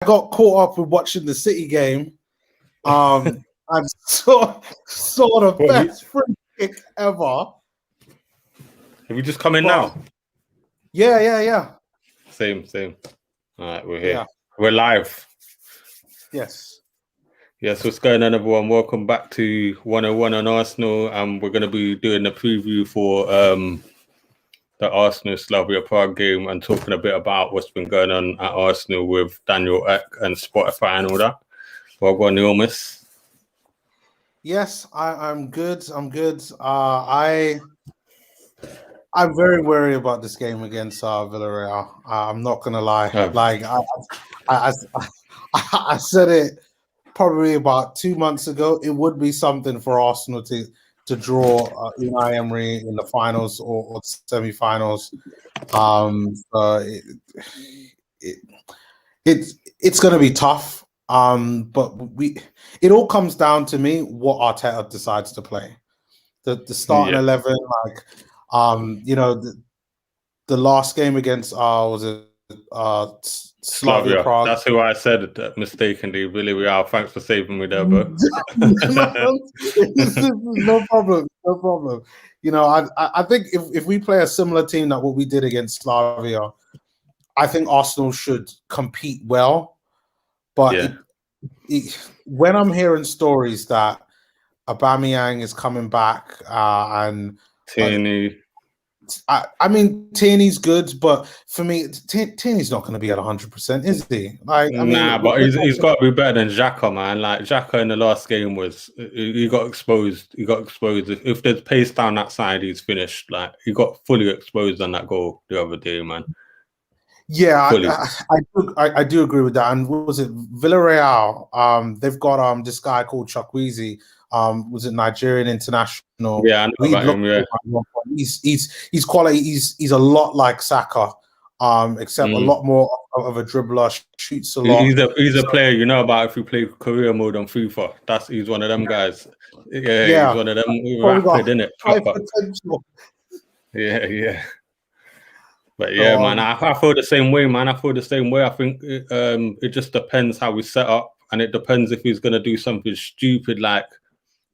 got caught up with watching the City game. And saw the best free kick ever. Have you just come in now? Yeah. Same. All right, we're here. Yeah. We're live. Yes. Yes, what's going on, everyone? Welcome back to 101 on Arsenal. We're going to be doing a preview for the Arsenal Slavia Prague game and talking a bit about what's been going on at Arsenal with Daniel Ek and Spotify and all that. Well, go on, Neomis. Yes, I'm good. I'm good. I'm very worried about this game against Villarreal. I'm not gonna lie. Like I said it probably about 2 months ago. It would be something for Arsenal to draw Unai Emery in the finals or semi-finals. It's going to be tough. But it all comes down to me what Arteta decides to play. The starting 11, like the last game against was it Slavia Prague. That's who I said mistakenly. Villarreal. Thanks for saving me there, bro. No problem. I think if we play a similar team that what we did against Slavia, I think Arsenal should compete well. But when I'm hearing stories that Aubameyang is coming back and Tierney. I mean, Tierney's good, but for me, Tierney's not going to be at 100%, is he? Like, but he's got to be better than Xhaka, man. Like Xhaka in the last game he got exposed. He got exposed. If there's pace down that side, he's finished. Like he got fully exposed on that goal the other day, man. Yeah, I do agree with that. And what was it, Villarreal? They've got this guy called Chukwueze. Was it Nigerian international? Yeah, I know about him. Yeah, he's quality. He's a lot like Saka, except a lot more of a dribbler. Shoots a lot. He's a player you know about if you play career mode on FIFA. He's one of them guys. Yeah, he's one of them rapid, isn't it? High potential. Yeah. But man, I feel the same way, man. I think it just depends how we set up, and it depends if he's going to do something stupid like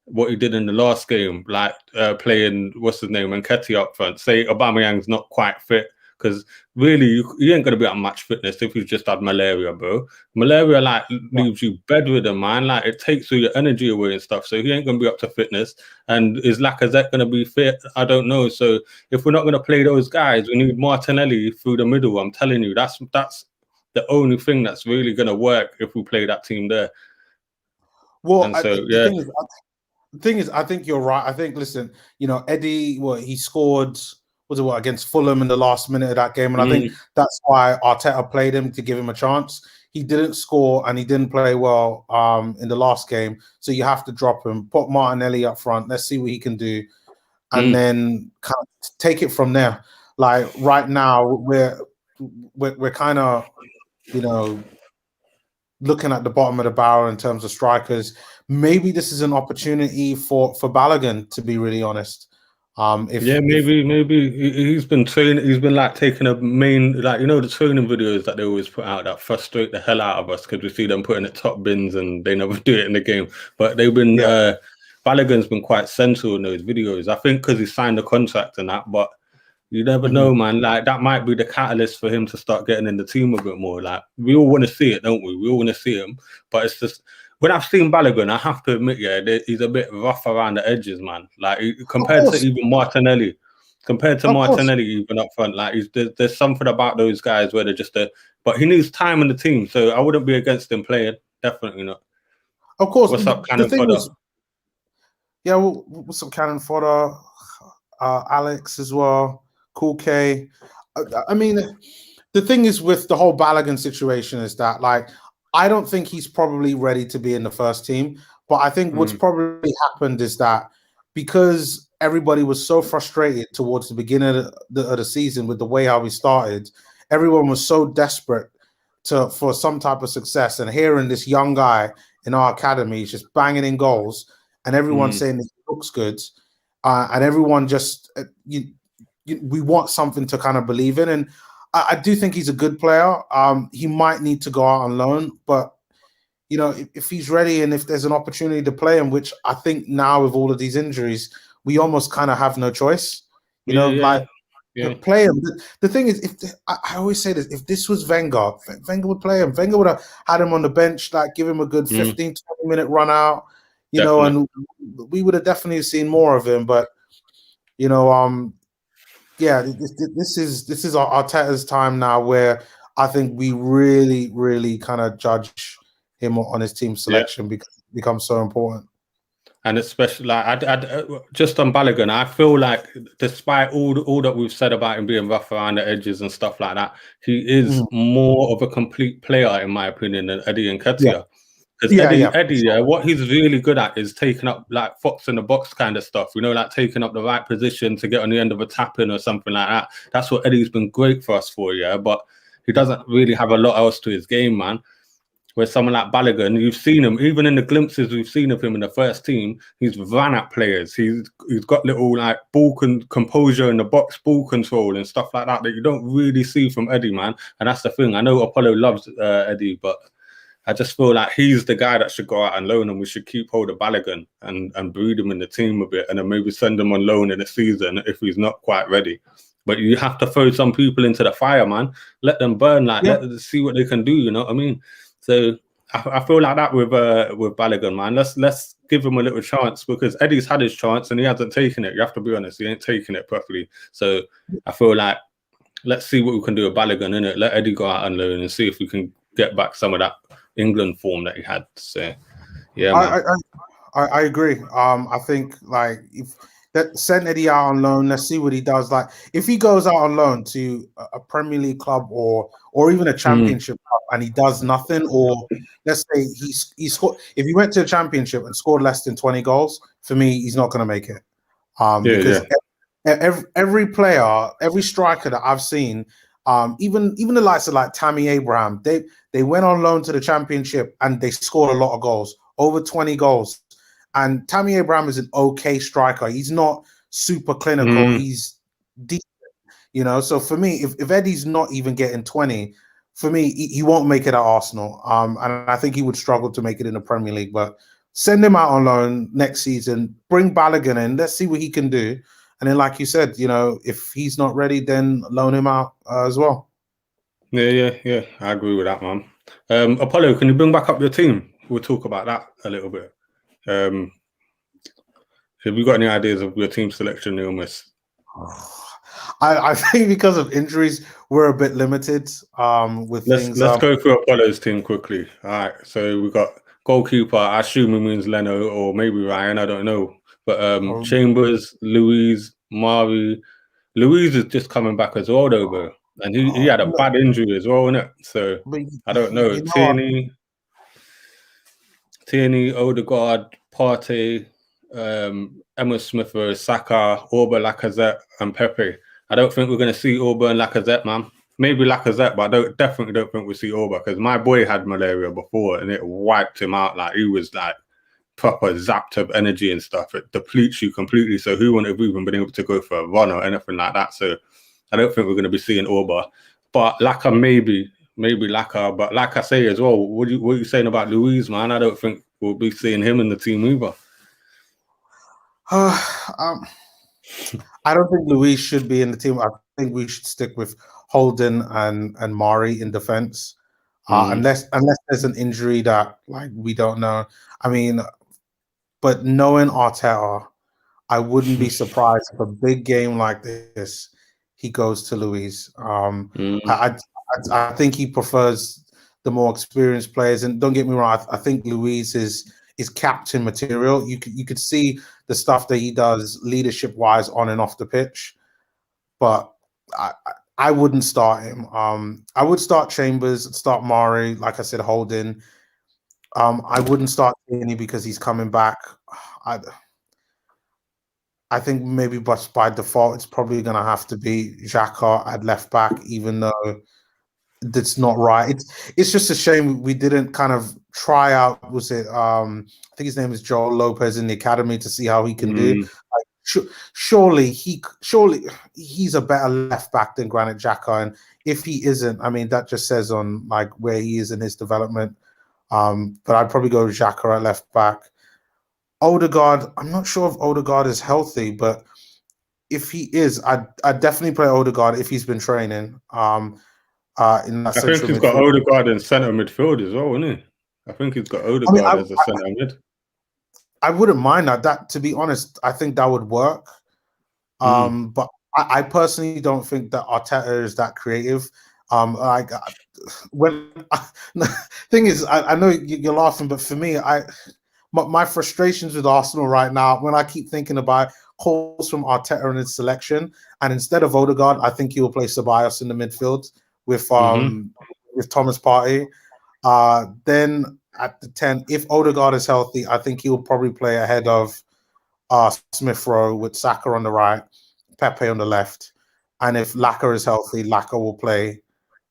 what he did in the last game, like playing what's his name Nketiah up front. Say Aubameyang's not quite fit, because really you ain't going to be at match fitness if you've just had malaria, bro. Malaria leaves you bedridden, man. Like it takes all your energy away and stuff. So he ain't going to be up to fitness. And is Lacazette going to be fit? I don't know. So if we're not going to play those guys, we need Martinelli through the middle. I'm telling you, that's the only thing that's really going to work if we play that team there. Well, the thing is, I think you're right. I think, listen, Eddie, he scored, against Fulham in the last minute of that game. And I think that's why Arteta played him, to give him a chance. He didn't score and he didn't play well in the last game. So you have to drop him, put Martinelli up front. Let's see what he can do. And then kind of take it from there. Like right now, we're kind of, looking at the bottom of the barrel in terms of strikers. Maybe this is an opportunity for Balogun, to be really honest. Maybe he's been training. He's been taking a main, the training videos that they always put out that frustrate the hell out of us, because we see them putting it top bins and they never do it in the game. But they've been Balogun's been quite central in those videos. I think because he signed a contract and that, but you never know, man. Like that might be the catalyst for him to start getting in the team a bit more. Like we all want to see it, don't we? We all want to see him, but it's just. When I've seen Balogun, I have to admit, he's a bit rough around the edges, man. Like compared to even Martinelli, even up front, like there's something about those guys where they're just but he needs time in the team, so I wouldn't be against him playing. Definitely not. Of course. What's up, Cannon Fodder? What's up, Cannon Fodder? Alex as well. Cool K. I mean, the thing is with the whole Balogun situation is that I don't think he's probably ready to be in the first team. But I think what's probably happened is that because everybody was so frustrated towards the beginning of the season with the way how we started, everyone was so desperate for some type of success. And hearing this young guy in our academy is just banging in goals, and everyone saying that he looks good, and everyone just we want something to kind of believe in. And I do think he's a good player. He might need to go out on loan, but you know, if he's ready and if there's an opportunity to play him, which I think now with all of these injuries, we almost kind of have no choice. You know, like play him. The thing is, I always say this, if this was Wenger, Wenger would play him. Wenger would have had him on the bench, like give him a good 15, 20-minute run out, you know, and we would have definitely seen more of him. But, you know, yeah, this is Arteta's time now where I think we really, really kind of judge him on his team selection because it becomes so important. And especially, like, just on Balogun, I feel like despite all that we've said about him being rough around the edges and stuff like that, he is more of a complete player, in my opinion, than Eddie Nketiah. Because Eddie, what he's really good at is taking up like fox in the box kind of stuff, you know, like taking up the right position to get on the end of a tap in or something like that. That's what Eddie's been great for us for, but he doesn't really have a lot else to his game, man. Where someone like Balogun, you've seen him, even in the glimpses we've seen of him in the first team, he's ran at players. He's got little like ball composure in the box, ball control and stuff like that you don't really see from Eddie, man. And that's the thing. I know Apollo loves Eddie, but I just feel like he's the guy that should go out on loan, and we should keep hold of Balogun and breed him in the team a bit, and then maybe send him on loan in the season if he's not quite ready. But you have to throw some people into the fire, man. Let them burn, let them see what they can do. You know what I mean? So I feel like that with Balogun, man. Let's give him a little chance, because Eddie's had his chance and he hasn't taken it. You have to be honest, he ain't taking it properly. So I feel like let's see what we can do with Balogun, innit? Let Eddie go out on loan and see if we can get back some of that England form that he had. So yeah, man. I agree. I think like send Eddie out on loan. Let's see what he does. Like if he goes out on loan to a Premier League club or even a Championship club and he does nothing, or let's say he scored. If he went to a Championship and scored less than 20 goals, for me, he's not going to make it. Because every player, every striker that I've seen, even the likes of like Tammy Abraham, they went on loan to the Championship and they scored a lot of goals, over 20 goals. And Tammy Abraham is an okay striker. He's not super clinical. He's decent, you know. So for me, if Eddie's not even getting 20, for me, he won't make it at Arsenal. And I think he would struggle to make it in the Premier League. But send him out on loan next season. Bring Balogun in. Let's see what he can do. And then, like you said, you know, if he's not ready, then loan him out as well. Yeah. I agree with that, man. Apollo, can you bring back up your team? We'll talk about that a little bit. Have you got any ideas of your team selection, Neil Miss? I think because of injuries, we're a bit limited with things. Let's go through Apollo's team quickly. All right, so we've got goalkeeper. I assume it means Leno or maybe Ryan. I don't know. But Chambers, Louise, Mari. Louise is just coming back as well, though, bro. And he had a bad injury as well, innit? So I don't know. Tierney, Odegaard, Partey, Emma Smith, Saka, Orba, Lacazette, and Pepe. I don't think we're going to see Orba and Lacazette, man. Maybe Lacazette, but I definitely don't think we'll see Orba, because my boy had malaria before and it wiped him out. Like, he was like proper zapped of energy and stuff. It depletes you completely. So who wouldn't have even been able to go for a run or anything like that? So I don't think we're going to be seeing Orba. But Laka, maybe Laka. But like I say as well, what are you saying about Louise, man? I don't think we'll be seeing him in the team either. I don't think Louise should be in the team. I think we should stick with Holden and Mari in defense, unless there's an injury that like we don't know. I mean, but knowing Arteta, I wouldn't be surprised if a big game like this he goes to Louise. I think he prefers the more experienced players, and don't get me wrong, I think Louise is captain material. You could see the stuff that he does leadership wise on and off the pitch, but I wouldn't start him. I would start Chambers, start Mari, like I said, Holden. I wouldn't start Tierney because he's coming back. I think maybe by default it's probably going to have to be Xhaka at left back, even though that's not right. It's just a shame we didn't kind of try out. Was it? I think his name is Joel Lopez in the academy to see how he can do. Like, surely he's a better left back than Granit Xhaka, and if he isn't, I mean that just says on like where he is in his development. But I'd probably go with Xhaka at left back. Odegaard, I'm not sure if Odegaard is healthy, but if he is, I'd definitely play Odegaard if he's been training. In that I think he's got Odegaard in centre midfield as well, isn't he? I think he's got Odegaard as a centre mid. I wouldn't mind that. That, to be honest, I think that would work. But I personally don't think that Arteta is that creative. Like when thing is, I know you're laughing, but for me, my frustrations with Arsenal right now, when I keep thinking about calls from Arteta and his selection, and instead of Odegaard, I think he will play Ceballos in the midfield with Thomas Partey. Then at the 10, if Odegaard is healthy, I think he will probably play ahead of Smith Rowe with Saka on the right, Pepe on the left. And if Laka is healthy, Laka will play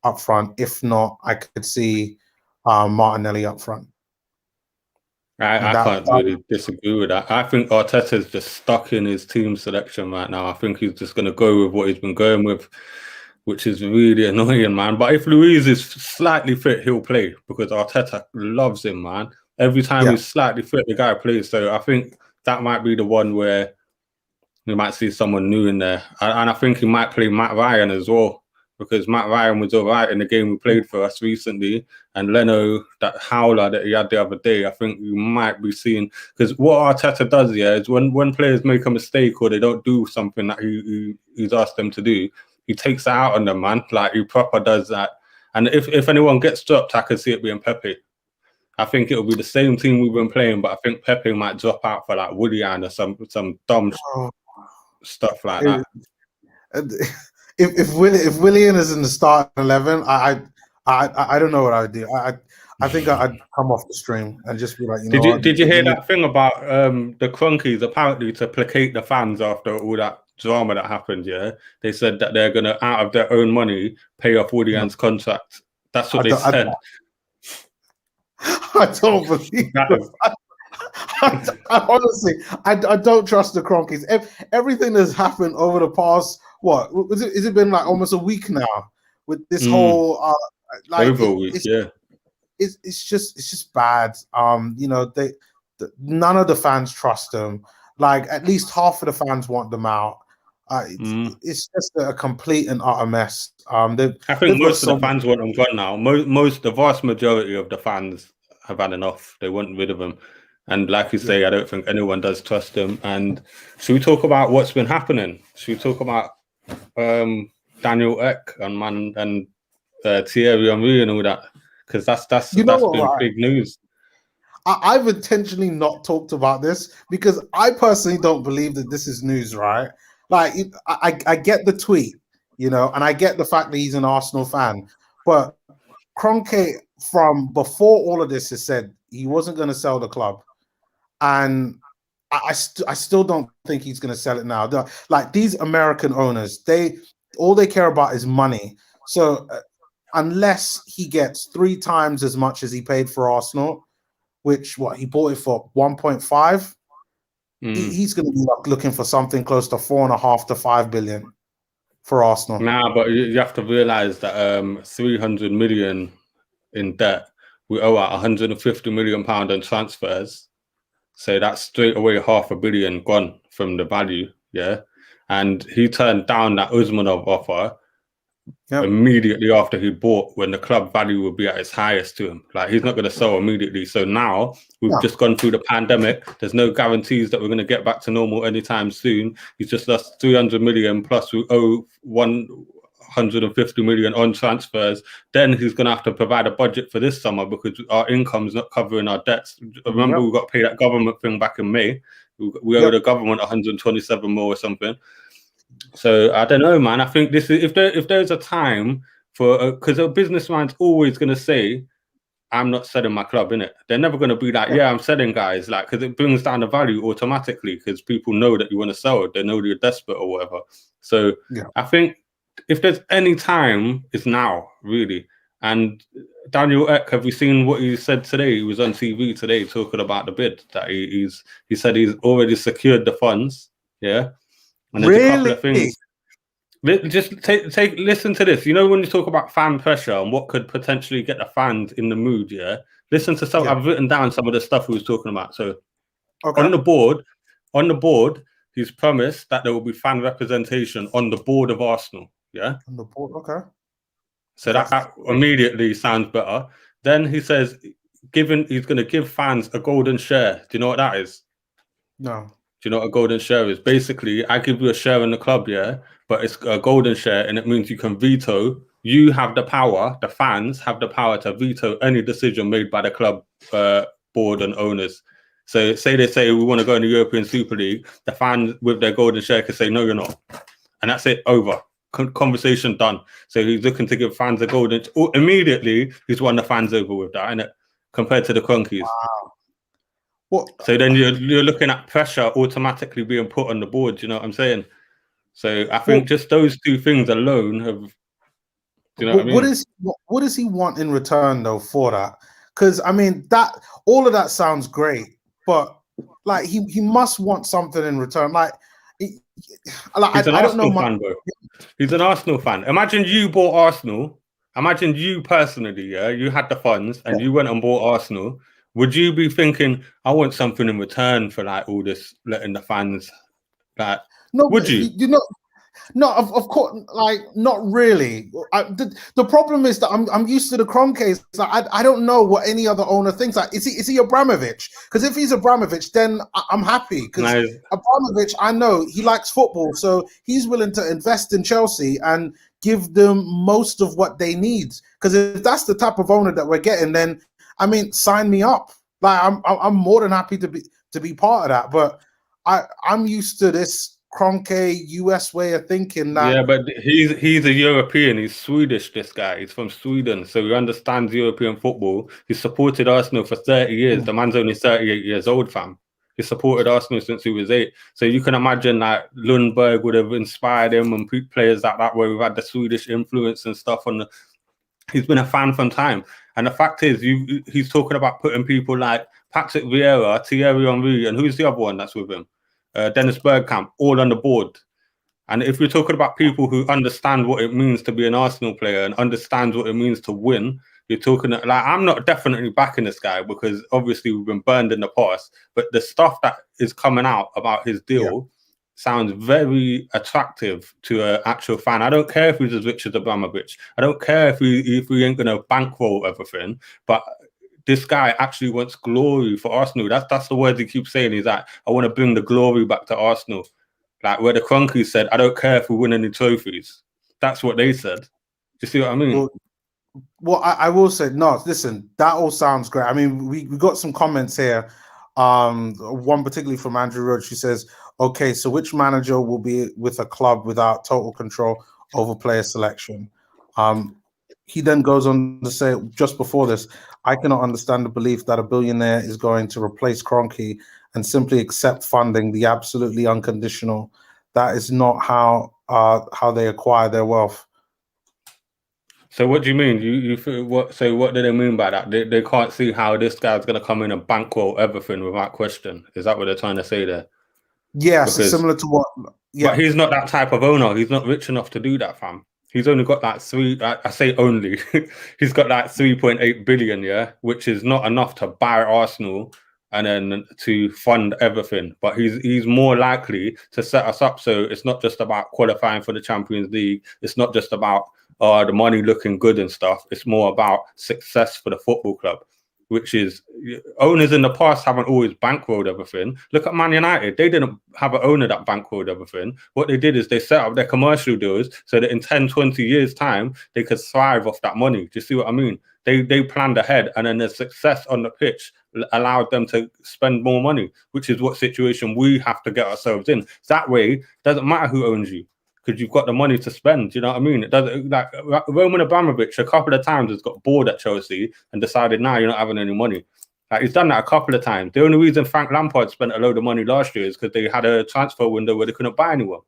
up front. If not, I could see Martinelli up front. I can't really disagree with that. I think Arteta's just stuck in his team selection right now. I think he's just going to go with what he's been going with, which is really annoying, man. But if Luiz is slightly fit, he'll play because Arteta loves him, man. Every time he's slightly fit, the guy plays. So I think that might be the one where we might see someone new in there. And I think he might play Matt Ryan as well, because Matt Ryan was all right in the game we played for us recently. And Leno, that howler that he had the other day, I think you might be seeing, because what Arteta does, is when players make a mistake or they don't do something that he's asked them to do, he takes it out on them, man. Like, he proper does that. And if anyone gets dropped, I can see it being Pepe. I think it'll be the same team we've been playing, but I think Pepe might drop out for like Willian or some dumb stuff like that. If Willian is in the starting 11, I don't know what I would do. I think I'd come off the stream and just be like, Did you hear that thing about the Cronkies? Apparently, to placate the fans after all that drama that happened, they said that they're gonna, out of their own money, pay off Willian's contract. That's what they said. I don't believe that. I honestly, I don't trust the Cronkies. Everything that's happened over the past, what is it? Has it been like almost a week now with this whole like over a week? It's just bad. None of the fans trust them. Like, at least half of the fans want them out. It's just a complete and utter mess. I think most of the fans want them gone now. The vast majority of the fans have had enough. They want rid of them. And like you say, I don't think anyone does trust them. And should we talk about what's been happening? Should we talk about Daniel Ek and Thierry Henry and all that? Because that's been big news. I've intentionally not talked about this because I personally don't believe that this is news, right? Like, I get the tweet, and I get the fact that he's an Arsenal fan, but Kroenke, from before all of this, has said he wasn't going to sell the club, and I still don't think he's going to sell it now. Like, these American owners, all they care about is money. So unless he gets 3 times as much as he paid for Arsenal, which he bought it for 1.5. He's going to be looking for something close to 4.5 to 5 billion for Arsenal. Nah, but you have to realize that 300 million in debt, we owe at 150 million pound on transfers, so that's straight away 500 million gone from the value. And he turned down that Usmanov offer immediately after he bought, when the club value would be at its highest to him. Like, he's not going to sell immediately. So now we've just gone through the pandemic. There's no guarantees that we're going to get back to normal anytime soon. He's just lost 300 million, plus we owe 150 million on transfers. Then he's going to have to provide a budget for this summer because our income's not covering our debts. Remember, we got to pay that government thing back in May. We owe the government 127 more or something. So I don't know, man. I think this is, if there's a time for, because a businessman's always going to say, I'm not selling my club, innit? They're never going to be like, I'm selling, guys, like, because it brings down the value automatically because people know that you want to sell. They know you're desperate or whatever. So I think if there's any time, it's now, really. And Daniel Ek, have you seen what he said today? He was on TV today talking about the bid that he said he's already secured the funds. Yeah, and there's a couple of Really? things. Just listen to this. You know, when you talk about fan pressure and what could potentially get the fans in the mood, yeah. Listen to some. Yeah. I've written down some of the stuff we was talking about. So Okay. on the board, he's promised that there will be fan representation on the board of Arsenal. Yeah. On the board. Okay. So that immediately sounds better. Then he says, he's going to give fans a golden share. Do you know what that is? No. Do you know what a golden share is? Basically, I give you a share in the club, yeah, but it's a golden share, and it means you can veto. You have the power. The fans have the power to veto any decision made by the club board and owners. So, say they say we want to go in the European Super League, the fans with their golden share can say no, you're not, and that's it. Over. Conversation done. So he's looking to give fans a golden. Immediately, he's won the fans over with that, innit? Compared to the Cronkies. Wow. What? So then you're looking at pressure automatically being put on the board. You know what I'm saying? So I think just those two things alone have. Do you know what I mean? What does he want in return though for that? Because I mean that all of that sounds great, but like he must want something in return. He's an Arsenal fan, bro. He's an Arsenal fan. Imagine you bought Arsenal. Imagine you personally, yeah, you had the funds and you went and bought Arsenal. Would you be thinking, I want something in return for like all this letting the fans like? No, would you? You know, no, of course, like not really. The problem is that I'm used to the Kroenkes. Like, I don't know what any other owner thinks. Like, is he Abramovich? Because if he's Abramovich, then I'm happy. Because Abramovich, I know he likes football, so he's willing to invest in Chelsea and give them most of what they need. Because if that's the type of owner that we're getting, then I mean, sign me up. Like I'm more than happy to be part of that. But I'm used to this Kroenke US way of thinking. That, yeah, but he's a European. He's Swedish. This guy, he's from Sweden, so he understands European football. He supported Arsenal for 30 years. The man's only 38 years old, fam. He supported Arsenal since he was 8. So you can imagine that Lundberg would have inspired him and players that way. We've had the Swedish influence and stuff on the. He's been a fan from time, and the fact is, he's talking about putting people like Patrick Vieira, Thierry Henry, and who's the other one that's with him? Dennis Bergkamp, all on the board. And if you're talking about people who understand what it means to be an Arsenal player and understands what it means to win, you're talking like, I'm not definitely backing this guy because obviously we've been burned in the past, but the stuff that is coming out about his deal sounds very attractive to an actual fan. I don't care if he's as rich as Abramovich. I don't care if we ain't going to bankroll everything, but this guy actually wants glory for Arsenal. That's the word he keeps saying. He's like, I want to bring the glory back to Arsenal. Like where the Cronkies said, I don't care if we win any trophies. That's what they said. Do you see what I mean? Well, I will say, no, listen, that all sounds great. I mean, we got some comments here. One particularly from Andrew Roach, who says, okay, so which manager will be with a club without total control over player selection? He then goes on to say, just before this, I cannot understand the belief that a billionaire is going to replace Kroenke and simply accept funding, the absolutely unconditional. That is not how they acquire their wealth. So what do you mean? You what? So what do they mean by that? They can't see how this guy's going to come in and bankroll everything without question. Is that what they're trying to say there? Yes, similar to what. Yeah, but he's not that type of owner. He's not rich enough to do that, fam. He's only got that I say only. He's got that 3.8 billion, yeah, which is not enough to buy Arsenal and then to fund everything. But he's more likely to set us up. So it's not just about qualifying for the Champions League. It's not just about the money looking good and stuff. It's more about success for the football club, which is owners in the past haven't always bankrolled everything. Look at Man United. They didn't have an owner that bankrolled everything. What they did is they set up their commercial deals so that in 10, 20 years' time, they could thrive off that money. Do you see what I mean? They planned ahead, and then the success on the pitch allowed them to spend more money, which is what situation we have to get ourselves in. That way, it doesn't matter who owns you, because you've got the money to spend. You know what I mean? It doesn't, like Roman Abramovich a couple of times has got bored at Chelsea and decided, nah, you're not having any money. Like he's done that a couple of times. The only reason Frank Lampard spent a load of money last year is because they had a transfer window where they couldn't buy anyone.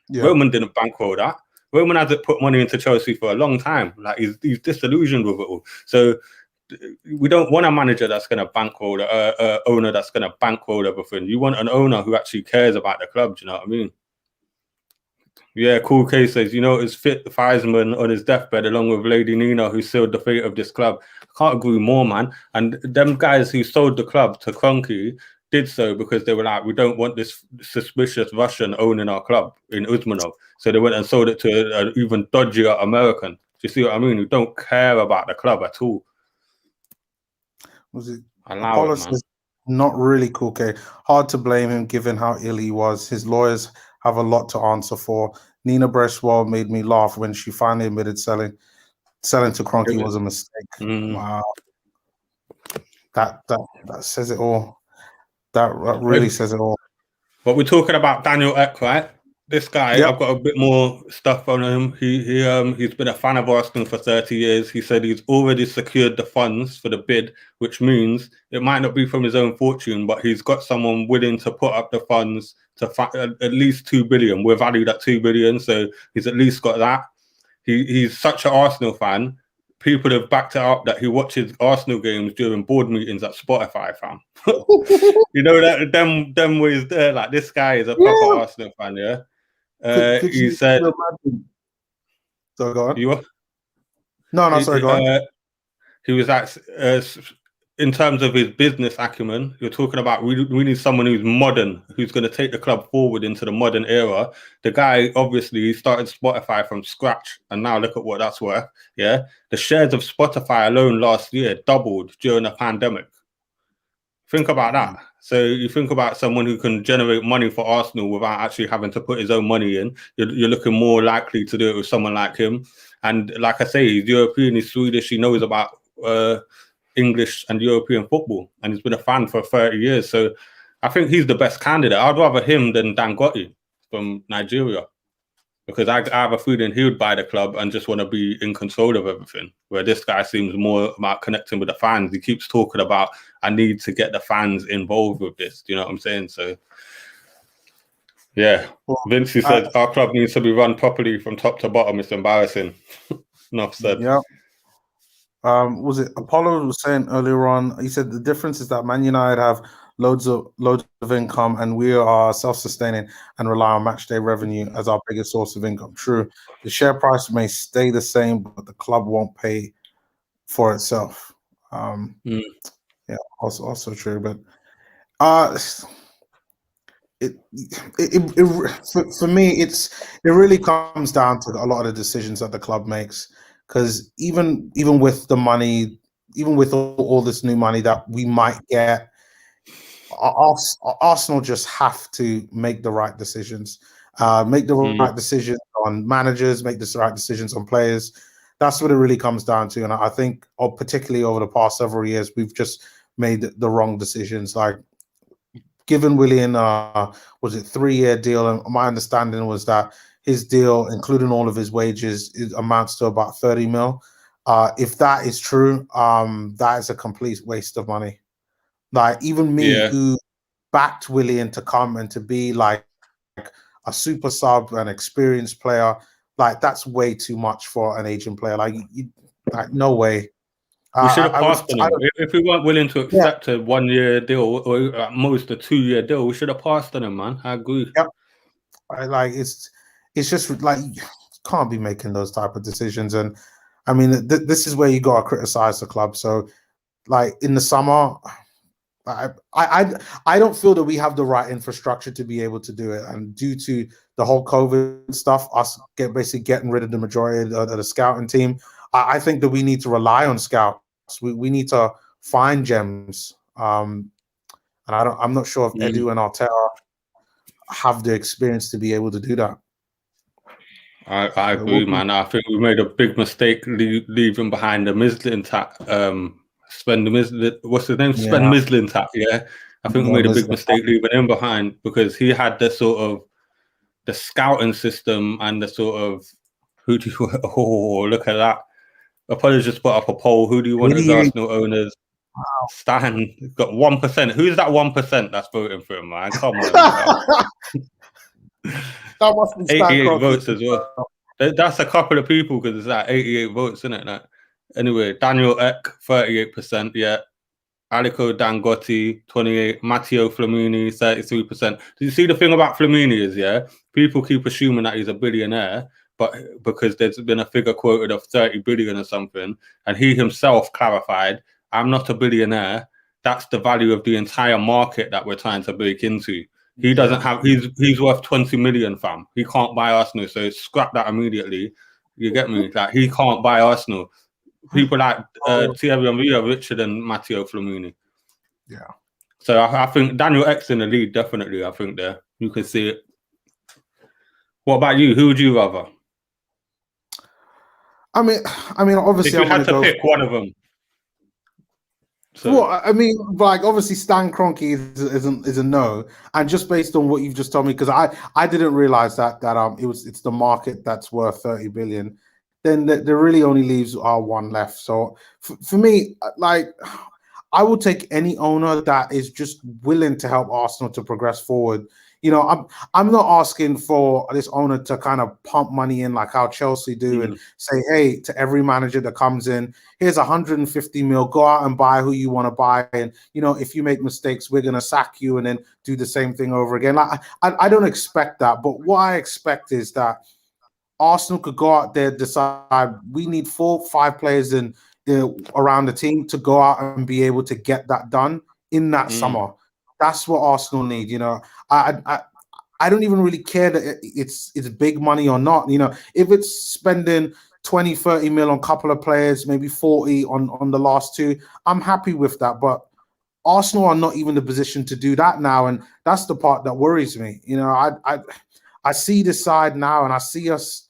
Yeah. Roman didn't bankroll that. Roman hasn't put money into Chelsea for a long time. Like he's disillusioned with it all. So we don't want a manager that's going to bankroll, owner that's going to bankroll everything. You want an owner who actually cares about the club. Do you know what I mean? Yeah, Cool K says, you know, it's Fit Feisman on his deathbed along with Lady Nina, who sealed the fate of this club. I can't agree more, man. And them guys who sold the club to Kroenke did so because they were like, we don't want this suspicious Russian owning our club in Uzmanov. So they went and sold it to an even dodgier American. Do you see what I mean? Who don't care about the club at all. Was it Allow it, man. Not really Cool K. Hard to blame him given how ill he was. His lawyers have a lot to answer for. Nina Breshwell made me laugh when she finally admitted selling to Kroenke was a mistake. Wow. That says it all. That really says it all. But we're talking about Daniel Ek, right? This guy, I've got a bit more stuff on him. He's been a fan of Arsenal for 30 years. He said he's already secured the funds for the bid, which means it might not be from his own fortune, but he's got someone willing to put up the funds to at least 2 billion. We're valued at 2 billion, so he's at least got that. He's such an Arsenal fan. People have backed it up that he watches Arsenal games during board meetings at Spotify, fam. You know that them ways there. Like, this guy is a proper Arsenal fan, yeah. Could he said, "So go on." You were? No, sorry, go on. He was asked, in terms of his business acumen, you're talking about we need someone who's modern, who's going to take the club forward into the modern era. The guy obviously started Spotify from scratch, and now look at what that's worth. Yeah, the shares of Spotify alone last year doubled during a pandemic. Think about that. So you think about someone who can generate money for Arsenal without actually having to put his own money in. You're looking more likely to do it with someone like him. And like I say, he's European, he's Swedish, he knows about English and European football, and he's been a fan for 30 years. So I think he's the best candidate. I'd rather him than Dangote from Nigeria, because I have a feeling he would buy the club and just want to be in control of everything, where this guy seems more about connecting with the fans. He keeps talking about, I need to get the fans involved with this. Do you know what I'm saying? So, yeah. Vinci said, our club needs to be run properly from top to bottom. It's embarrassing. Enough said. Yeah. Was it Apollo was saying earlier on? He said the difference is that Man United have loads of income, and we are self-sustaining and rely on matchday revenue as our biggest source of income. True, the share price may stay the same, but the club won't pay for itself. Yeah, also true. But for me, it really comes down to a lot of the decisions that the club makes. Because even with the money, even with all this new money that we might get, Arsenal just have to make the right decisions. Make the right decisions on managers, make the right decisions on players. That's what it really comes down to. And I think, particularly over the past several years, we've just made the wrong decisions. Like, giving Willian, was it 3-year deal? And my understanding was that his deal, including all of his wages, amounts to about 30 mil. If that is true, that is a complete waste of money. Like, even me, who backed Willian to come and to be like a super sub, an experienced player, like, that's way too much for an aging player. Like, no way. We should have passed on him. If we weren't willing to accept a 1-year deal or at most a 2-year deal, we should have passed on him, man. I agree. Yep. It's just like, you can't be making those type of decisions. And I mean, this is where you got to criticize the club. So, like, in the summer, I don't feel that we have the right infrastructure to be able to do it. And due to the whole COVID stuff, us basically getting rid of the majority of the scouting team, I think that we need to rely on scouts. We need to find gems. And I'm not sure if Edu and Arteta have the experience to be able to do that. I agree, man. I think we made a big mistake leaving behind the Mislintat. What's his name? Sven Mislintat. Yeah, I think we made a big mistake leaving him behind, because he had the sort of the scouting system and the sort of look at that. Apollo just put up a poll. Who do you want as Arsenal owners? Wow. Stan got 1%. Who's that 1% that's voting for him, man? Come on. That must be 88 votes as well. That's a couple of people, because it's like 88 votes, isn't it? Like, Anyway, Daniel Ek, 38%. Yeah. Aliko Dangote, 28%. Matteo Flamini, 33%. Do you see the thing about Flamini is, people keep assuming that he's a billionaire, but because there's been a figure quoted of 30 billion or something, and he himself clarified, I'm not a billionaire. That's the value of the entire market that we're trying to break into. He doesn't have, he's worth 20 million, fam. He can't buy Arsenal, so scrap that immediately. You get me? Like, he can't buy Arsenal. People like Thierry Henry are richer than Matteo Flamini. Yeah. So I think Daniel X in the lead, definitely. I think there you can see it. What about you? Who would you rather? I mean, obviously, if you had to pick one of them. So, well, I mean, like obviously, Stan Kroenke is a no, and just based on what you've just told me, because I didn't realize that it's the market that's worth 30 billion. Then there really only leaves one left. So for me, like, I will take any owner that is just willing to help Arsenal to progress forward. You know, I'm not asking for this owner to kind of pump money in like how Chelsea do and say, hey, to every manager that comes in, here's 150 mil, go out and buy who you want to buy. And, you know, if you make mistakes, we're going to sack you and then do the same thing over again. Like, I don't expect that. But what I expect is that Arsenal could go out there, decide we need 4-5 players in around the team to go out and be able to get that done in that summer. That's what Arsenal need. You know, I don't even really care that it's big money or not. You know, if it's spending 20, 30 mil on a couple of players, maybe 40 on the last two, I'm happy with that. But Arsenal are not even in the position to do that now, and that's the part that worries me. You know, I see this side now, and I see us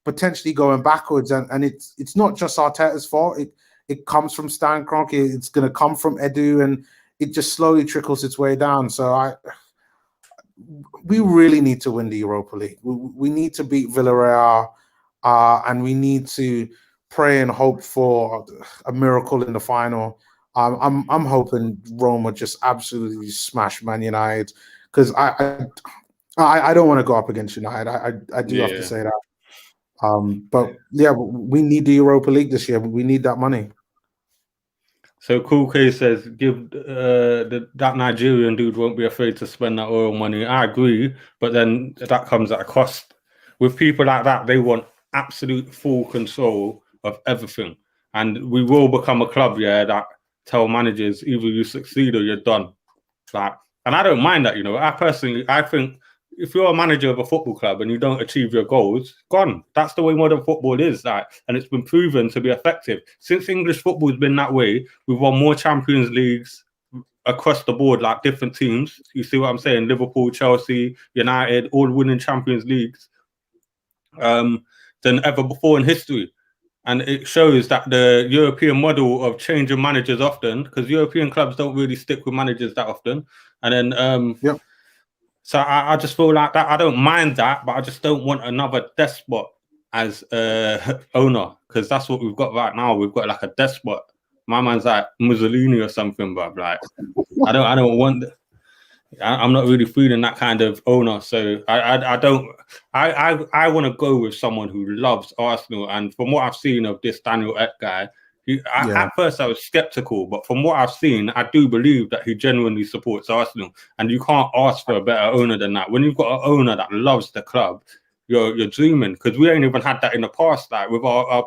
potentially going backwards, and it's not just Arteta's fault. It comes from Stan Kroenke. It's going to come from Edu, and it just slowly trickles its way down. So we really need to win the Europa League. We need to beat Villarreal, and we need to pray and hope for a miracle in the final. I'm hoping Roma just absolutely smash Man United, because I don't want to go up against United. I do have to say that. But yeah, we need the Europa League this year. We need that money. So Cool K says, give that Nigerian dude won't be afraid to spend that oil money. I agree, but then that comes at a cost. With people like that, they want absolute full control of everything. And we will become a club, that tell managers either you succeed or you're done. Like, and I don't mind that, you know. I think if you're a manager of a football club and you don't achieve your goals, gone. That's the way modern football is. Like, and it's been proven to be effective. Since English football has been that way, we've won more Champions Leagues across the board, like different teams. You see what I'm saying? Liverpool, Chelsea, United, all winning Champions Leagues than ever before in history. And it shows that the European model of changing managers often, because European clubs don't really stick with managers that often. And then, so I just feel like that. I don't mind that, but I just don't want another despot as owner, because that's what we've got right now. We've got like a despot. My man's like Mussolini or something, but like I don't want. I'm not really feeling that kind of owner, so I don't. I want to go with someone who loves Arsenal, and from what I've seen of this Daniel Ek guy, at first I was skeptical, but from what I've seen, I do believe that he genuinely supports Arsenal, and you can't ask for a better owner than that. When you've got an owner that loves the club, you're dreaming, because we ain't even had that in the past. Like with our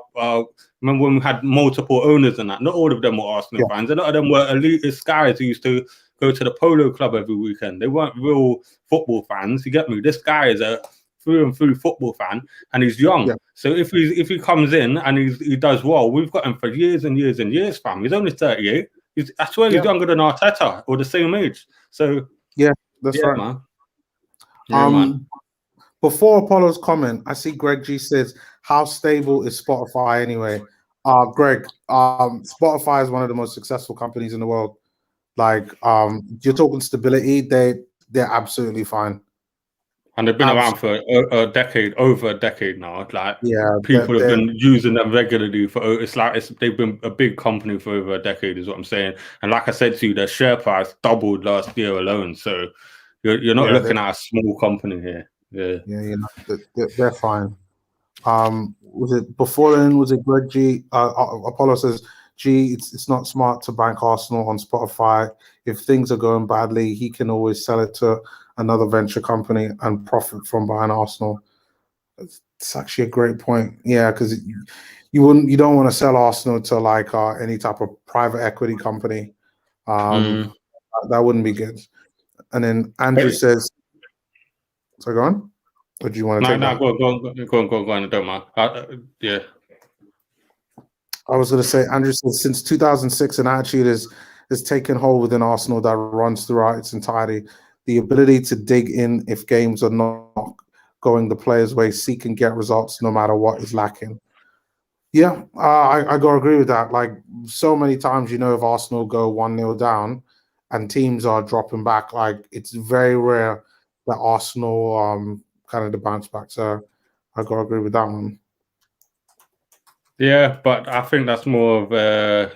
remember when we had multiple owners and that? Not all of them were Arsenal fans. A lot of them were elitist guys who used to go to the polo club every weekend. They weren't real football fans. You get me? This guy is a through and through football fan, and he's young. Yeah. So if he comes in and he does well, we've got him for years and years and years, fam. He's only 38. I swear he's younger than Arteta, or the same age. So that's right, man. Yeah, man. Before Apollo's comment, I see Greg G says, "How stable is Spotify anyway?" Greg, Spotify is one of the most successful companies in the world. Like, you're talking stability, they're absolutely fine. And they've been around for over a decade now. Like, people have been using them regularly they've been a big company for over a decade, is what I'm saying. And like I said to you, their share price doubled last year alone. So you're not looking at a small company here. Yeah, you know, they're fine. Was it before then? Was it Greg G? Apollo says, "G, it's not smart to bank Arsenal on Spotify. If things are going badly, he can always sell it to another venture company and profit from buying Arsenal." It's actually a great point. Yeah, because you don't want to sell Arsenal to like any type of private equity company. That wouldn't be good. And then Andrew says, "So go on." Or do you want to take that? Go on. I don't mind. Yeah. I was going to say, Andrew says, since 2006, an attitude is taken hold within Arsenal that runs throughout its entirety. The ability to dig in if games are not going the player's way, seek and get results no matter what is lacking. Yeah, I got to agree with that. Like so many times, if Arsenal go 1-0 down and teams are dropping back, like it's very rare that Arsenal kind of the bounce back. So I got to agree with that one. Yeah, but I think that's more of a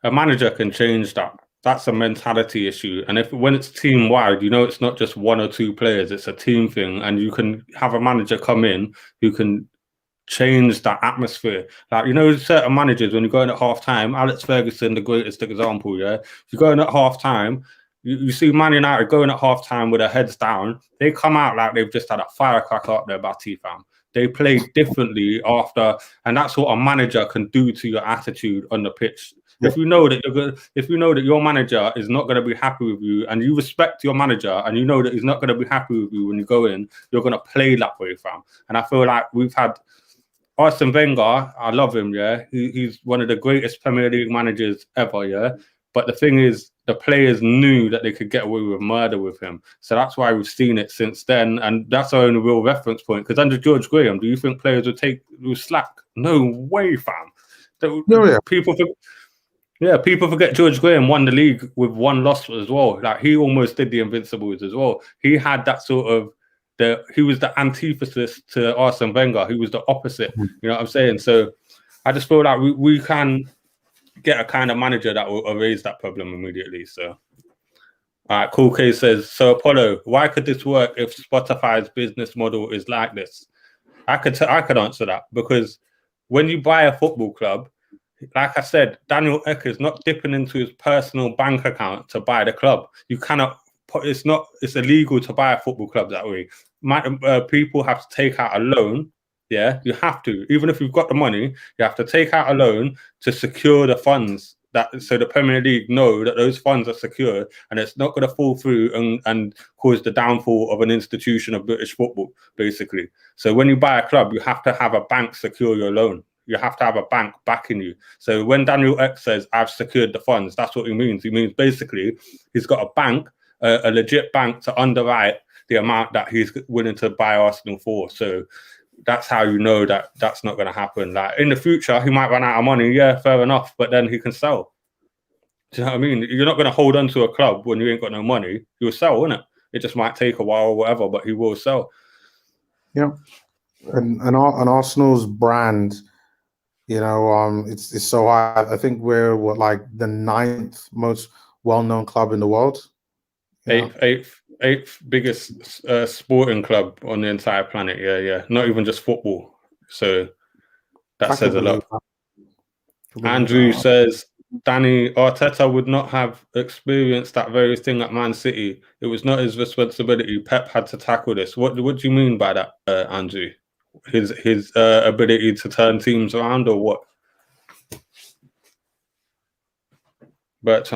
manager can change that. That's a mentality issue. And when it's team wide, it's not just one or two players, it's a team thing. And you can have a manager come in who can change that atmosphere. Like, certain managers, when you go in at half time, Alex Ferguson, the greatest example, yeah. If you go in at half time, you see Man United going at half time with their heads down, they come out like they've just had a firecracker up their butty, fam. They play differently after, and that's what a manager can do to your attitude on the pitch. If you know that your manager is not going to be happy with you, and you respect your manager, and you know that he's not going to be happy with you when you go in, you're going to play that way, fam. And I feel like we've had Arsene Wenger. I love him, yeah. He's one of the greatest Premier League managers ever, yeah. But the thing is, the players knew that they could get away with murder with him. So that's why we've seen it since then. And that's our only real reference point. Because under George Graham, do you think players would slack? No way, fam. People forget George Graham won the league with one loss as well. Like he almost did the Invincibles as well. He had that sort of he was the antithesis to Arsene Wenger. He was the opposite. You know what I'm saying? So I just feel like we can get a kind of manager that will erase that problem immediately. So, all right, Cool K says, so Apollo, why could this work if Spotify's business model is like this? I could answer that, because when you buy a football club, like I said, Daniel Ek is not dipping into his personal bank account to buy the club. You cannot it's illegal to buy a football club that way. People have to take out a loan. Yeah, you have to. Even if you've got the money, you have to take out a loan to secure the funds, so the Premier League know that those funds are secure and it's not going to fall through and cause the downfall of an institution of British football, basically. So when you buy a club, you have to have a bank secure your loan. You have to have a bank backing you. So when Daniel Ek says, I've secured the funds, that's what he means. He means basically he's got a bank, a legit bank, to underwrite the amount that he's willing to buy Arsenal for. So that's how you know that that's not going to happen. Like in the future, he might run out of money. Yeah, fair enough. But then he can sell. Do you know what I mean? You're not going to hold on to a club when you ain't got no money. You'll sell, innit? It just might take a while or whatever, but he will sell. Yeah. And Arsenal's brand, it's so high. I think we're like the 9th most well-known club in the world. Eighth biggest sporting club on the entire planet. Yeah. Not even just football. So that says a lot. Andrew says, Danny, Arteta would not have experienced that very thing at Man City. It was not his responsibility. Pep had to tackle this. What do you mean by that, Andrew? His ability to turn teams around, or what? But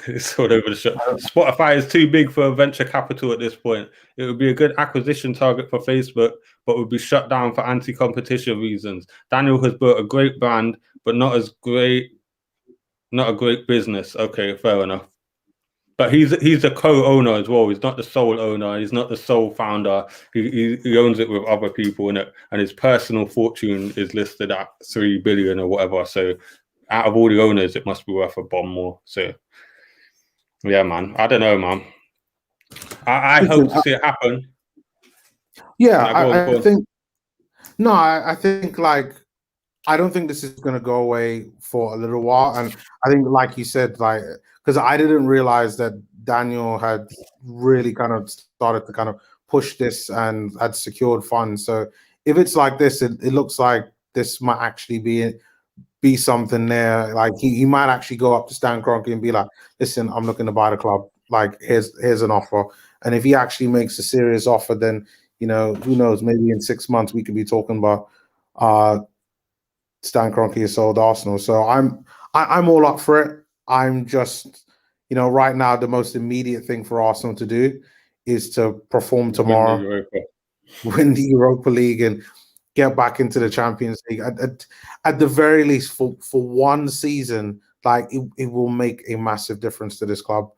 it's all over the shop. Spotify is too big for venture capital at this point. It would be a good acquisition target for Facebook, but would be shut down for anti-competition reasons. Daniel has built a great brand, but not a great business. Okay, fair enough. But he's a co-owner as well. He's not the sole owner. He's not the sole founder. He owns it with other people in it, and his personal fortune is listed at 3 billion or whatever. So out of all the owners, it must be worth a bomb more. So yeah, man. I don't know, man. I hope to see it happen. Yeah, I think. No, I think like I don't think this is going to go away for a little while, and I think, like you said, like because I didn't realize that Daniel had really kind of started to kind of push this and had secured funds. So if it's like this, it looks like this might actually be something there. Like he might actually go up to Stan Kroenke and be like, "Listen, I'm looking to buy the club. Like here's an offer." And if he actually makes a serious offer, then who knows? Maybe in 6 months we could be talking about Stan Kroenke has sold Arsenal. So I'm all up for it. I'm just, right now the most immediate thing for Arsenal to do is to perform tomorrow, win the Europa League, and get back into the Champions League. At the very least, for one season, like it will make a massive difference to this club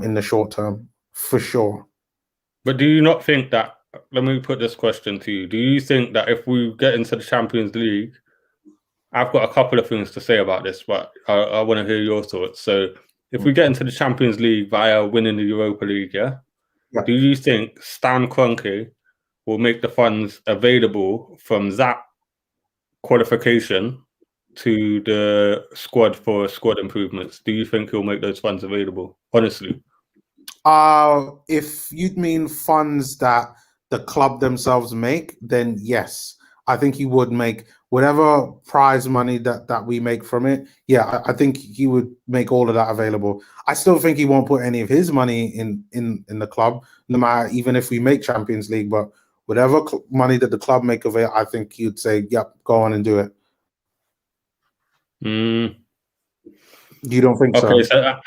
in the short term, for sure. But do you not think that, let me put this question to you, do you think that if we get into the Champions League, I've got a couple of things to say about this, but I want to hear your thoughts. So if we get into the Champions League via winning the Europa League, yeah. Do you think Stan Kroenke will make the funds available from that qualification to the squad for squad improvements? Do you think he'll make those funds available? Honestly. If you mean funds that the club themselves make, then yes. I think he would make whatever prize money that we make from it. Yeah, I think he would make all of that available. I still think he won't put any of his money in the club, no matter, even if we make Champions League. But whatever money that the club make of it, I think he'd say, "Yep, go on and do it." You don't think so? Okay, so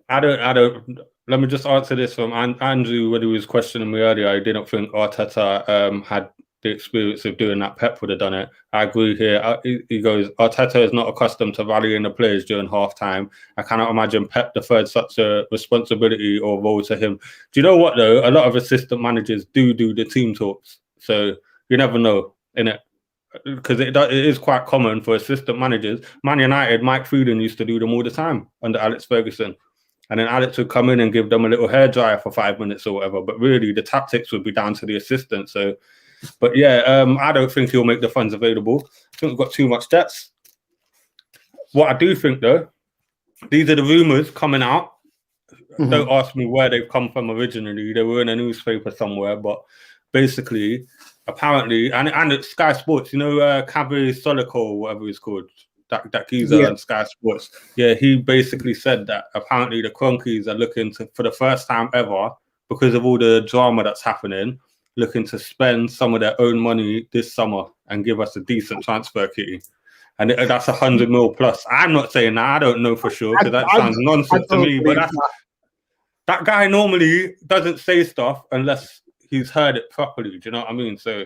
I don't. Let me just answer this from Andrew when he was questioning me earlier. I didn't think Arteta had the experience of doing that. Pep would have done it. I agree here. He goes, Arteta is not accustomed to rallying the players during halftime. I cannot imagine Pep deferred such a responsibility or role to him. Do you know what though? A lot of assistant managers do the team talks, so you never know, innit? Because it is quite common for assistant managers. Man United, Mike Foden used to do them all the time under Alex Ferguson. And then Alex would come in and give them a little hairdryer for 5 minutes or whatever. But really, the tactics would be down to the assistant. So, but yeah, I don't think he'll make the funds available. I think we've got too much debts. What I do think, though, these are the rumours coming out. Mm-hmm. Don't ask me where they've come from originally. They were in a newspaper somewhere. But basically, apparently, and it's Sky Sports, Cabe Solico, whatever he's called, that geezer on Sky Sports. Yeah, he basically said that apparently the Kroenkes are looking to, for the first time ever, because of all the drama that's happening, looking to spend some of their own money this summer and give us a decent transfer kitty. And that's 100 mil plus. I'm not saying that. I don't know for sure, because that sounds nonsense to me. But that guy normally doesn't say stuff unless he's heard it properly. Do you know what I mean? So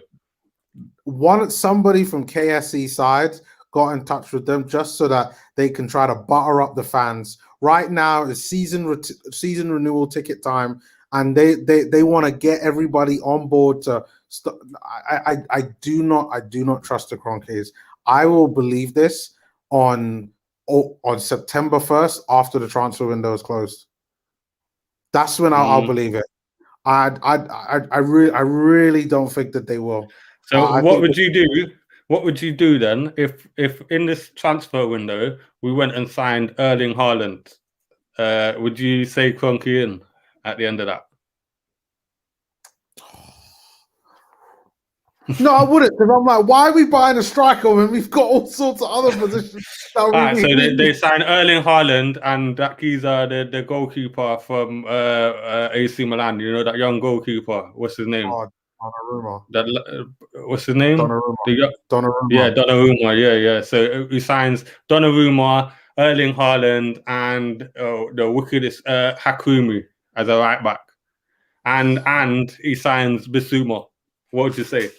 somebody from KSE side got in touch with them just so that they can try to butter up the fans. Right now is season renewal ticket time, and they want to get everybody on board to I do not trust the Kroenkes. I will believe this on September 1st after the transfer window is closed. That's when I'll believe it. I really don't think that they will. So what would you do? What would you do then if in this transfer window we went and signed Erling Haaland? Would you say Kroenke in at the end of that? No, I wouldn't, because I'm like, why are we buying a striker when we've got all sorts of other positions? So they signed Erling Haaland and that geezer, the goalkeeper from AC Milan. You know that young goalkeeper. What's his name? Donnarumma. What's his name? Donnarumma. Yeah, Donnarumma. Yeah. So he signs Donnarumma, Erling Haaland, and the wickedest Hakimi as a right back, and he signs Bissouma. What would you say?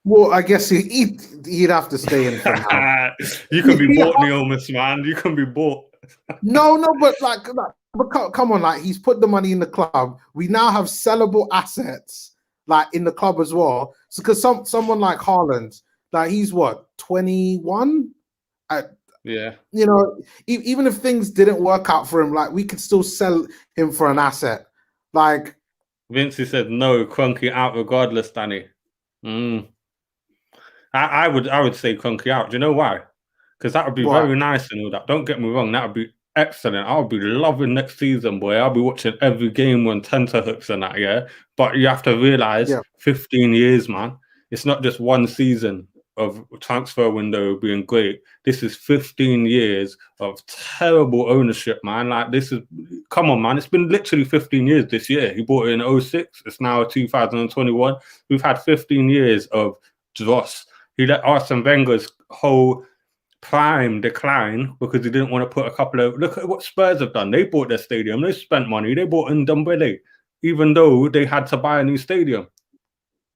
Well, I guess he'd have to stay in for now. You can be bought, Neomis, man. You can be bought. No, but come on, like he's put the money in the club. We now have sellable assets, like in the club as well. So, because someone like Haaland, like he's what 21. Yeah. Even if things didn't work out for him, like we could still sell him for an asset. Like Vincey said, no, Kroenke out regardless, Danny. I would say Kroenke out. Do you know why? Because that would be very nice and all that. Don't get me wrong. That would be excellent. I'll be loving next season, boy. I'll be watching every game on tenterhooks and that, yeah. But you have to realize, 15 years, man. It's not just one season of transfer window being great. This is 15 years of terrible ownership, man. Like, this is, come on, man. It's been literally 15 years this year. He bought it in 06. It's now 2021. We've had 15 years of dross. He let Arsene Wenger's whole prime decline because he didn't want to put a couple of, look at what Spurs have done. They bought their stadium. They spent money. They bought in Ndombele, even though they had to buy a new stadium.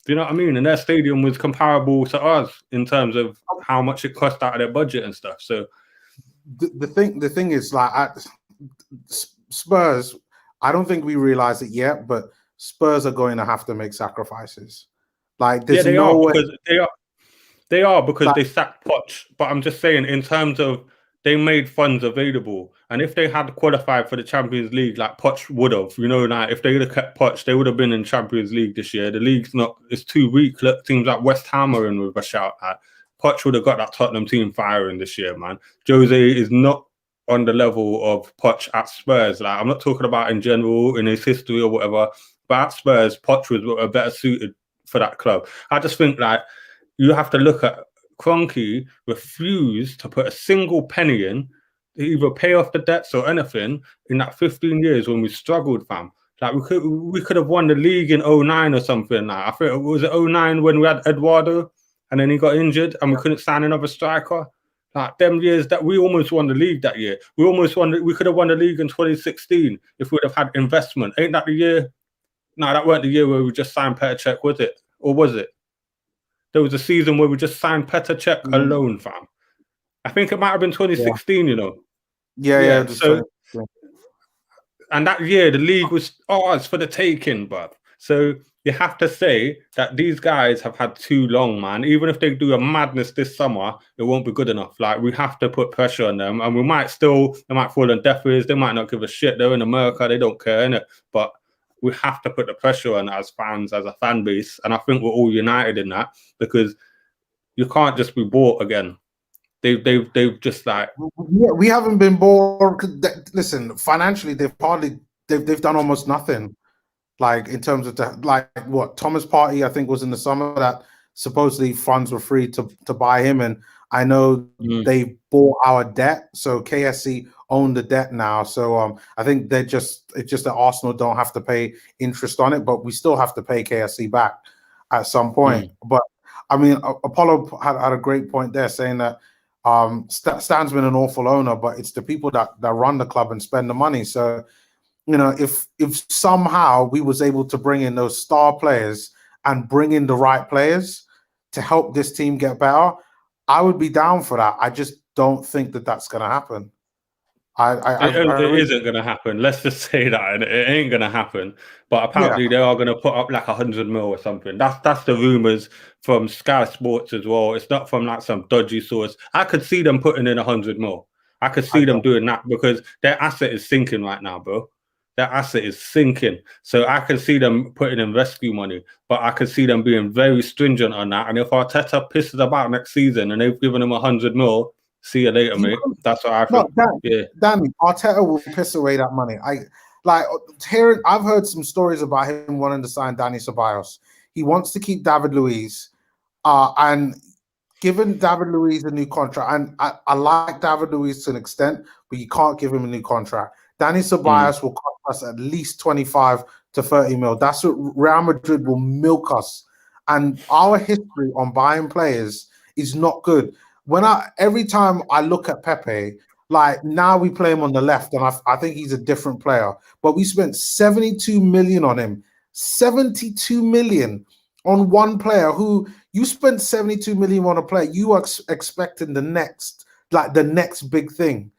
Do you know what I mean? And their stadium was comparable to us in terms of how much it cost out of their budget and stuff. So the thing is, like, Spurs, I don't think we realize it yet, but Spurs are going to have to make sacrifices. Like, there's no way. They are because they sacked Poch. But I'm just saying, in terms of, they made funds available, and if they had qualified for the Champions League, like Poch would have, you know, like if they would have kept Poch, they would have been in Champions League this year. The league's not; it's too weak. Look, teams like West Ham are in with a shout. At Poch would have got that Tottenham team firing this year, man. Jose is not on the level of Poch at Spurs. Like, I'm not talking about in general in his history or whatever, but at Spurs, Poch was better suited for that club. I just think, like, you have to look at Kroenke refused to put a single penny in to either pay off the debts or anything in that 15 years when we struggled, fam. Like, we could have won the league in 09 or something. Like, I think it was 09 when we had Eduardo and then he got injured and we couldn't sign another striker. Like, them years that we almost won the league that year. We could have won the league in 2016 if we'd have had investment. Ain't that the year? No, that weren't the year where we just signed Petr Cech, was it? Or was it? There was a season where we just signed Petr Cech alone, fam. I think it might have been 2016, you know. Yeah. So, and that year the league was ours for the taking, bruv. So you have to say that these guys have had too long, man. Even if they do a madness this summer, it won't be good enough. Like, we have to put pressure on them, and they might fall on deaf ears. They might not give a shit. They're in America. They don't care, innit? But we have to put the pressure on as fans, as a fan base. And I think we're all united in that, because you can't just be bought again. They've just, like... We haven't been bought. Listen, financially, they've done almost nothing. Like, in terms of what Thomas Partey, I think, was in the summer that supposedly funds were free to buy him. And I know they bought our debt. So KSC own the debt now. So I think it's just that Arsenal don't have to pay interest on it, but we still have to pay KSC back at some point. But I mean, Apollo had a great point there, saying that Stan's been an awful owner, but it's the people that run the club and spend the money. So, you know, if somehow we was able to bring in those star players and bring in the right players to help this team get better, I would be down for that. I just don't think that that's going to happen. It isn't going to happen. Let's just say that it ain't going to happen. But apparently they are going to put up like 100 mil or something. That's the rumors from Sky Sports as well. It's not from like some dodgy source. I could see them putting in 100 mil. I could see them doing that because their asset is sinking right now, bro. Their asset is sinking. So I can see them putting in rescue money, but I can see them being very stringent on that. And if Arteta pisses about next season and they've given him 100 mil, see you later, mate. That's what I think. Danny, Arteta will piss away that money. I've heard some stories about him wanting to sign Dani Ceballos. He wants to keep David Luiz, and given David Luiz a new contract, and I like David Luiz to an extent, but you can't give him a new contract. Dani Ceballos will cost us at least 25 to 30 mil. That's what Real Madrid will milk us. And our history on buying players is not good. Every time I look at Pepe, like, now we play him on the left, and I think he's a different player. But we spent 72 million on him. 72 million on one player who you spent 72 million on a player. You are expecting the next big thing.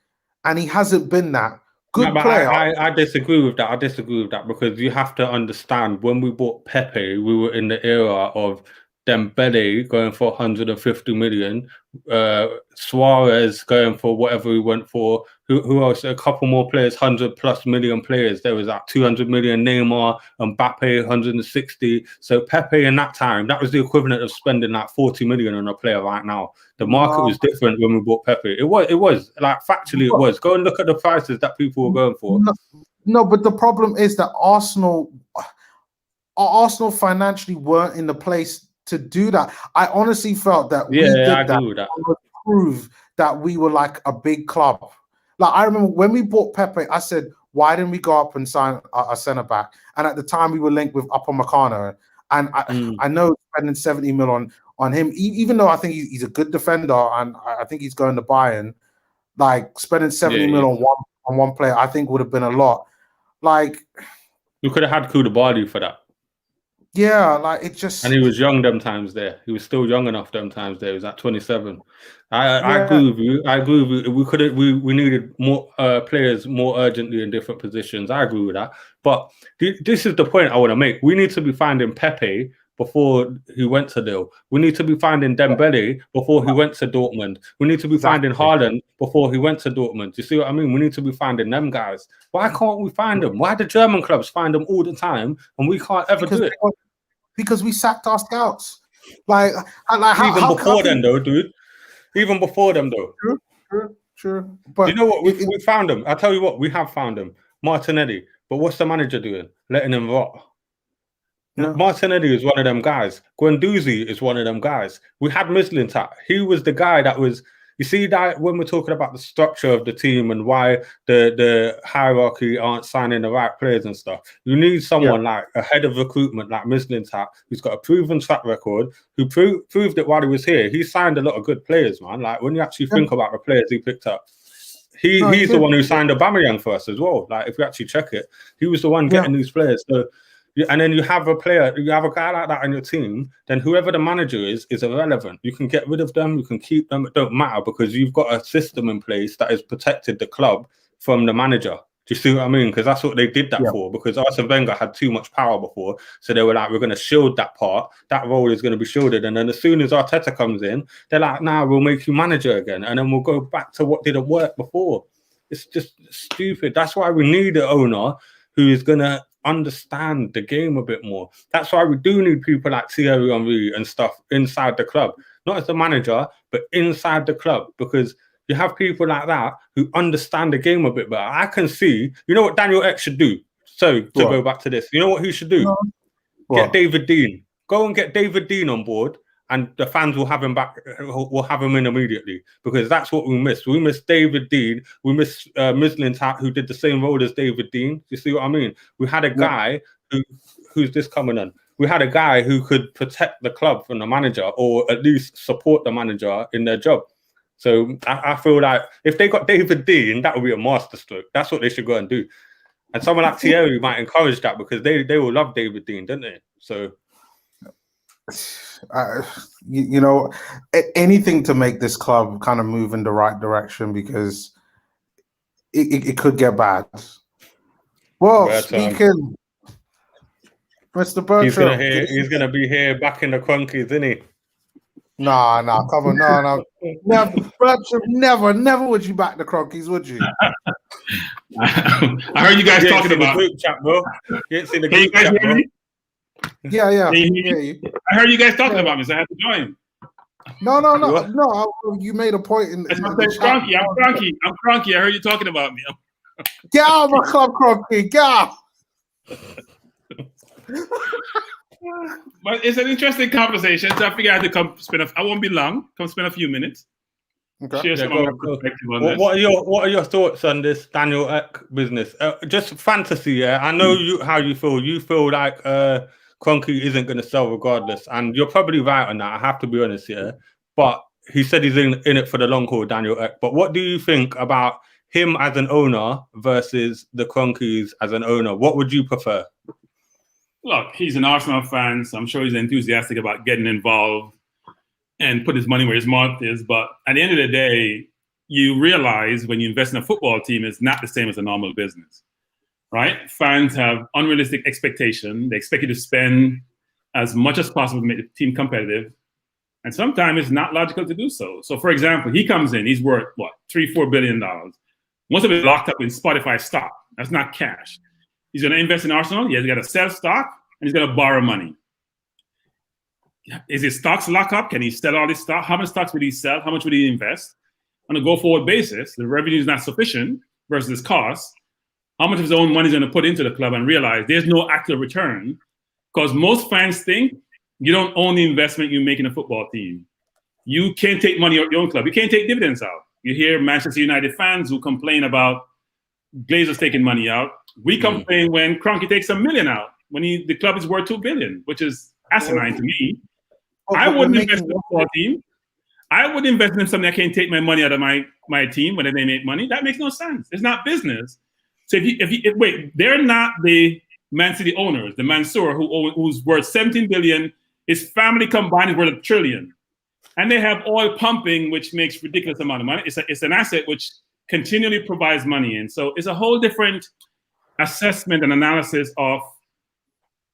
And he hasn't been that. Good player. I disagree with that. Because you have to understand, when we bought Pepe, we were in the era of Dembele going for 150 million, Suarez going for whatever he went for. Who else? A couple more players, 100+ million players. There was like 200 million Neymar, and Mbappe 160. So Pepe in that time, that was the equivalent of spending like 40 million on a player right now. The market was different when we bought Pepe. It was like factually it was. Go and look at the prices that people were going for. No, but the problem is that Arsenal financially weren't in the place to do that. I honestly felt that we did that to prove that we were like a big club. Like I remember when we bought Pepe, I said, why didn't we go up and sign a centre back? And at the time we were linked with Upamecano, and I know spending 70 mil on him, even though I think he's a good defender and I think he's going to Bayern, like spending 70 mil on one player, I think would have been a lot. Like you could have had Koulibaly for that. Yeah, like it just. And he was young them times there. He was still young enough them times there. He was at 27. I agree with you. I agree with you. We needed more players more urgently in different positions. I agree with that. But this is the point I want to make. We need to be finding Pepe before he went to Lille. We need to be finding Dembele before he went to Dortmund. We need to be finding Haaland before he went to Dortmund. Do you see what I mean? We need to be finding them guys. Why can't we find them? Why do German clubs find them all the time and we can't ever do it? Because we sacked our scouts. Like even before then, though, dude. Even before them, though. True. But you know what? We found them. I tell you what, we have found them. Martinelli. But what's the manager doing? Letting him rot. Yeah. Martinelli is one of them guys. Guendouzi is one of them guys. We had Mislintat. He was the guy that was. You see that when we're talking about the structure of the team and why the hierarchy aren't signing the right players and stuff, you need someone like a head of recruitment like Mislintat, who's got a proven track record, who proved it while he was here. He signed a lot of good players, man. Like when you actually think about the players he picked up, he's the one who signed Aubameyang for us as well. Like if you actually check it, he was the one getting these players. So. And then you have a guy like that on your team, then whoever the manager is irrelevant. You can get rid of them, you can keep them, it don't matter because you've got a system in place that has protected the club from the manager. Do you see what I mean? Because that's what they did that for, because Arsene Wenger had too much power before. So they were like, we're going to shield that part. That role is going to be shielded. And then as soon as Arteta comes in, they're like, nah, we'll make you manager again. And then we'll go back to what didn't work before. It's just stupid. That's why we need an owner who is going to understand the game a bit more. That's why we do need people like Thierry Henry and stuff inside the club, not as the manager, but inside the club, because you have people like that who understand the game a bit better. I can see, you know what Daniel Ek should do? So to go back to this, you know what he should do? Get David Dein. Go and get David Dein on board, and the fans will have him back. Will have him in immediately, because that's what we missed. We missed David Dein. We missed Mislintat, who did the same role as David Dein. You see what I mean? We had a guy who's this coming on. We had a guy who could protect the club from the manager, or at least support the manager in their job. So I feel like if they got David Dein, that would be a masterstroke. That's what they should go and do. And someone like Thierry might encourage that, because they will love David Dein, don't they? So. You know, anything to make this club kind of move in the right direction, because it could get bad. Well, speaking, Mr. Bertram, he's gonna be here back in the Crunkies, isn't he? Nah, come on, no, never, Bertram, never would you back the Crunkies, would you? I heard you guys talking about the group chat, bro. You didn't see the group chat, bro. Yeah. I heard you guys talking about me, so I had to join. No. You made a point in the chat. I'm Cronky. I heard you talking about me. Get out of my club, Cronky. Get out. But it's an interesting conversation, so I figured I had to come I won't be long. Come spend a few minutes. Okay. Share some of my perspective on this. What are your thoughts on this Daniel Ek business? Just fantasy, yeah. I know how you feel. You feel like Kroenke isn't going to sell regardless, and you're probably right on that. I have to be honest here, but he said he's in it for the long haul, Daniel Ek. But what do you think about him as an owner versus the Kroenkes as an owner? What would you prefer? Look, he's an Arsenal fan, so I'm sure he's enthusiastic about getting involved and put his money where his mouth is. But at the end of the day, you realize when you invest in a football team, it's not the same as a normal business, right? Fans have unrealistic expectation. They expect you to spend as much as possible to make the team competitive. And sometimes it's not logical to do so. So, for example, he comes in, he's worth, what, $3-4 billion. Most of it locked up in Spotify stock. That's not cash. He's going to invest in Arsenal. Yeah, he's got to sell stock, and he's going to borrow money. Is his stocks locked up? Can he sell all his stock? How many stocks would he sell? How much would he invest? On a go-forward basis, the revenue is not sufficient versus his costs. How much of his own money is going to put into the club and realize there's no actual return? Because most fans think you don't own the investment you make in a football team. You can't take money out of your own club. You can't take dividends out. You hear Manchester United fans who complain about Glazers taking money out. We complain when Kroenke takes $1 million out, when the club is worth $2 billion, which is asinine to me. I wouldn't invest in a football team. I would invest in something that can't take my money out of my team when they make money. That makes no sense. It's not business. So wait, they're not the Man City owners, the Mansour who's worth $17 billion. His family combined is worth $1 trillion. And they have oil pumping, which makes ridiculous amount of money. It's an asset which continually provides money in. So it's a whole different assessment and analysis of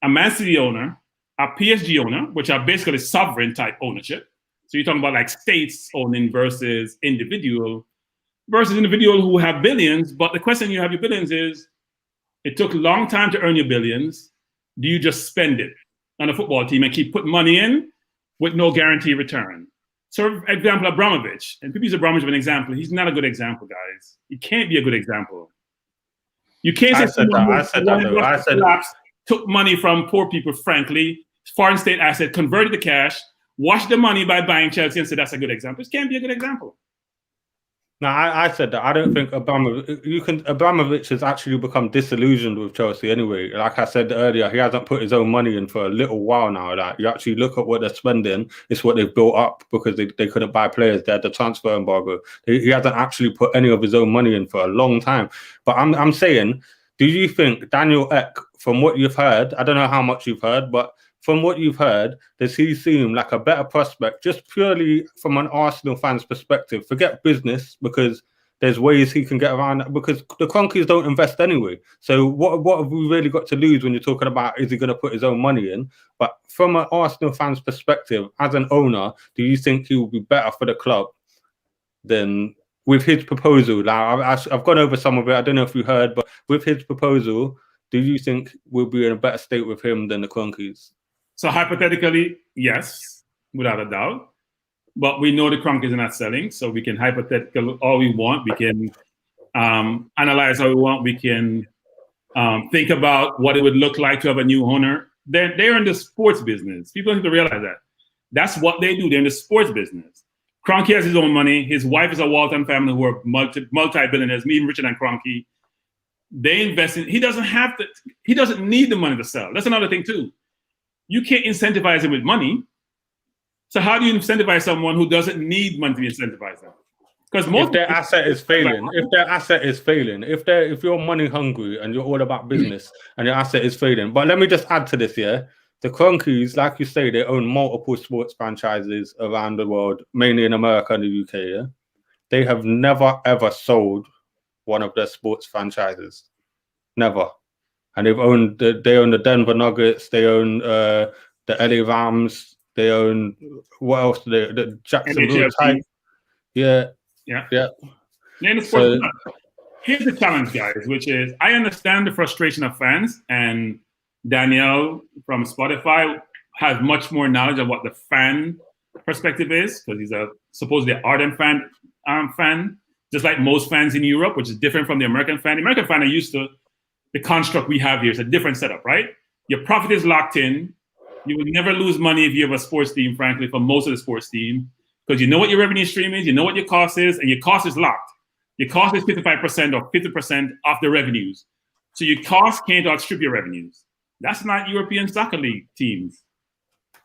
a Man City owner, a PSG owner, which are basically sovereign type ownership. So you're talking about like states owning versus individual who have billions. But the question you have your billions is, it took a long time to earn your billions. Do you just spend it on a football team and keep putting money in with no guaranteed return? So, for example, Abramovich, and people use Abramovich as an example. He's not a good example, guys. He can't be a good example. You can't say someone took money from poor people, frankly, foreign state asset, converted to cash, washed the money by buying Chelsea and said that's a good example. This can't be a good example. No, I said that. I don't think Abramovich has actually become disillusioned with Chelsea anyway. Like I said earlier, he hasn't put his own money in for a little while now. Like, you actually look at what they're spending, it's what they've built up because they couldn't buy players. They had the transfer embargo. He hasn't actually put any of his own money in for a long time. But I'm saying, do you think Daniel Ek, from what you've heard, I don't know how much you've heard, but from what you've heard, does he seem like a better prospect, just purely from an Arsenal fan's perspective? Forget business, because there's ways he can get around that, because the Kroenkes don't invest anyway. So what have we really got to lose when you're talking about, is he going to put his own money in? But from an Arsenal fan's perspective, as an owner, do you think he will be better for the club than with his proposal? Now, I've gone over some of it. I don't know if you heard, but with his proposal, do you think we'll be in a better state with him than the Kroenkes? So hypothetically, yes, without a doubt. But we know the Kroenkes are not selling, so we can hypothetical all we want. We can analyze how we want. We can think about what it would look like to have a new owner. They're in the sports business. People need to realize that. That's what they do. They're in the sports business. Kroenke has his own money. His wife is a Walton family who are multi-billionaires, even richer than Kroenke. They invest in. He doesn't need the money to sell. That's another thing too. You can't incentivize him with money. So how do you incentivize someone who doesn't need money to incentivize them? Because if their asset is failing, if you're money hungry and you're all about business and your asset is failing. But let me just add to this, yeah. The Kroenkes, like you say, they own multiple sports franchises around the world, mainly in America and the UK, yeah. They have never ever sold one of their sports franchises. Never. And they own the Denver Nuggets, they own the LA Rams, they own what else? The Jacksonville Titans. Yeah. So, here's the challenge, guys, which is I understand the frustration of fans, and Danielle from Spotify has much more knowledge of what the fan perspective is, because he's a supposedly ardent fan, just like most fans in Europe, which is different from the American fan. The American fan are used to the construct we have here. It's a different setup, right? Your profit is locked in. You will never lose money if you have a sports team, frankly, for most of the sports team, because you know what your revenue stream is, you know what your cost is, and your cost is locked. Your cost is 55% or 50% of the revenues. So your cost can't outstrip your revenues. That's not European soccer league teams.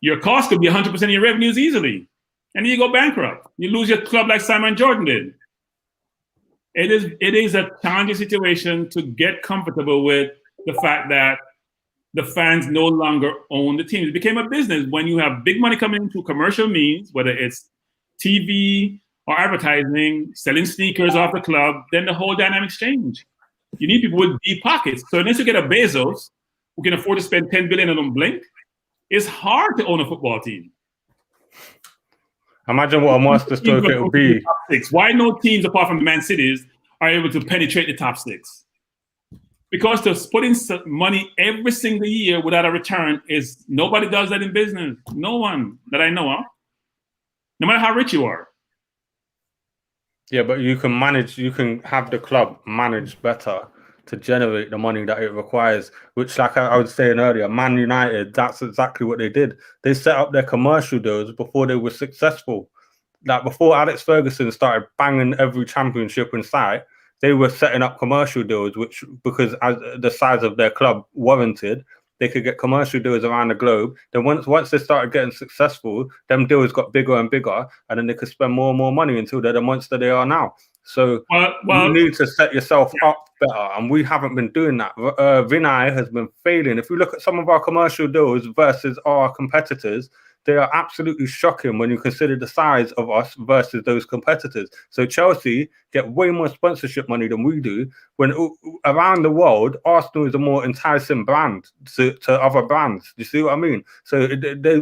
Your cost could be 100% of your revenues easily. And then you go bankrupt. You lose your club like Simon Jordan did. It is a challenging situation to get comfortable with the fact that the fans no longer own the team. It became a business. When you have big money coming into commercial means, whether it's TV or advertising, selling sneakers off the club, then the whole dynamics change. You need people with deep pockets. So unless you get a Bezos who can afford to spend $10 billion on Blink, It's hard to own a football team. Imagine what a masterstroke it would be. Why no teams apart from the Man Cities are able to penetrate the top 6? Because to put in money every single year without a return is nobody does that in business. No one that I know of. No matter how rich you are. Yeah, but you can manage. You can have the club manage better to generate the money that it requires. Which, like I was saying earlier, Man United, that's exactly what they did. They set up their commercial deals before they were successful. Like before Alex Ferguson started banging every championship in sight, they were setting up commercial deals, which, because as the size of their club warranted, they could get commercial deals around the globe. Then once they started getting successful, them deals got bigger and bigger, and then they could spend more and more money until they're the monster they are now. So you need to set yourself up better, and we haven't been doing that. Vinay has been failing. If you look at some of our commercial deals versus our competitors, they are absolutely shocking when you consider the size of us versus those competitors. So Chelsea get way more sponsorship money than we do, when around the world, Arsenal is a more enticing brand to other brands. You see what I mean? So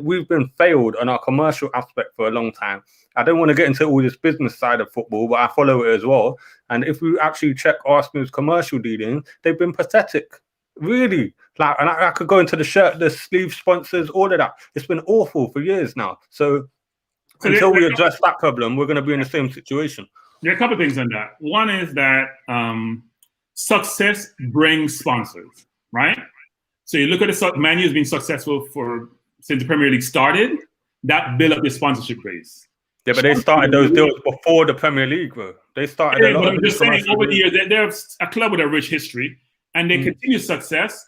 we've been failed on our commercial aspect for a long time. I don't want to get into all this business side of football, but I follow it as well. And if we actually check Arsenal's commercial dealings, they've been pathetic. Really, like, and I could go into the shirt, the sleeve sponsors, all of that. It's been awful for years now. So until we address that problem, we're going to be in the same situation. There are a couple of things on that. One is that success brings sponsors, right? So you look at the Man U has been successful since the Premier League started. That built up the sponsorship base. Yeah, but they started those deals before the Premier League, bro. They started a lot. I'm just saying, over the years, they're a club with a rich history. And they continue success,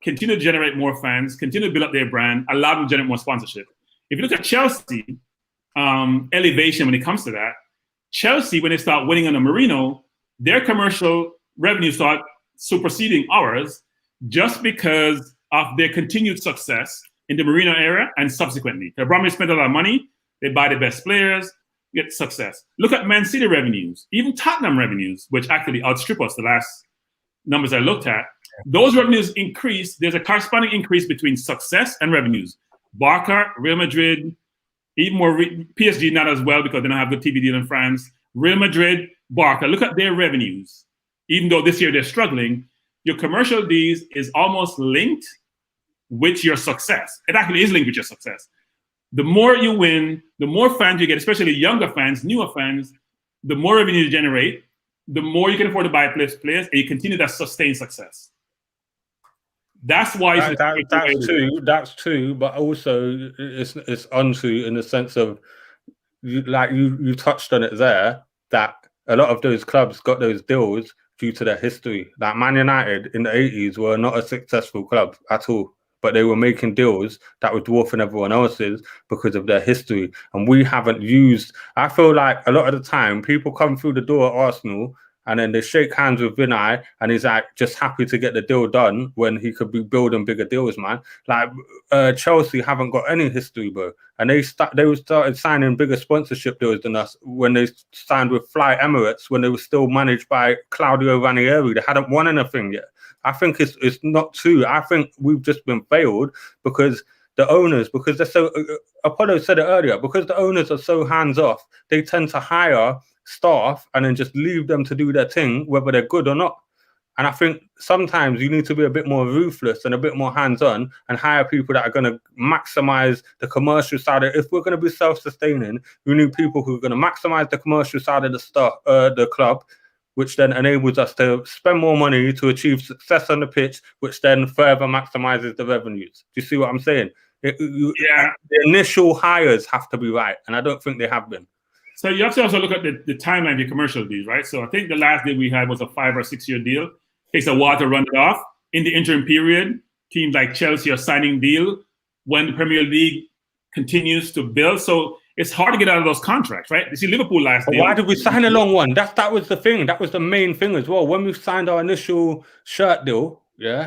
continue to generate more fans, continue to build up their brand, allow them to generate more sponsorship. If you look at Chelsea, elevation when it comes to that, Chelsea, when they start winning on the Marino, their commercial revenue start superseding ours just because of their continued success in the Marino era and subsequently. The Bromley spent a lot of money, they buy the best players, get success. Look at Man City revenues, even Tottenham revenues, which actually outstrip us the last numbers I looked at. Those revenues increase. There's a corresponding increase between success and revenues. Barca, Real Madrid, even more PSG not as well because they don't have the TV deal in France. Real Madrid, Barca, look at their revenues. Even though this year they're struggling, your commercial deals is almost linked with your success. It actually is linked with your success. The more you win, the more fans you get, especially younger fans, newer fans, the more revenue you generate, the more you can afford to buy players, and you continue that sustained success. That's why that's true, but also it's untrue in the sense of, you touched on it there, that a lot of those clubs got those deals due to their history. Like Man United in the 80s were not a successful club at all, but they were making deals that were dwarfing everyone else's because of their history. And we haven't used, I feel like a lot of the time people come through the door at Arsenal and then they shake hands with Vinay and he's like just happy to get the deal done when he could be building bigger deals, man. Like Chelsea haven't got any history, bro. And they started signing bigger sponsorship deals than us when they signed with Fly Emirates when they were still managed by Claudio Ranieri. They hadn't won anything yet. I think it's not true. I think we've just been failed because the owners, because they're so, Apollo said it earlier, because the owners are so hands-off, they tend to hire staff and then just leave them to do their thing, whether they're good or not. And I think sometimes you need to be a bit more ruthless and a bit more hands-on and hire people that are going to maximize the commercial side. If we're going to be self-sustaining, we need people who are going to maximize the commercial side of the club, which then enables us to spend more money to achieve success on the pitch, which then further maximizes the revenues. Do you see what I'm saying? The initial hires have to be right, and I don't think they have been. So you have to also look at the timeline of your commercial deals, right? So I think the last deal we had was a 5 or 6 year deal. Takes a while to run it off. In the interim period, teams like Chelsea are signing deal when the Premier League continues to build. So it's hard to get out of those contracts, right? You see Liverpool last deal. Why did we sign a long one? That was the thing. That was the main thing as well. When we signed our initial shirt deal,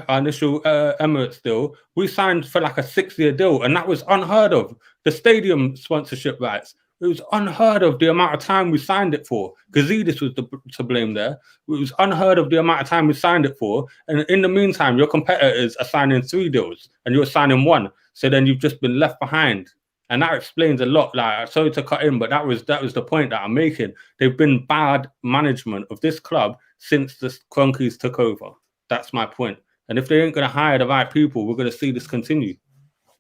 our initial Emirates deal, we signed for like a 6 year deal, and that was unheard of. The stadium sponsorship rights. It was unheard of the amount of time we signed it for. Gazidis was to blame there. It was unheard of the amount of time we signed it for. And in the meantime, your competitors are signing 3 deals and you're signing 1. So then you've just been left behind. And that explains a lot. Like, sorry to cut in, but that was the point that I'm making. They've been bad management of this club since the Cronkies took over. That's my point. And if they ain't going to hire the right people, we're going to see this continue.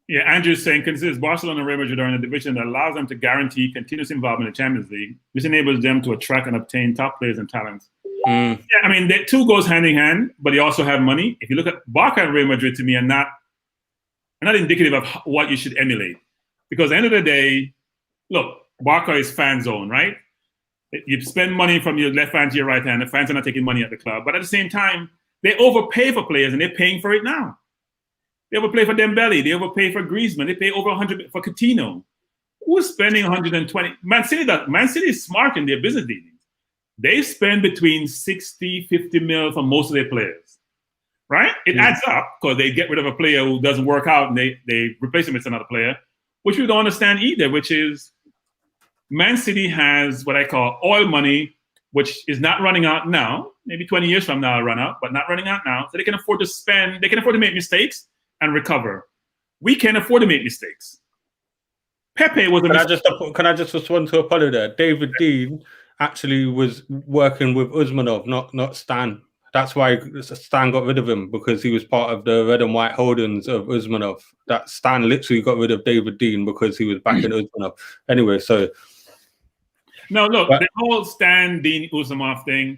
Yeah, Andrew's saying, considers Barcelona and Real Madrid are in a division that allows them to guarantee continuous involvement in the Champions League. This enables them to attract and obtain top players and talents. Yeah, I mean, the two goes hand in hand, but they also have money. If you look at Barca and Real Madrid, to me, are not indicative of what you should emulate. Because at the end of the day, look, Barca is fan zone, right? You spend money from your left hand to your right hand. The fans are not taking money at the club. But at the same time, they overpay for players, and they're paying for it now. They overpay for Dembele. They overpay for Griezmann. They pay over 100 for Coutinho. Who's spending 120? Man City is smart in their business dealings. They spend between 60, 50 mil for most of their players, right? It adds up because they get rid of a player who doesn't work out and they replace him with another player, which we don't understand either, which is Man City has what I call oil money, which is not running out now. Maybe 20 years from now it'll run out, but not running out now. So they can afford to spend, they can afford to make mistakes and recover. We can't afford to make mistakes. Pepe was a mistake. Can I just respond to Apollo there? David Dean actually was working with Usmanov, not Stan. That's why Stan got rid of him, because he was part of the red and white holdings of Usmanov. That Stan literally got rid of David Dean because he was backing Usmanov. Anyway, so... No, look, the whole Stan, Dean, Usmanov thing,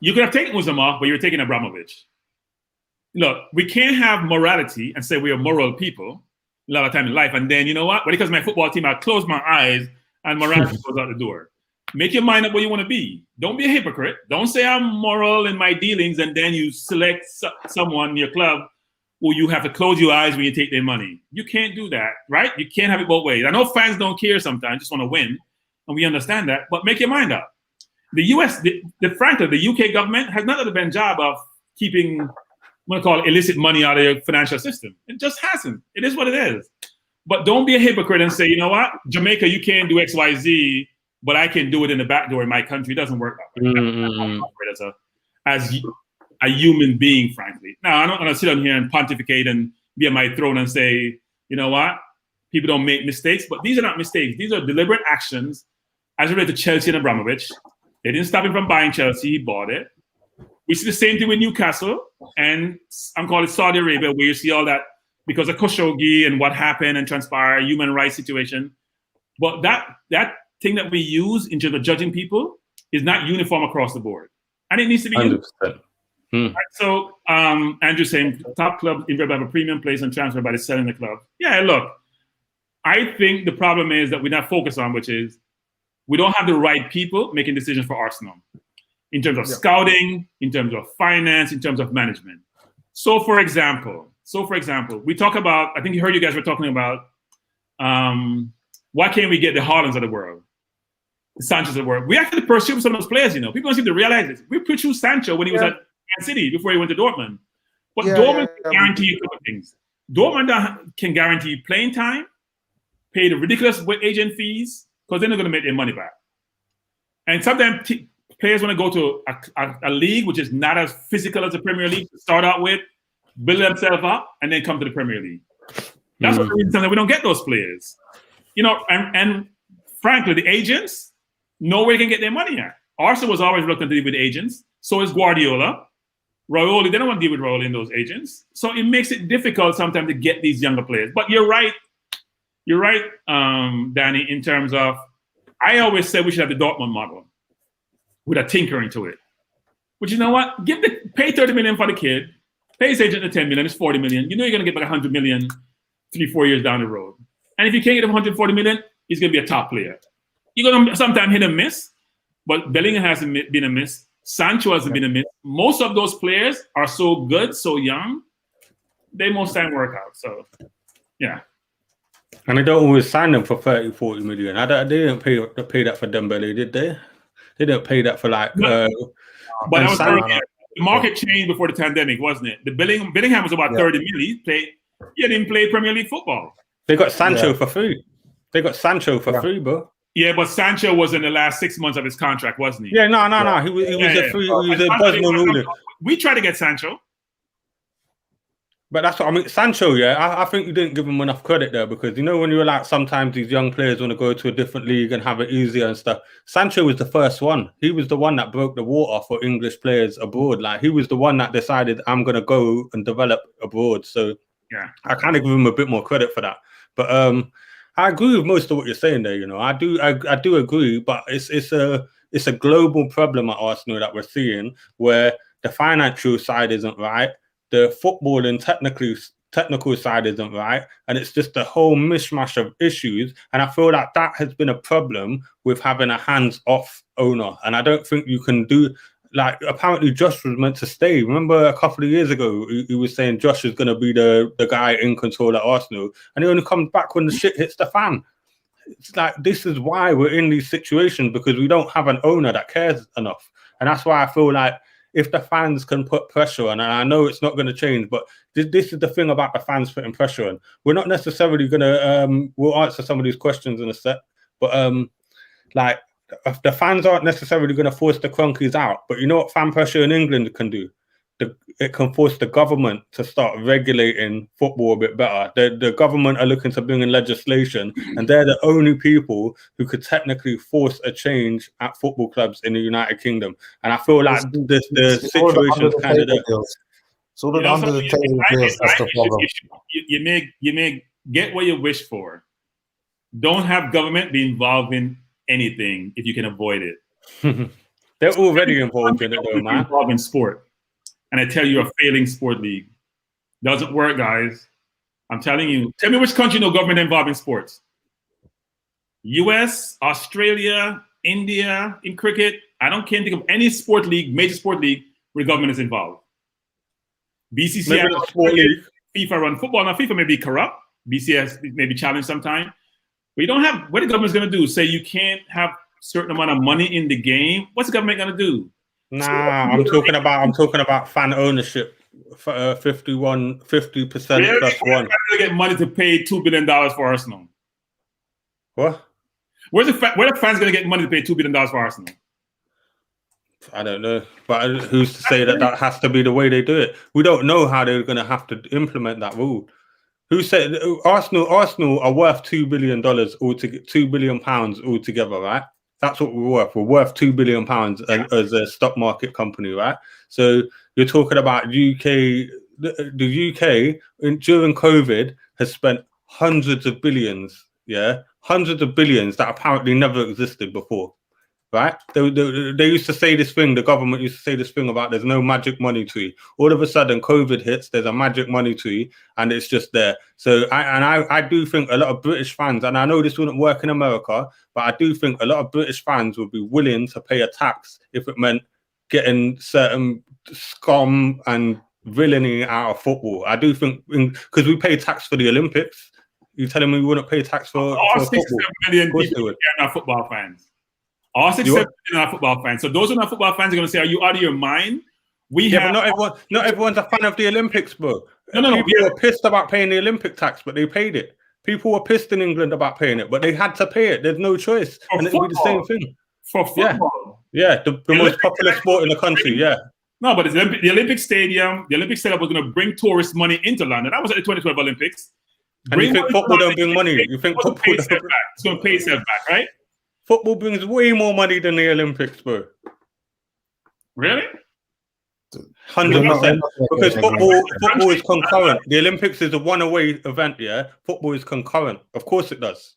you could have taken Usmanov, but you were taking Abramovich. Look, we can't have morality and say we are moral people a lot of time in life, and then, you know what? When it comes to my football team, I close my eyes and morality goes out the door. Make your mind up where you want to be. Don't be a hypocrite. Don't say I'm moral in my dealings and then you select someone in your club who you have to close your eyes when you take their money. You can't do that, right? You can't have it both ways. I know fans don't care sometimes, just want to win, and we understand that, but make your mind up. The US, frankly, the UK government has not done a bad job of keeping, I'm going to call it illicit money out of your financial system. It just hasn't. It is what it is. But don't be a hypocrite and say, you know what? Jamaica, you can't do X, Y, Z, but I can do it in the back door in my country. It doesn't work that way. As a human being, frankly. Now, I'm not going to sit on here and pontificate and be on my throne and say, you know what? People don't make mistakes, but these are not mistakes. These are deliberate actions as related to Chelsea and Abramovich. They didn't stop him from buying Chelsea. He bought it. We see the same thing with Newcastle, and I'm calling it Saudi Arabia, where you see all that because of Khashoggi and what happened and transpired, human rights situation. But that thing that we use in terms of judging people is not uniform across the board. And it needs to be used. Right, so Andrew saying top club in Europe have a premium place on transfer by selling the club. Yeah, look, I think the problem is that we're not focused on, which is we don't have the right people making decisions for Arsenal in terms of scouting, in terms of finance, in terms of management. So for example, we talk about, I think you heard you guys were talking about why can't we get the Haalands of the world? The Sanchos of the world. We actually pursued some of those players, you know. People don't seem to realize this. We pursued Sancho when he was at Man City before he went to Dortmund. But Dortmund can guarantee you a couple of things. Dortmund can guarantee playing time, pay the ridiculous agent fees, because they're not going to make their money back. And sometimes players want to go to a league which is not as physical as the Premier League to start out with, build themselves up, and then come to the Premier League. That's one of the reasons that we don't get those players. You know, and frankly, the agents know where they can get their money at. Arsenal was always reluctant to deal with agents. So is Guardiola. Raiola, they don't want to deal with Raiola and those agents. So it makes it difficult sometimes to get these younger players. But you're right. You're right, Danny, in terms of, I always said we should have the Dortmund model with a tinkering to it. But you know what? Pay 30 million for the kid, pay his agent the 10 million, it's 40 million. You know you're going to get back 100 million 3-4 years down the road. And if you can't get him 140 million, he's going to be a top player. You're going to sometimes hit and miss, but Bellingham hasn't been a miss. Sancho hasn't been a miss. Most of those players are so good, so young, they most time work out. So, yeah. And they don't always sign them for 30, 40 million. They didn't pay that for Dembele, did they? They didn't pay that for like... but the market changed before the pandemic, wasn't it? The Bellingham was about 30 million. He didn't play Premier League football. They got Sancho for free. Free, bro. Yeah, but Sancho was in the last 6 months of his contract, wasn't he? Yeah, no. He was a free. He was a Bosman ruler. We tried to get Sancho. But that's what I mean. Sancho, yeah, I think you didn't give him enough credit there because you know when you're like sometimes these young players want to go to a different league and have it easier and stuff. Sancho was the first one. He was the one that broke the water for English players abroad. Like he was the one that decided I'm gonna go and develop abroad. So yeah, I kind of give him a bit more credit for that. But I agree with most of what you're saying there. You know, I do agree, but it's a global problem at Arsenal that we're seeing where the financial side isn't right. The football and technical side isn't right, and it's just a whole mishmash of issues. And I feel like that has been a problem with having a hands-off owner. And I don't think you can do like apparently Josh was meant to stay. Remember a couple of years ago, he was saying Josh is going to be the guy in control at Arsenal, and he only comes back when the shit hits the fan. It's like this is why we're in these situations because we don't have an owner that cares enough, and that's why I feel like. If the fans can put pressure on, and I know it's not going to change, but this is the thing about the fans putting pressure on. We're not necessarily going to, we'll answer some of these questions in a sec, but like the fans aren't necessarily going to force the Cronkies out. But you know what fan pressure in England can do? It can force the government to start regulating football a bit better. The government are looking to bring in legislation, and they're the only people who could technically force a change at football clubs in the United Kingdom. And I feel like the situation's kind of there. So the under the table deals, that's the problem. You may get what you wish for. Don't have government be involved in anything if you can avoid it. They're already involved in it, though, man. Involved in sport. And I tell you, a failing sport league doesn't work, guys. I'm telling you. Tell me which country no government involved in sports. U.S., Australia, India, in cricket. I can't think of any sport league, major sport league, where government is involved. BCCI, FIFA run football. Now FIFA may be corrupt. BCS may be challenged sometime. But you don't have. What the government's going to do? Say you can't have a certain amount of money in the game. What's the government going to do? Nah, I'm talking about fan ownership. 50% plus one. We're going to get money to pay $2 billion for Arsenal. What? Where the fans going to get money to pay $2 billion for Arsenal? I don't know, but who's to say that has to be the way they do it? We don't know how they're going to have to implement that rule. Who said Arsenal are worth $2 billion altogether, £2 billion altogether, right? That's what we're worth. We're worth £2 billion as a stock market company, right? So you're talking about UK. The UK during COVID has spent hundreds of billions, hundreds of billions that apparently never existed before, right? They used to say this thing. The government used to say this thing about there's no magic money tree. All of a sudden, COVID hits. There's a magic money tree, and it's just there. So I do think a lot of British fans, and I know this wouldn't work in America, but I do think a lot of British fans would be willing to pay a tax if it meant getting certain scum and villainy out of football. I do think because we pay tax for the Olympics. You telling me we wouldn't pay tax for all 6 football? 7 million people are not football fans. All 6 7 million are football fans. So those who are not football fans are going to say, "Are you out of your mind?" But not everyone's a fan of the Olympics, bro. People were pissed about paying the Olympic tax, but they paid it. People were pissed in England about paying it, but they had to pay it. There's no choice, and it'd be the same thing. For football, the most popular sport in the country. No, but the Olympic Stadium was going to bring tourist money into London. That was at the 2012 Olympics. And you think football don't bring money? You think football it's going to pay itself back, right? Football brings way more money than the Olympics, bro. Really? 100%. Because football is concurrent. The Olympics is a one-away event, Football is concurrent. Of course it does.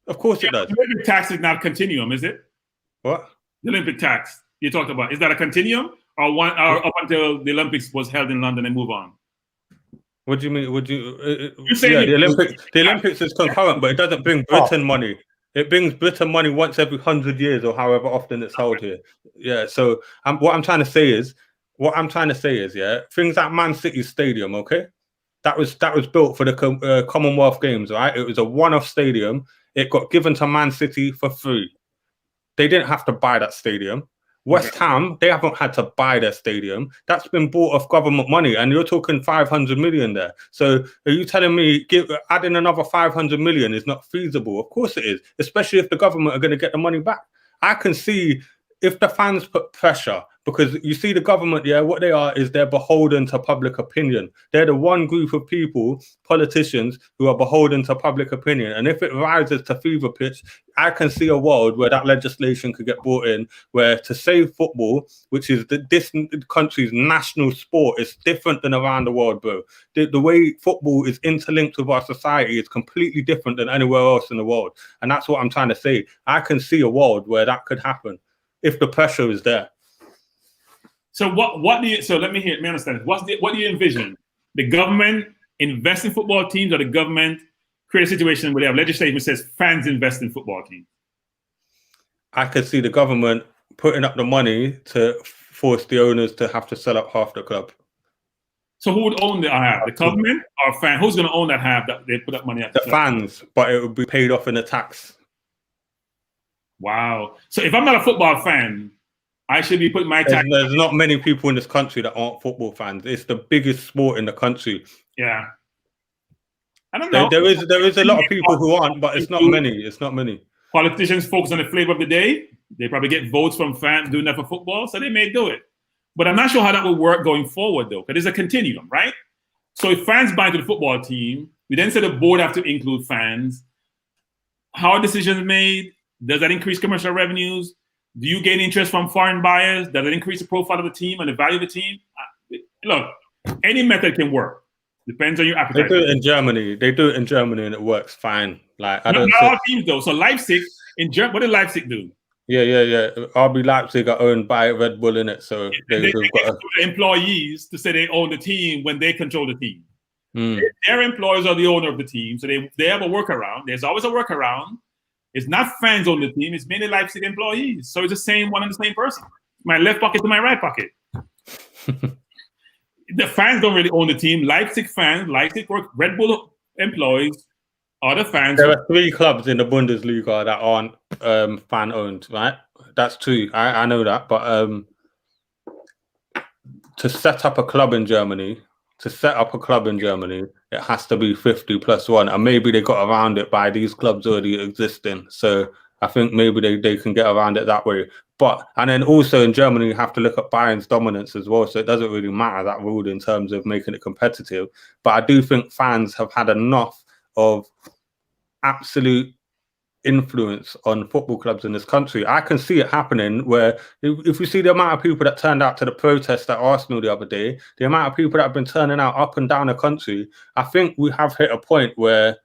Of course it does. The Olympic tax is not continuum, is it? What? The Olympic tax you talked about. Is that a continuum? Or up until the Olympics was held in London and move on? What do you mean? The Olympics is concurrent, but it doesn't bring Britain money. It brings Britain money once every 100 years or however often it's held here. Yeah. So what I'm trying to say is, things like Man City Stadium, okay? That was built for the Commonwealth Games, right? It was a one-off stadium. It got given to Man City for free. They didn't have to buy that stadium. West Ham, they haven't had to buy their stadium. That's been bought off government money, and you're talking 500 million there. So are you telling me adding another 500 million is not feasible? Of course it is, especially if the government are going to get the money back. I can see if the fans put pressure, Because you see the government, yeah, what they are is they're beholden to public opinion. They're the one group of people, politicians, who are beholden to public opinion. And if it rises to fever pitch, I can see a world where that legislation could get brought in, where to save football, which is this country's national sport, is different than around the world, bro. The way football is interlinked with our society is completely different than anywhere else in the world. And that's what I'm trying to say. I can see a world where that could happen if the pressure is there. So what do you? So let me understand. What do you envision? The government invest in football teams, or the government create a situation where they have legislation that says fans invest in football teams? I could see the government putting up the money to force the owners to have to sell up half the club. So who would own the half? The government or fan? Who's going to own that half that they put up money at? The fans, but it would be paid off in a tax. Wow. So if I'm not a football fan, I should be putting my tax. There's not many people in this country that aren't football fans. It's the biggest sport in the country. Yeah. I don't know. There is a lot of people who aren't, but it's not many. It's not many. Politicians focus on the flavor of the day. They probably get votes from fans doing that for football, so they may do it. But I'm not sure how that will work going forward, though, because there's a continuum, right? So if fans buy into the football team, we then say the board have to include fans. How are decisions made? Does that increase commercial revenues? Do you gain interest from foreign buyers? Does it increase the profile of the team and the value of the team? Look, any method can work. Depends on your appetite. They do it in Germany. They do it in Germany, and it works fine. Like I don't. Not all teams though. So Leipzig in Germany, what did Leipzig do? Yeah. RB Leipzig are owned by Red Bull in it, so they got employees to say they own the team when they control the team. Their employees are the owner of the team, so they have a workaround. There's always a workaround. It's not fans on the team; it's mainly Leipzig employees. So it's the same one and the same person. My left pocket to my right pocket. The fans don't really own the team. Leipzig fans, Leipzig work, Red Bull employees are the fans. There are 3 clubs in the Bundesliga that aren't fan owned, right? That's true. I know that, but to set up a club in Germany, it has to be 50+1, and maybe they got around it by these clubs already existing. So I think maybe they can get around it that way. And then also in Germany, you have to look at Bayern's dominance as well. So it doesn't really matter, that rule, in terms of making it competitive. But I do think fans have had enough of absolute influence on football clubs in this country. I can see it happening where if you see the amount of people that turned out to the protest at Arsenal the other day, the amount of people that have been turning out up and down the country, I think we have hit a point where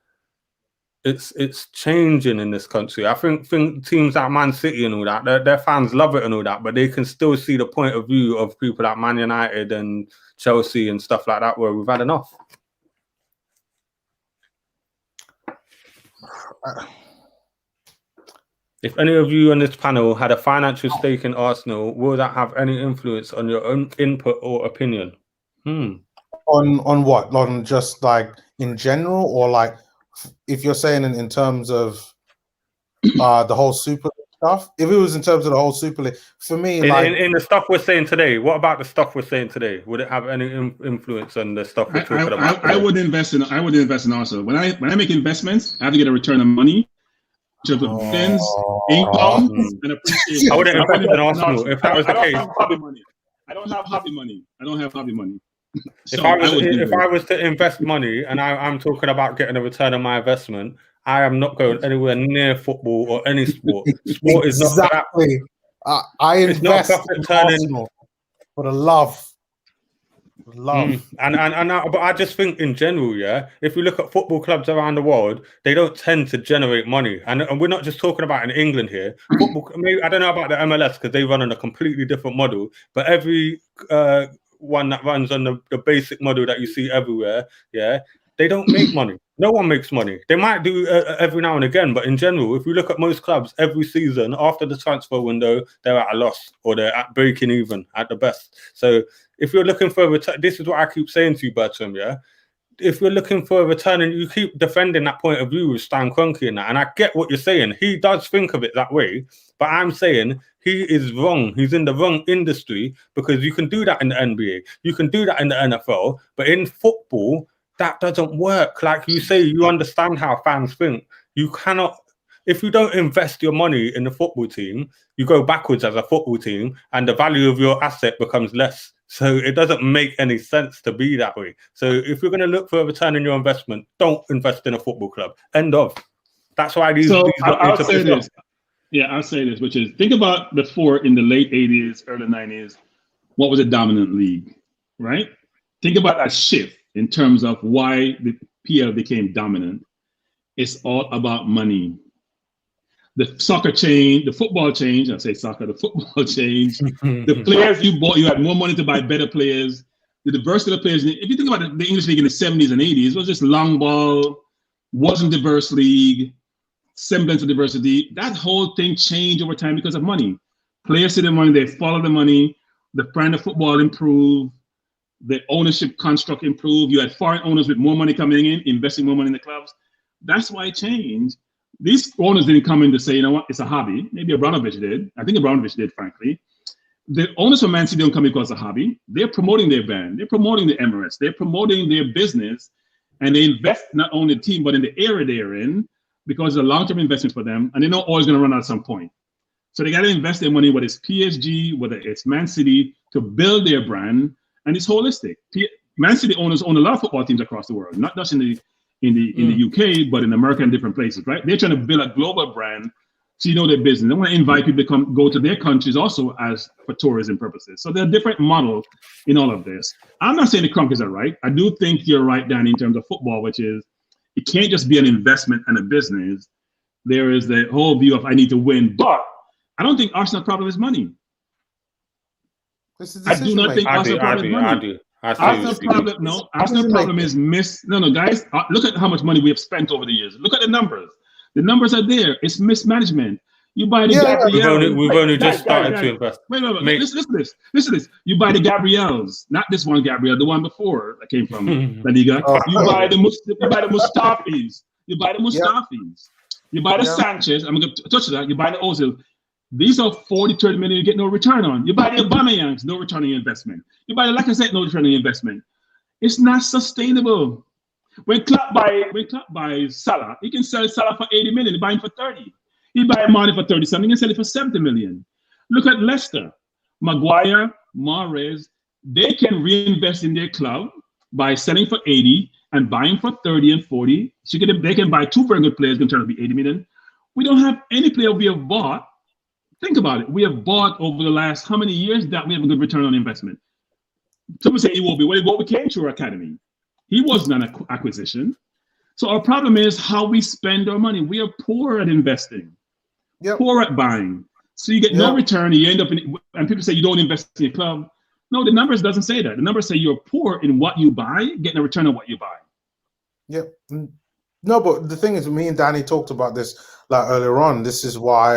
it's changing in this country. I think teams like Man City and all that, their fans love it and all that, but they can still see the point of view of people like Man United and Chelsea and stuff like that, where we've had enough. If any of you on this panel had a financial stake in Arsenal, will that have any influence on your own input or opinion? On what? On just like in general, or like if you're saying in terms of the whole Super League stuff? If it was in terms of the whole Super League, for me, in the stuff we're saying today, what about the stuff we're saying today? Would it have any influence on the stuff we're talking about? I would invest in Arsenal. When I make investments, I have to get a return of money. Dividends, income, and appreciation. I wouldn't invest in Arsenal if that was the case. I don't have hobby money. So if I was to invest money, and I'm talking about getting a return on my investment, I am not going anywhere near football or any sport. Sport is not exactly. I invest in Arsenal for the love. But I just think in general, if you look at football clubs around the world, they don't tend to generate money, and we're not just talking about in England here. Football, maybe I don't know about the MLS because they run on a completely different model, but every one that runs on the basic model that you see everywhere, they don't make money. No one makes money. They might do every now and again, but in general, if you look at most clubs, every season after the transfer window, they're at a loss or they're at breaking even at the best. So if you're looking for a return, this is what I keep saying to you, Bertram, if you're looking for a return and you keep defending that point of view with Stan Kroenke and that, and I get what you're saying, he does think of it that way, but I'm saying he is wrong. He's in the wrong industry, because you can do that in the NBA, you can do that in the NFL, but in football, that doesn't work. Like you say, you understand how fans think. You cannot, if you don't invest your money in the football team, you go backwards as a football team, and the value of your asset becomes less. So it doesn't make any sense to be that way. So if you're going to look for a return on your investment, don't invest in a football club. End of. That's why these. So these I'll say this. Yeah, I'll say this, which is, think about before in the late 80s, early 90s, what was a dominant league, right? Think about that shift in terms of why the PL became dominant. It's all about money. The soccer change, the football change, I say soccer, the football change. The players you bought, you had more money to buy better players. The diversity of players. If you think about the English league in the 70s and 80s, it was just long ball, wasn't diverse league, semblance of diversity. That whole thing changed over time because of money. Players see the money, they follow the money, the brand of football improved, the ownership construct improved. You had foreign owners with more money coming in, investing more money in the clubs. That's why it changed. These owners didn't come in to say, you know what, it's a hobby. Maybe Abramovich did. I think Abramovich did, frankly. The owners of Man City don't come in because it's a hobby. They're promoting their brand. They're promoting the Emirates. They're promoting their business. And they invest not only in the team, but in the area they're in, because it's a long-term investment for them. And they know oil's going to run out at some point. So they got to invest their money, whether it's PSG, whether it's Man City, to build their brand. And it's holistic. Man City owners own a lot of football teams across the world, not just in the UK, but in America and different places, right? They're trying to build a global brand, so you know their business. They want to invite people to go to their countries also as for tourism purposes. So there are different models in all of this. I'm not saying the Kroenkes are right. I do think you're right, Danny, in terms of football, which is it can't just be an investment and a business. There is the whole view of I need to win, but I don't think Arsenal's problem is money. I do not think Arsenal's problem is money. Arsenal's problem is guys, look at how much money we have spent over the years. Look at the numbers. The numbers are there. It's mismanagement. You buy the Gabrielle. We've only just started to invest. Wait. Listen to this. You buy the Gabrielles, not this one Gabrielle, the one before that came from La Liga. You buy the Mustafis. You buy the Mustafis. You buy the Sanchez. I'm going to touch that. You buy the Ozil. These are 40, 30 million you get no return on. You buy the Aubameyangs, no return on your investment. You buy the Lacazette, no return on your investment. It's not sustainable. When Klopp buys Salah, he can sell Salah for 80 million. He buy him for 30. He buy Mane for 30 something. He can sell it for 70 million. Look at Leicester. Maguire, Mahrez, they can reinvest in their club by selling for 80 and buying for 30 and 40. So they can buy two very good players, going to turn out to be 80 million. We don't have any player we have bought. Think about it. We have bought over the last how many years that we have a good return on investment. Some say it will be. Well, we came to our academy. He wasn't an acquisition. So our problem is how we spend our money. We are poor at investing, poor at buying. So you get no return. You end up and people say you don't invest in your club. No, the numbers doesn't say that. The numbers say you're poor in what you buy, getting a return on what you buy. Yep. No, but the thing is, me and Danny talked about this earlier on. This is why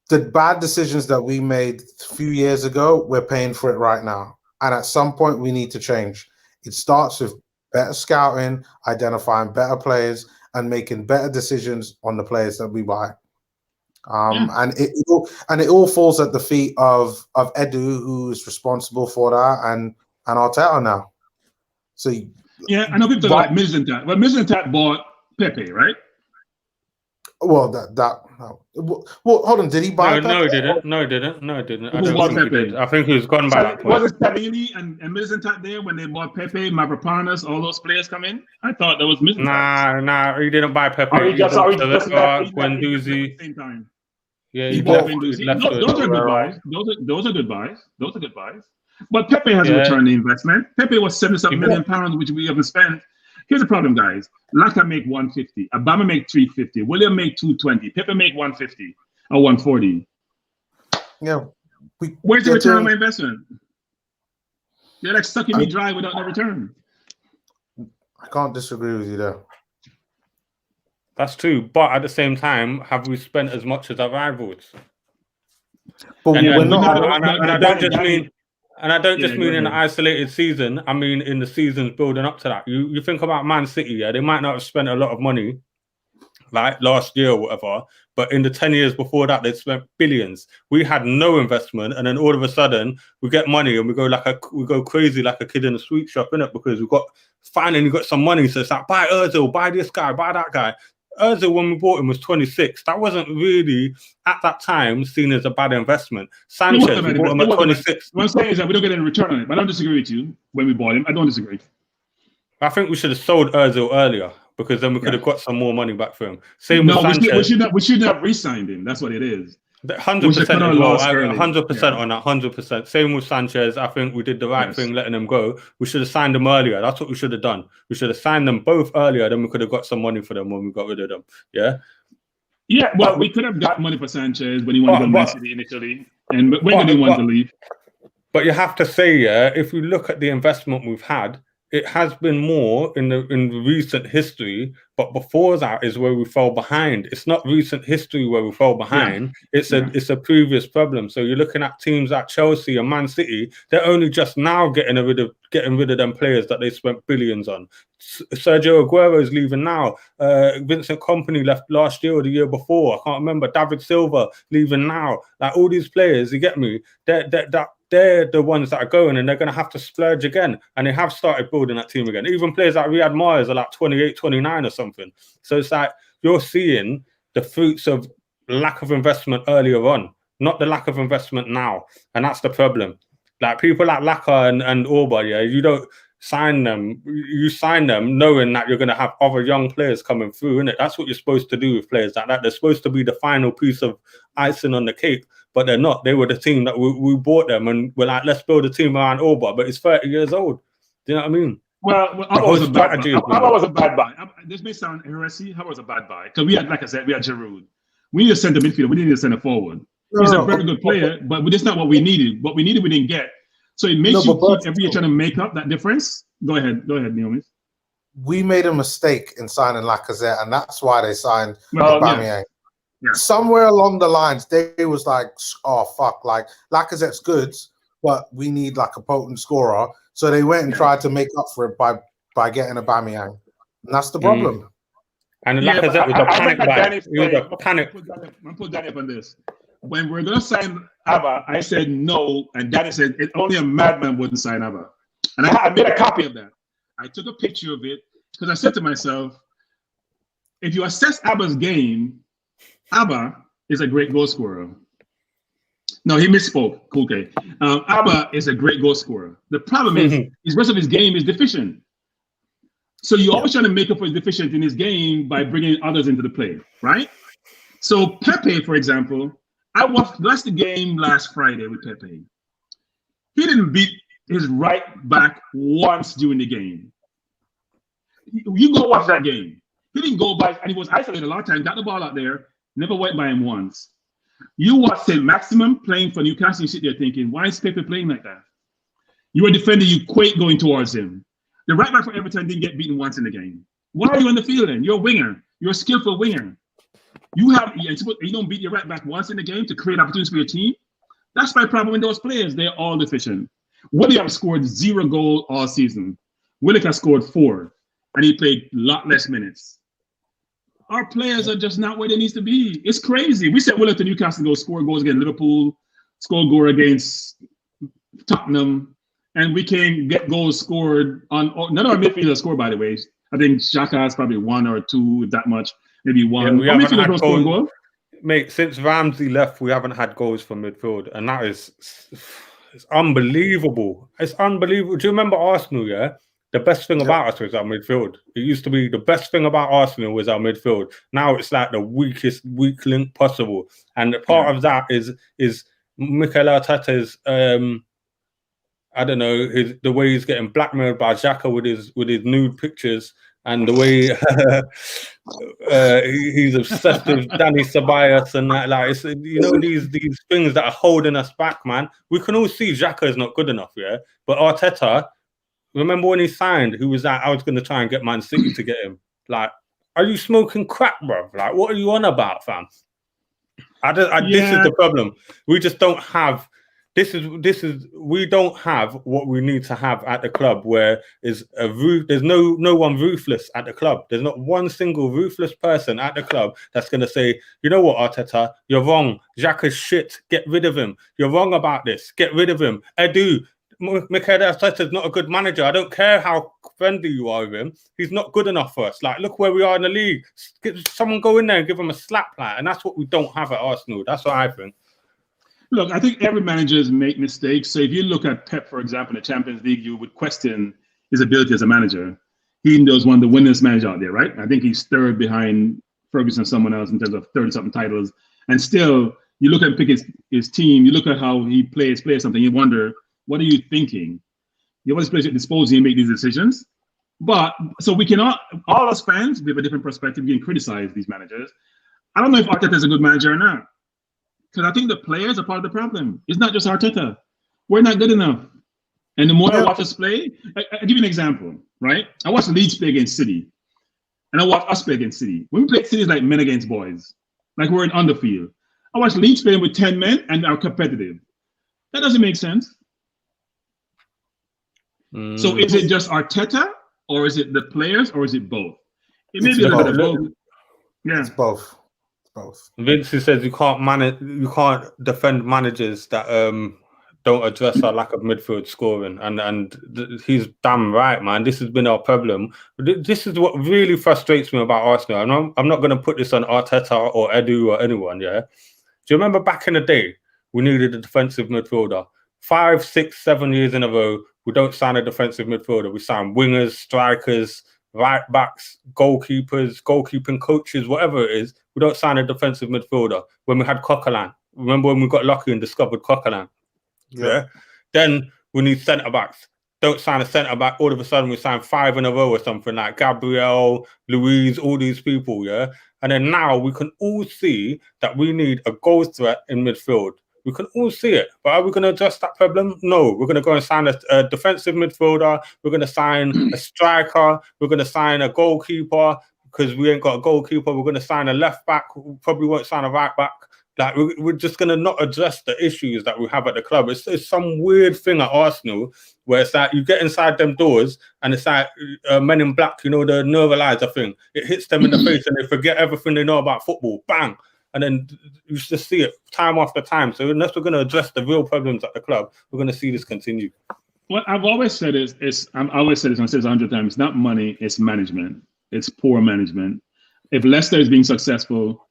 the bad decisions that we made a few years ago, we're paying for it right now. And at some point, we need to change. It starts with better scouting, identifying better players, and making better decisions on the players that we buy. And it all falls at the feet of Edu, who is responsible for that, and Arteta now. So I know people like Mislintat. Well, Mislintat bought Pepe, right? Well, hold on. Did he buy? No, he didn't. I don't think he did. I think he was gone by that point. Was it Stavini and Mislintat there when they bought Pepe, Mavropanos, all those players come in? I thought that was Mislintat. Nah, he didn't buy Pepe. He just Guendouzi. Same time. Yeah, he bought Guendouzi. Those are good buys. Those are good buys. Those are good buys. But Pepe hasn't returned the investment. Pepe was £77 million, which we haven't spent. Here's the problem, guys. Laka make 150. Obama make 350. William make 220. Pepe make 150 or 140. Yeah. Where's the return on my investment? They're like sucking me dry without no return. I can't disagree with you there. That's true. But at the same time, have we spent as much as our rivals? But and I don't just mean... And I don't just mean in an isolated season. I mean in the seasons building up to that. You think about Man City, they might not have spent a lot of money like last year or whatever, But in the 10 years before that, they spent billions. We had no investment, and then all of a sudden we get money and we go crazy like a kid in a sweet shop, innit? Because we finally got some money. So it's like, buy Ozil, buy this guy, buy that guy. Ozil, when we bought him, was 26. That wasn't really at that time seen as a bad investment. Sanchez, we bought him at 26. What I'm saying is that we don't get any return on it. But I don't disagree with you when we bought him. I don't disagree. I think we should have sold Ozil earlier, because then we could have got some more money back for him. Same with Sanchez. We should have re-signed him. That's what it is. 100% 100% on that. 100%. Same with Sanchez. I think we did the right thing letting him go. We should have signed him earlier. That's what we should have done. We should have signed them both earlier. Then we could have got some money for them when we got rid of them. Yeah. Yeah. Well, we could have got money for Sanchez when he wanted to go to Man City initially, and when he wanted to leave. But you have to say, yeah, if you look at the investment we've had, it has been more in the recent history, but before that is where we fell behind. It's not recent history where we fell behind. It's a previous problem. So you're looking at teams like Chelsea and Man City. They're only just now getting rid of them players that they spent billions on. Sergio Aguero is leaving now. Vincent Kompany left last year or the year before. I can't remember. David Silva leaving now. Like all these players, you get me? They're the ones that are going, and they're going to have to splurge again. And they have started building that team again. Even players like Riyad Mahrez are like 28, 29 or something. So it's like you're seeing the fruits of lack of investment earlier on, not the lack of investment now. And that's the problem. Like people like Laka and Orba, yeah, you don't sign them. You sign them knowing that you're going to have other young players coming through, innit? That's what you're supposed to do with players like that. They're supposed to be the final piece of icing on the cake. But they're not. They were the team that we bought them, and we're like, let's build a team around Orba. But he's 30 years old. Do you know what I mean? Well, Orba was a bad buy. This may sound heresy. How was a bad buy? Because we had, like I said, we had Giroud. We need a center midfielder. We need a center forward. He's a very good player, but that's not what we needed. What we needed, we didn't get. So it makes you keep every year trying to make up that difference. Go ahead, Naomi. We made a mistake in signing Lacazette, and that's why they signed Aubameyang. Yeah. Somewhere along the lines, they was like, oh, fuck, like, Lacazette's good, but we need, like, a potent scorer. So they went and tried to make up for it by getting Aubameyang. And that's the problem. And Lacazette was a panic buy. He was a panic. I'll put Danny up on this. When we're going to sign Abba, I said no, and Danny said only a madman wouldn't sign Abba. And I made a copy of that. I took a picture of it because I said to myself, if you assess Abba's game, Abba is a great goal scorer. No, he misspoke. Okay. Abba is a great goal scorer. The problem is the rest of his game is deficient. So you're always trying to make up for his deficient in his game by bringing others into the play, right? So Pepe, for example, I watched the game last Friday with Pepe. He didn't beat his right back once during the game. You go watch that game. He didn't go by, and he was isolated a lot of times, got the ball out there, never went by him once. You watch St. Maximum playing for Newcastle, you sit there thinking, why is Pepe playing like that? You're a defender, you quake going towards him. The right back for Everton didn't get beaten once in the game. Why are you on the field then? You're a winger. You're a skillful winger. You don't beat your right back once in the game to create opportunities for your team. That's my problem with those players. They're all deficient. William scored 0 goals all season. Willick has scored 4, and he played a lot less minutes. Our players are just not where they need to be. It's crazy. We sent Willick to Newcastle to go score goals against Liverpool, score a goal against Tottenham, and we can't get goals scored on. None of our midfielders score, by the way. I think Xhaka has probably 1 or 2, if that much, maybe 1. Yeah, we haven't had goals. Mate, since Ramsey left, we haven't had goals from midfield, and that is it's unbelievable. It's unbelievable. Do you remember Arsenal? Yeah. The best thing about us was our midfield. It used to be the best thing about Arsenal was our midfield. Now it's like the weakest weak link possible. And part of that is Mikel Arteta's I don't know, the way he's getting blackmailed by Xhaka with his nude pictures, and the way he's obsessed with Danny Ceballos and that. Like, it's, you know, these things that are holding us back, man. We can all see Xhaka is not good enough, yeah. But Arteta, remember when he signed, who was like, I was going to try and get Man City to get him. Like, are you smoking crack, bro? Like, what are you on about, fam? This is the problem. We just don't have this is we don't have what we need to have at the club, where there's no one ruthless at the club. There's not one single ruthless person at the club that's going to say, you know what, Arteta, you're wrong. Xhaka is shit. Get rid of him. You're wrong about this. Get rid of him. Edu, Mikel Arteta's not a good manager. I don't care how friendly you are with him. He's not good enough for us. Like, look where we are in the league. Someone go in there and give him a slap, like, and that's what we don't have at Arsenal. That's what I think. Look, I think every managers make mistakes. So if you look at Pep, for example, in the Champions League, you would question his ability as a manager. He was one of the winningest managers out there, right? I think he's third behind Ferguson and someone else in terms of 30-something titles. And still, you look at pick his team, you look at how he plays something, you wonder, what are you thinking? You always play at disposal and make these decisions. But so we cannot, all us fans, we have a different perspective. We can criticize these managers. I don't know if Arteta is a good manager or not. Because I think the players are part of the problem. It's not just Arteta. We're not good enough. And the more I watch us play, I'll give you an example, right? I watched Leeds play against City. And I watched us play against City. When we play City, it's like men against boys. Like we're in on the field. I watched Leeds playing with 10 men and are competitive. That doesn't make sense. So is it just Arteta, or is it the players, or is it both? It may be a little bit of both. Yeah, it's both. Both. Vince says you can't defend managers that don't address our lack of midfield scoring, and he's damn right, man. This has been our problem. This is what really frustrates me about Arsenal. I'm not going to put this on Arteta or Edu or anyone. Yeah, do you remember back in the day we needed a defensive midfielder? 5, 6, 7 years in a row, we don't sign a defensive midfielder. We sign wingers, strikers, right backs, goalkeepers, goalkeeping coaches, whatever it is. We don't sign a defensive midfielder. When we had Coquelin, remember when we got lucky and discovered Coquelin? Yeah. Then we need centre backs. Don't sign a centre back. All of a sudden we sign 5 in a row or something, like Gabriel, Louise, all these people. Yeah. And then now we can all see that we need a goal threat in midfield. We can all see it, but are we going to address that problem? No, we're going to go and sign a defensive midfielder. We're going to sign a striker. We're going to sign a goalkeeper because we ain't got a goalkeeper. We're going to sign a left back. We probably won't sign a right back. Like we're just going to not address the issues that we have at the club. It's some weird thing at Arsenal where it's like you get inside them doors and it's like Men in Black, you know, the neuralizer thing. It hits them in the face and they forget everything they know about football. Bang. And then you just see it time after time. So unless we're going to address the real problems at the club, we're going to see this continue. What I've always said is I always said this, and I said this 100 times, it's not money, it's management. It's poor management. If Leicester is being successful,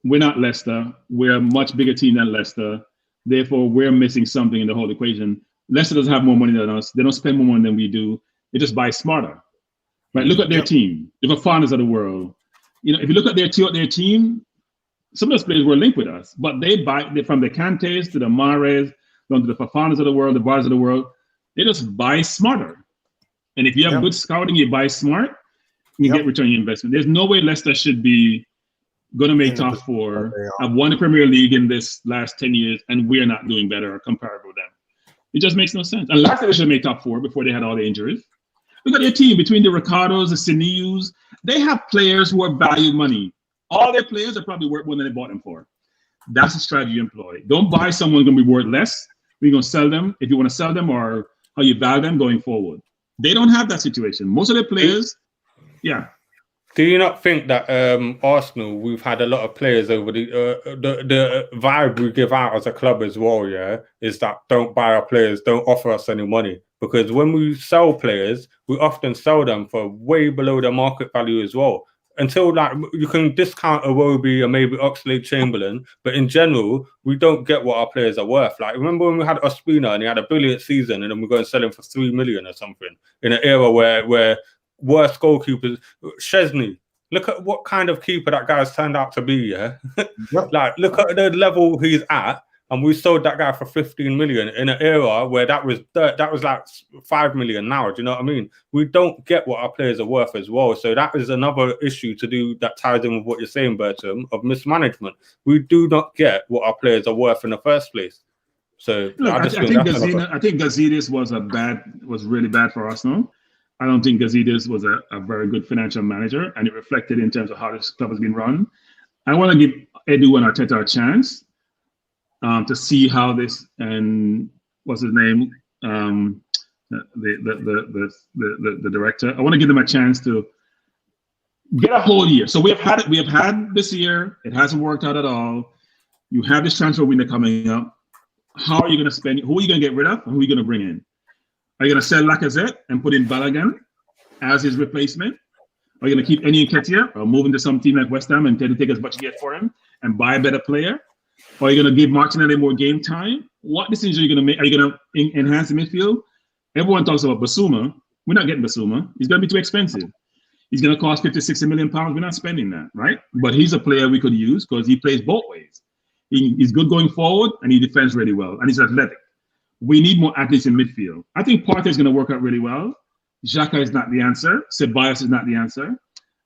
we're not Leicester. We're a much bigger team than Leicester. Therefore, we're missing something in the whole equation. Leicester doesn't have more money than us. They don't spend more money than we do. They just buy smarter. Right? Look at their team. The Fafanas of the world. You know, if you look at their team, some of those players were linked with us, but they from the Kantes to the Mahrez, down to the Fafanas of the world, the Bars of the world. They just buy smarter. And if you have good scouting, you buy smart, you get return on your investment. There's no way Leicester should be going to make top 4. I've won the Premier League in this last 10 years, and we're not doing better or comparable with them. It just makes no sense. And last year they should make top 4 before they had all the injuries. Look at their team, between the Ricardos, the Sinews, they have players who are valued money. All their players are probably worth more than they bought them for. That's the strategy you employ. Don't buy someone who's going to be worth less. We're going to sell them if you want to sell them, or how you value them going forward. They don't have that situation. Most of their players, Do you not think that Arsenal, we've had a lot of players over the vibe we give out as a club as well, is that don't buy our players, don't offer us any money. Because when we sell players, we often sell them for way below their market value as well. Until like you can discount Iwobi and maybe Oxlade-Chamberlain, but in general, we don't get what our players are worth. Like remember when we had Ospina and he had a brilliant season, and then we go and sell him for 3 million or something in an era where worst goalkeepers, Szczesny. Look at what kind of keeper that guy's turned out to be. Like look at the level he's at, and we sold that guy for 15 million in an era where that was like 5 million now. Do you know what I mean? We don't get what our players are worth as well. So that is another issue to do that ties in with what you're saying, Bertram, of mismanagement. We do not get what our players are worth in the first place. So look, I think Gazidis was really bad for Arsenal. I don't think Gazidis was a very good financial manager, and it reflected in terms of how this club has been run. I want to give Edu and Arteta a chance. to see how this and what's his name, the director. I want to give them a chance to get a whole year. So we have had this year. It hasn't worked out at all. You have this transfer window coming up. How are you going to spend? Who are you going to get rid of? And who are you going to bring in? Are you going to sell Lacazette and put in Balogun as his replacement? Are you going to keep Eddie Nketiah or move him to some team like West Ham and try to take as much you get for him and buy a better player? Or are you going to give Martinelli more game time? What decisions are you going to make? Are you going to enhance the midfield? Everyone talks about Basuma. We're not getting Basuma. He's going to be too expensive. He's going to cost 50, 60 million pounds. We're not spending that, right? But he's a player we could use because he plays both ways. He's good going forward and he defends really well and he's athletic. We need more athletes in midfield. I think Partey is going to work out really well. Xhaka is not the answer. Ceballos is not the answer.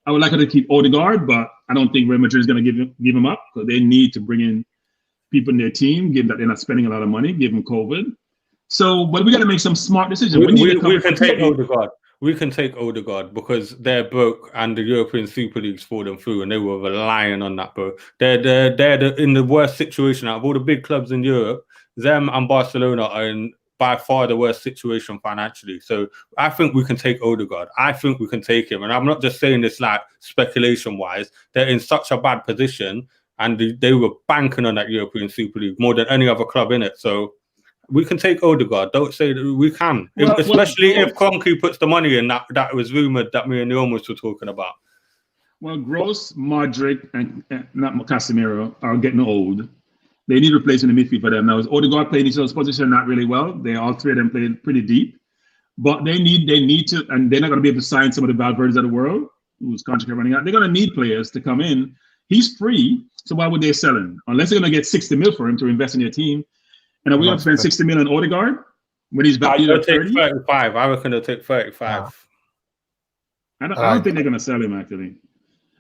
I would like her to keep Odegaard, but I don't think Real Madrid is going to give him up because they need to bring in people in their team, given that they're not spending a lot of money, given COVID. So, but we got to make some smart decisions. We can take Odegaard. We can take Odegaard because they're broke and the European Super League's fallen through and they were relying on that, bro. They're in the worst situation out of all the big clubs in Europe. Them and Barcelona are in by far the worst situation financially. So I think we can take Odegaard. I think we can take him. And I'm not just saying this like speculation-wise. They're in such a bad position and they were banking on that European Super League more than any other club in it. So we can take Odegaard. Don't say that we can. Especially if Kroenke puts the money in that was rumoured that me and the almost were talking about. Well, Gross, Modric, and not Casemiro are getting old. They need replacement in the midfield for them. Now, Odegaard playing each other's position not really well. They all three of them played pretty deep. But they need to, and they're not going to be able to sign some of the Valverdes of the world, whose contract are running out. They're going to need players to come in. He's free, so why would they sell him? Unless they're going to get 60 mil for him to invest in their team. And are we going to spend 60 million on Odegaard when he's valued at 30? 35. I reckon they'll take 35. I don't think they're going to sell him, actually.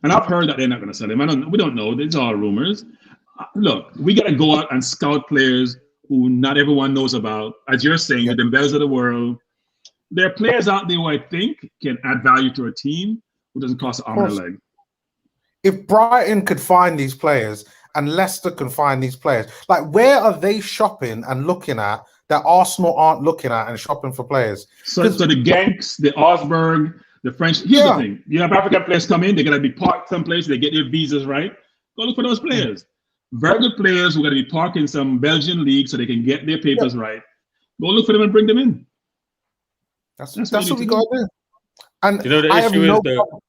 And I've heard that they're not going to sell him. We don't know. It's all rumors. Look, we got to go out and scout players who not everyone knows about. As you're saying, the Dembélés of the world. There are players out there who I think can add value to a team who doesn't cost an arm and a leg. If Brighton could find these players and Leicester can find these players, like where are they shopping and looking at that Arsenal aren't looking at and shopping for players? So the Genks, the Augsburg, the French. Here's the thing: you have African players come in, they're gonna be parked someplace. They get their visas right. Go look for those players. Very good players who are going to be parked in some Belgian league so they can get their papers right. Go look for them and bring them in. That's what we got to do. And you know, the issue is the.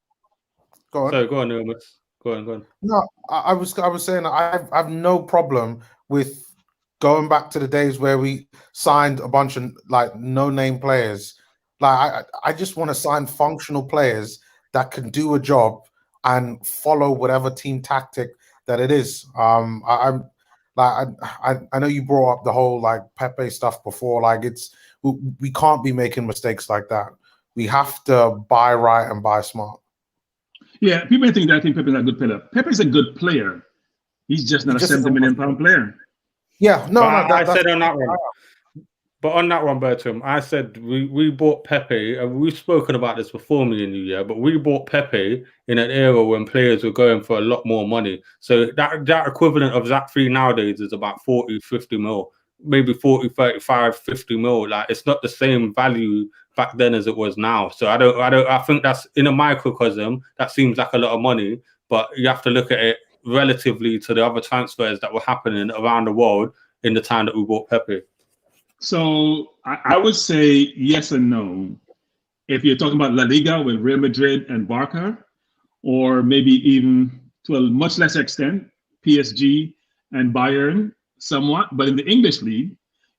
Go on. Sorry, go on, Nilmas. Go on. No, I was saying I've no problem with going back to the days where we signed a bunch of like no-name players. Like I just want to sign functional players that can do a job and follow whatever team tactic that it is. I know you brought up the whole like Pepe stuff before. Like we can't be making mistakes like that. We have to buy right and buy smart. Yeah, people may think that I think Pepe's a good player. Pepe's a good player. He's just not a 70 million pound player. Yeah, I said on that one. But on that one, Bertram, I said we bought Pepe, and we've spoken about this before, me and you, yeah, but we bought Pepe in an era when players were going for a lot more money. So that equivalent of Zach 3 nowadays is about 40, 50 mil, maybe 40, 35, 50 mil. Like, it's not the same value back then as it was now. So I think that's in a microcosm, that seems like a lot of money, but you have to look at it relatively to the other transfers that were happening around the world in the time that we bought Pepe. So I would say yes and no. If you're talking about La Liga with Real Madrid and Barca, or maybe even to a much lesser extent, PSG and Bayern somewhat. But in the English league,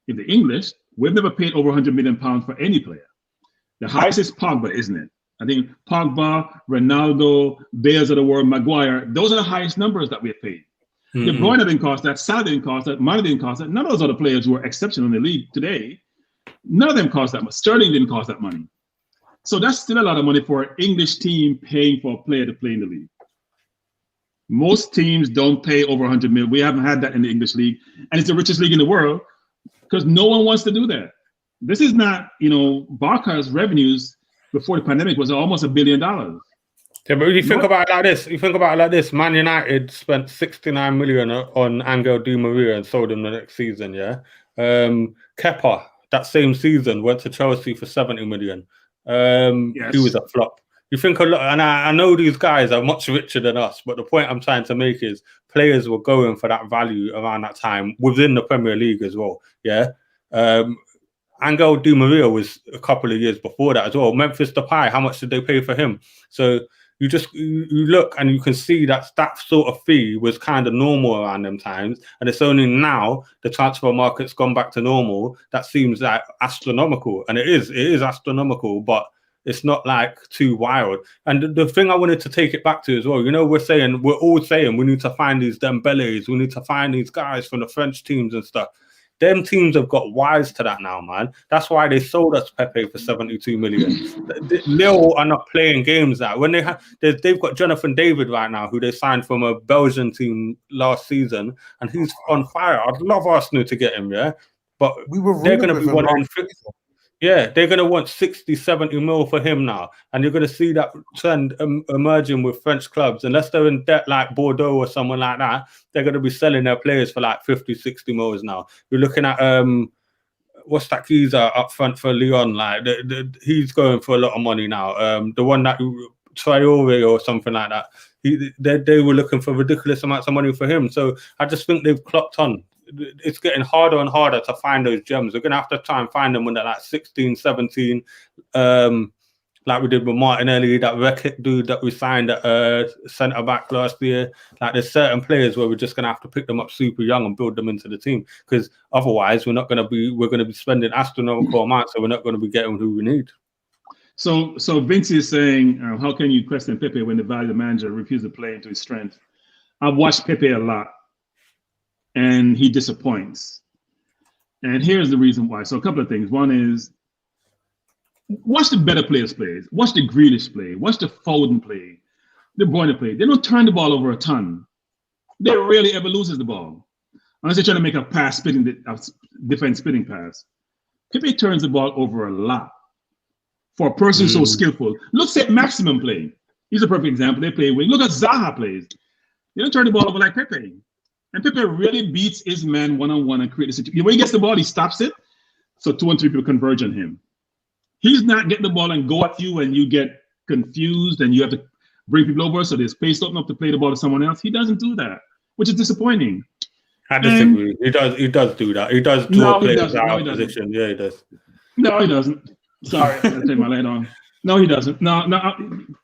we've never paid over 100 million pounds for any player. The highest is Pogba, isn't it? I think Pogba, Ronaldo, Bales of the world, Maguire, those are the highest numbers that we have paid. De Bruyne didn't cost that, Salah didn't cost that, Mane didn't cost that. None of those other players who are exceptional in the league today, none of them cost that much. Sterling didn't cost that money. So that's still a lot of money for an English team paying for a player to play in the league. Most teams don't pay over 100 million. We haven't had that in the English league. And it's the richest league in the world because no one wants to do that. This is not, Barca's revenues before the pandemic was almost $1 billion. Yeah, but you think about it like this. You think about it like this. Man United spent 69 million on Angel Di Maria and sold him the next season. Yeah. Kepa that same season went to Chelsea for 70 million. He was a flop. You think a lot, and I know these guys are much richer than us, but the point I'm trying to make is players were going for that value around that time within the Premier League as well. Yeah. Angel Di Maria was a couple of years before that as well. Memphis Depay, how much did they pay for him? So you look and you can see that sort of fee was kind of normal around them times, and it's only now the transfer market's gone back to normal that seems like astronomical, and it is astronomical, but it's not like too wild. And the thing I wanted to take it back to as well, you know, we're all saying we need to find these Dembeles, we need to find these guys from the French teams and stuff. Them teams have got wise to that now, man. That's why they sold us Pepe for 72 million. Lille are not playing games now. When they've got Jonathan David right now, who they signed from a Belgian team last season, and he's on fire. I'd love Arsenal to get him, yeah. But they're going to be wanting. Yeah, they're going to want 60, 70 mil for him now. And you're going to see that trend emerging with French clubs. Unless they're in debt like Bordeaux or someone like that, they're going to be selling their players for like 50, 60 mils now. You're looking at, what's that geezer up front for Lyon? Like he's going for a lot of money now. The one that Traore or something like that, they were looking for ridiculous amounts of money for him. So I just think they've clocked on. It's getting harder and harder to find those gems. We're going to have to try and find them when they're like 16, 17, like we did with Martinelli, that Rekik dude that we signed at centre-back last year. Like there's certain players where we're just going to have to pick them up super young and build them into the team, because otherwise we're going to be spending astronomical amounts, so we're not going to be getting who we need. So Vince is saying, how can you question Pepe when the value manager refused to play into his strength? I've watched Pepe a lot, and he disappoints. And here's the reason why. So a couple of things. One is, watch the better players play. Watch the Grealish play. Watch the Foden play. The Bruyne play. They don't turn the ball over a ton. They rarely ever loses the ball, unless they're trying to make a defense spitting pass. Pepe turns the ball over a lot. For a person so skillful. Look at Maximum play. He's a perfect example. They play wing. Look at Zaha plays. They don't turn the ball over like Pepe. And Pepe really beats his man one-on-one and creates a situation. When he gets the ball, he stops it. So 2 and 3 people converge on him. He's not getting the ball and go at you and you get confused and you have to bring people over so there's space open up to play the ball to someone else. He doesn't do that, which is disappointing. I disagree. He does do that. He does draw players out of position. Yeah, he does. No, he doesn't. Sorry, I take my light on. No, he doesn't. No,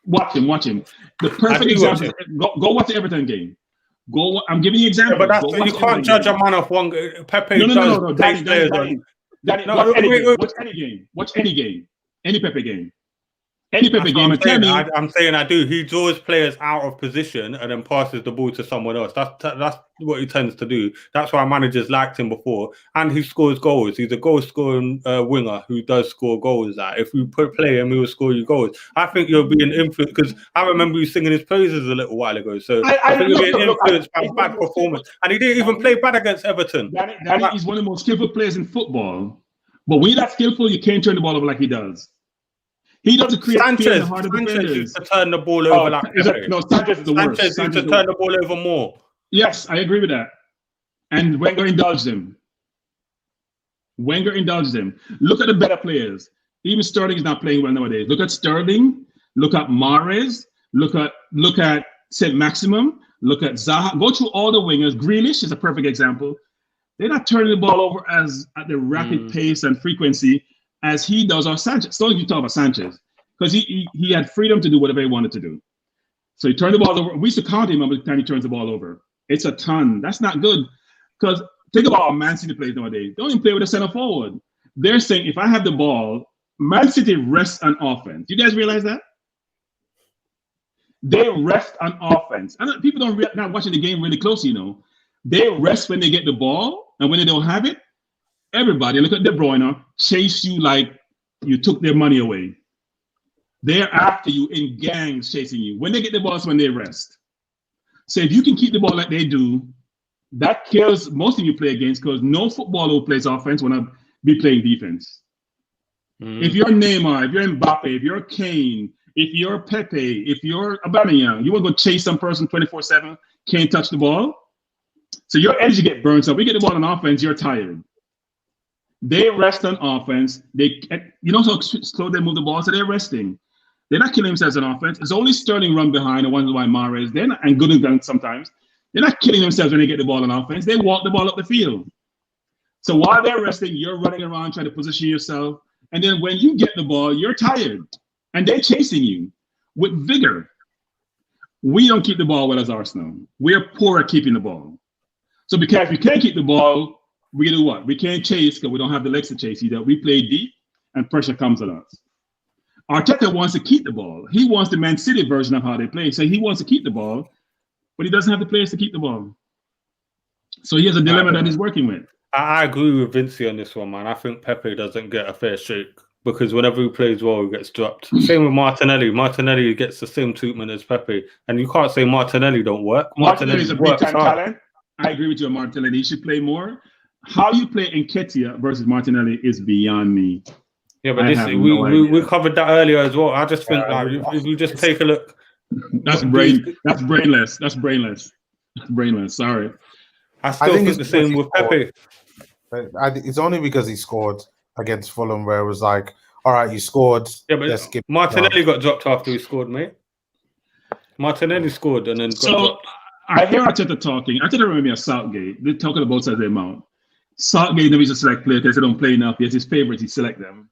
watch him. The perfect example. Go watch the Everton game. I'm giving you an example. Yeah, but you can't judge a man off one. Pepe no. Danny, watch any game. Watch any game. Any Pepe game. Any Pepe game. I'm saying I do. He draws players out of position and then passes the ball to someone else. That's what he tends to do. That's why managers liked him before. And he scores goals. He's a goal-scoring winger who does score goals. If you play him, he will score you goals. I think you're being influenced, because I remember you singing his praises a little while ago. So I think you're being influenced by bad performance. And he didn't even play bad against Everton. Danny is one of the most skillful players in football. But when you're that skillful, you can't turn the ball over like he does. He doesn't create fear in the heart of defenders. Used to turn the ball over like Pepe. Sanchez is the worst. Sanchez used to turn the ball over more. Yes, I agree with that. And Wenger indulged him. Look at the better players. Even Sterling is not playing well nowadays. Look at Sterling. Look at Mahrez. Look at St. Maximum. Look at Zaha. Go through all the wingers. Grealish is a perfect example. They're not turning the ball over at the rapid pace and frequency as he does, or Sanchez. So you talk about Sanchez, because he had freedom to do whatever he wanted to do. So he turned the ball over. We used to count him every time he turns the ball over. It's a ton. That's not good. Because think about how Man City plays nowadays. They don't even play with a center forward. They're saying, if I have the ball, Man City rests on offense. You guys realize that? They rest on offense. And people not watching the game really closely, They rest when they get the ball, and when they don't have it, everybody, look at De Bruyne, chase you like you took their money away. They're after you in gangs chasing you. When they get the ball, it's when they rest. So if you can keep the ball like they do, that kills most of you play against, because no footballer who plays offense want to be playing defense. If you're Neymar, if you're Mbappe, if you're Kane, If you're Pepe, if you're Aubameyang, you want to go chase some person 24/7, can't touch the ball. So your energy get burned. So we get the ball on offense, you're tired. They rest on offense. You know how slow they move the ball, so they're resting. They're not killing themselves on offense. It's only Sterling run behind and wonder why Mahrez. They're not, and Gundogan sometimes. They're not killing themselves when they get the ball on offense. They walk the ball up the field. So while they're resting, you're running around trying to position yourself. And then when you get the ball, you're tired. And they're chasing you with vigor. We don't keep the ball well as Arsenal. We're poor at keeping the ball. So because we can't keep the ball, we do what? We can't chase because we don't have the legs to chase either. We play deep and pressure comes on us. Arteta wants to keep the ball. He wants the Man City version of how they play. So he wants to keep the ball, but he doesn't have the players to keep the ball. So he has a dilemma that he's working with. I agree with Vincey on this one, man. I think Pepe doesn't get a fair shake because whenever he plays well, he gets dropped. Same with Martinelli. Martinelli gets the same treatment as Pepe. And you can't say Martinelli don't work. Martinelli's a big-time talent. I agree with you on Martinelli. He should play more. How you play Nketiah versus Martinelli is beyond me. Yeah, but we covered that earlier as well. I just think if you just take a look. That's brainless. Sorry. I think it's the same with Pepe. It's only because he scored against Fulham where it was like, all right, you scored. Yeah, but Martinelli got dropped after he scored, mate. Martinelli scored and then got dropped. I hear Arteta talking. Arteta reminded me of Southgate. They're talking about both sides of their mouth. Southgate never used to select players because they don't play enough. He has his favorites, he select them.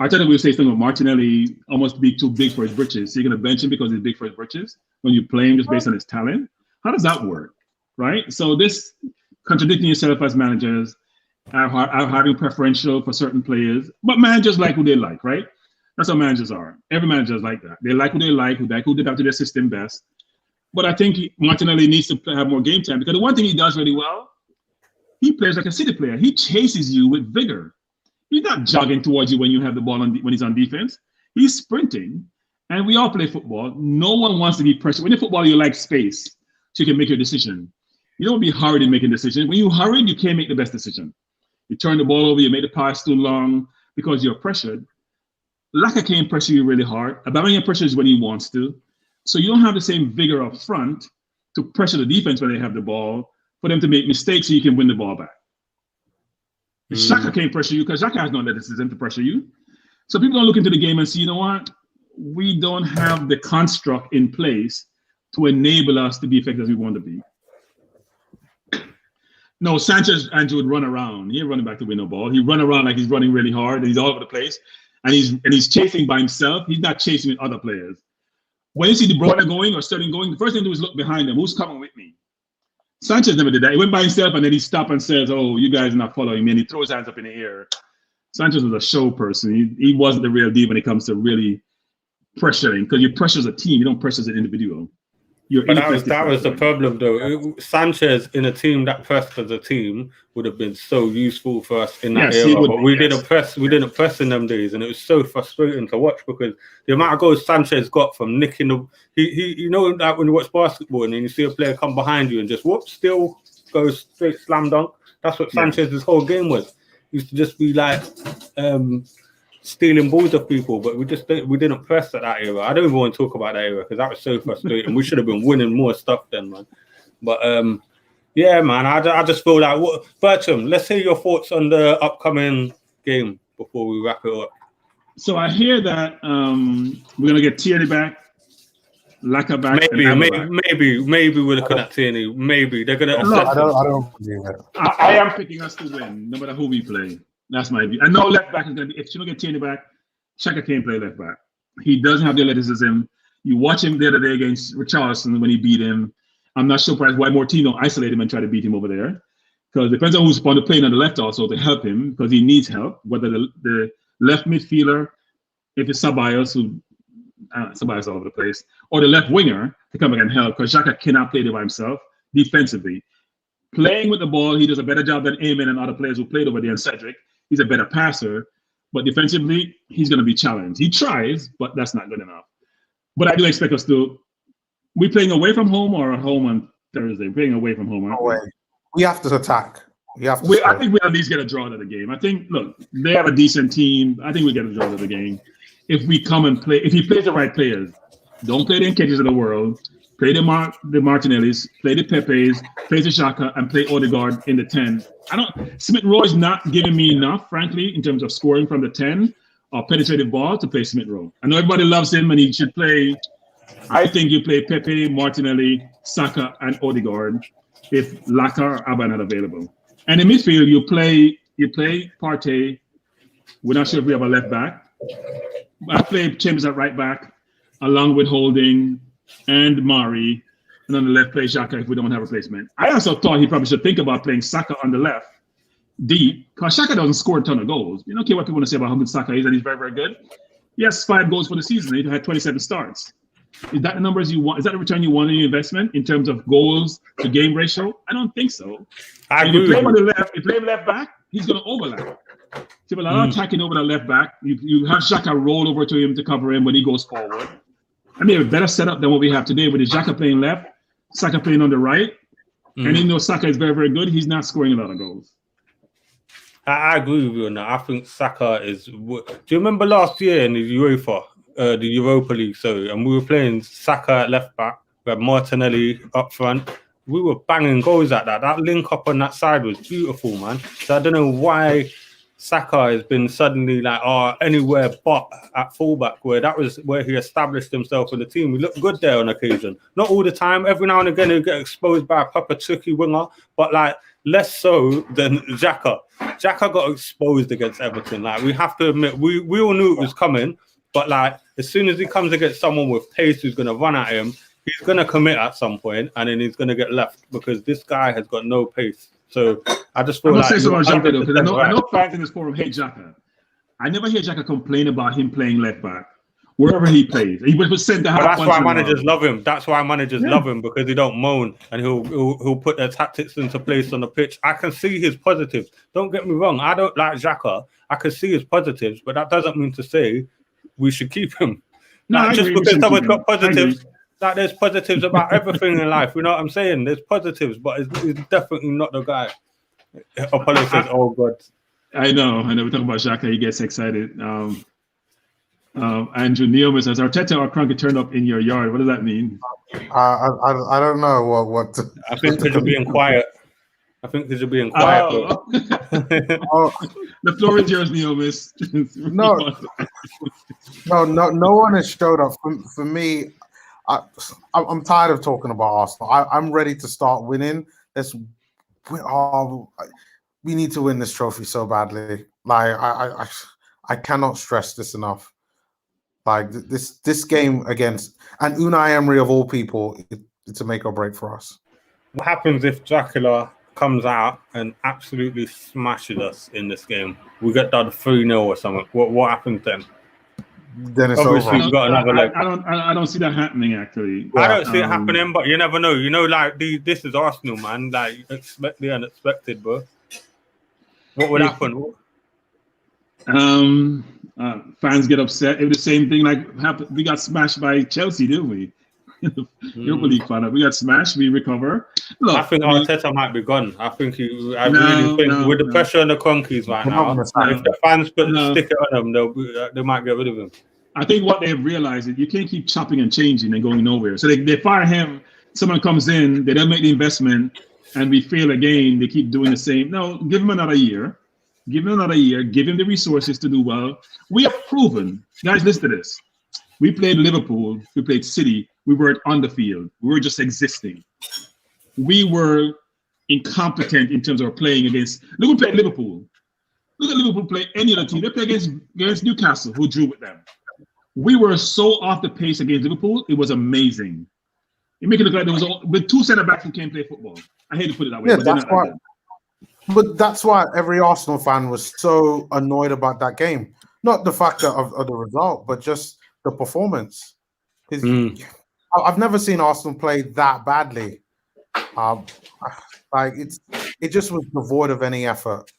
Arteta will say something about Martinelli almost be too big for his britches. So you're going to bench him because he's big for his britches when you play him just based on his talent. How does that work? Right? So this contradicting yourself as managers are having preferential for certain players, but managers like who they like, right? That's how managers are. Every manager is like that. They like who they like who adapt to their system best. But I think Martinelli needs to have more game time because the one thing he does really well, he plays like a City player. He chases you with vigor. He's not jogging towards you when you have the ball when he's on defense. He's sprinting. And we all play football. No one wants to be pressured. When you football, you like space so you can make your decision. You don't be hurried in making decisions. When you hurry, you can't make the best decision. You turn the ball over, you make the pass too long because you're pressured. Laka can't pressure you really hard. Aubameyang pressures when he wants to. So you don't have the same vigor up front to pressure the defense when they have the ball for them to make mistakes so you can win the ball back. Xhaka can't pressure you because Xhaka has no athleticism to pressure you. So people don't look into the game and see, you know what? We don't have the construct in place to enable us to be effective as we want to be. No, Sanchez, Andrew, would run around. He ain't running back to win no ball. He run around like he's running really hard and he's all over the place. And he's chasing by himself. He's not chasing with other players. When you see De Bruyne going or Sterling going, the first thing to do is look behind them. Who's coming with me? Sanchez never did that. He went by himself and then he stopped and says, oh, you guys are not following me. And he throws his hands up in the air. Sanchez was a show person. He wasn't the real deal when it comes to really pressuring because you pressure as a team. You don't pressure as an individual. But that was the problem, though. Sanchez in a team that pressed as a team would have been so useful for us in that era. But we didn't press in them days, and it was so frustrating to watch because the amount of goals Sanchez got from nicking the you know that when you watch basketball and then you see a player come behind you and just still goes straight slam dunk. That's what Sanchez's whole game was. He used to just be like stealing balls of people, but we didn't press at that era. I don't even want to talk about that era because that was so frustrating. We should have been winning more stuff then, man. But yeah, man, I just feel like Bertram, let's hear your thoughts on the upcoming game before we wrap it up. So I hear that we're gonna get Tierney back, Laka back. Maybe we're looking at Tierney. Maybe they're gonna. I don't believe it. I am picking us to win, no matter who we play. That's my view. I know left back is going to be, if you don't get Tierney back, Xhaka can't play left back. He doesn't have the athleticism. You watch him the other day against Richarlison when he beat him. I'm not surprised why Mortino isolated him and tried to beat him over there. Because it depends on who's on the plane on the left also to help him because he needs help. Whether the left midfielder, if it's Ceballos, Ceballos all over the place, or the left winger to come back and help because Xhaka cannot play there by himself defensively. Playing with the ball, he does a better job than Eamon and other players who played over there and Cedric. He's a better passer, but defensively, he's going to be challenged. He tries, but that's not good enough. But I do expect us to. We playing away from home or home on Thursday? We're playing away from home. Away. We have to attack. I think we at least get a draw to the game. I think, look, they have a decent team. I think we get a draw to the game. if we come and play, if he plays the right players, don't play the Nketiahs of the world, play the Martinellis, play the Pepes, play the Xhaka, and play Odegaard in the 10. Smith Rowe is not giving me enough, frankly, in terms of scoring from the 10 or penetrative ball to play Smith Rowe. I know everybody loves him and he should play. I think you play Pepe, Martinelli, Saka, and Odegaard if Laka or Abba not available. And in midfield, you play Partey. We're not sure if we have a left back. I play Chambers at right back, along with Holding and Mari, and on the left play Xhaka if we don't have a replacement. I also thought he probably should think about playing Saka on the left, deep, because Xhaka doesn't score a ton of goals. You don't care what people want to say about how good Saka is, and he's very, very good. He has 5 goals for the season. He had 27 starts. Is that the numbers you want? Is that the return you want in your investment in terms of goals to game ratio? I don't think so. If you play him on the left, you play him left back, he's going to overlap. So a lot of attacking over the left back. You have Xhaka roll over to him to cover him when he goes forward. I mean, a better setup than what we have today with the Xhaka playing left, Saka playing on the right. And even though Saka is very, very good, he's not scoring a lot of goals. I agree with you on that. I think Saka is... Do you remember last year in the UEFA, the Europa League, and we were playing Saka at left back, we had Martinelli up front. We were banging goals at that. That link up on that side was beautiful, man. So I don't know why Saka has been suddenly like, anywhere but at fullback, where that was where he established himself in the team. He looked good there on occasion. Not all the time. Every now and again, he'll get exposed by a proper tricky winger, but like less so than Xhaka. Xhaka got exposed against Everton. Like, we have to admit, we all knew it was coming, but like as soon as he comes against someone with pace who's going to run at him, he's going to commit at some point, and then he's going to get left because this guy has got no pace. So I just feel like... I'm going to say something about Xhaka, though, because I know fans in this forum hate Xhaka. I never hear Xhaka complain about him playing left back, wherever he plays. He was sent to that's why managers love him. That's why managers love him, because he don't moan, and he'll put their tactics into place on the pitch. I can see his positives. Don't get me wrong. I don't like Xhaka. I can see his positives, but that doesn't mean to say we should keep him. No, just because someone's got positives... Like, there's positives about everything in life, you know what I'm saying? There's positives, but he's definitely not the guy. Apollo says, "Oh God." I know. We talk about Xhaka, he gets excited. Andrew Neoman says, "Arteta or Kroenke turned up in your yard." What does that mean? I don't know what. I think because you're being quiet. The floor is yours, Neomis. No one has showed up for me. I'm tired of talking about Arsenal. I'm ready to start winning. We need to win this trophy so badly. Like I cannot stress this enough. Like this game against and Unai Emery of all people, it's a make or break for us. What happens if Dracula comes out and absolutely smashes us in this game? We get done 3-0 or something. What happens then? Then it's obviously over. We've got another leg. I don't see that happening, actually. I don't see it happening, but you never know. You know, like this is Arsenal, man. Like, expect the unexpected, bro. What would happen? Fans get upset. It was the same thing. Like we got smashed by Chelsea, didn't we? Europa League final. We got smashed. We recover. Look, I think Arteta might be gone. I really think with the pressure on the Conkeys right now, if the fans stick it on them, they might get rid of him. I think what they've realized is you can't keep chopping and changing and going nowhere. So they fire him. Someone comes in, they don't make the investment, and we fail again. They keep doing the same. No, give him another year. Give him another year. Give him the resources to do well. We have proven, guys. Listen to this. We played Liverpool. We played City. We weren't on the field. We were just existing. We were incompetent in terms of playing against. Look, we played Liverpool. Look at Liverpool play any other team. They play against Newcastle, who drew with them. We were so off the pace against Liverpool. It was amazing. You make it look like there was with 2 center backs who can't play football. I hate to put it that way. Yeah, that's why. But that's why every Arsenal fan was so annoyed about that game. Not the fact of the result, but just the performance. I've never seen Arsenal play that badly. Like it just was devoid of any effort.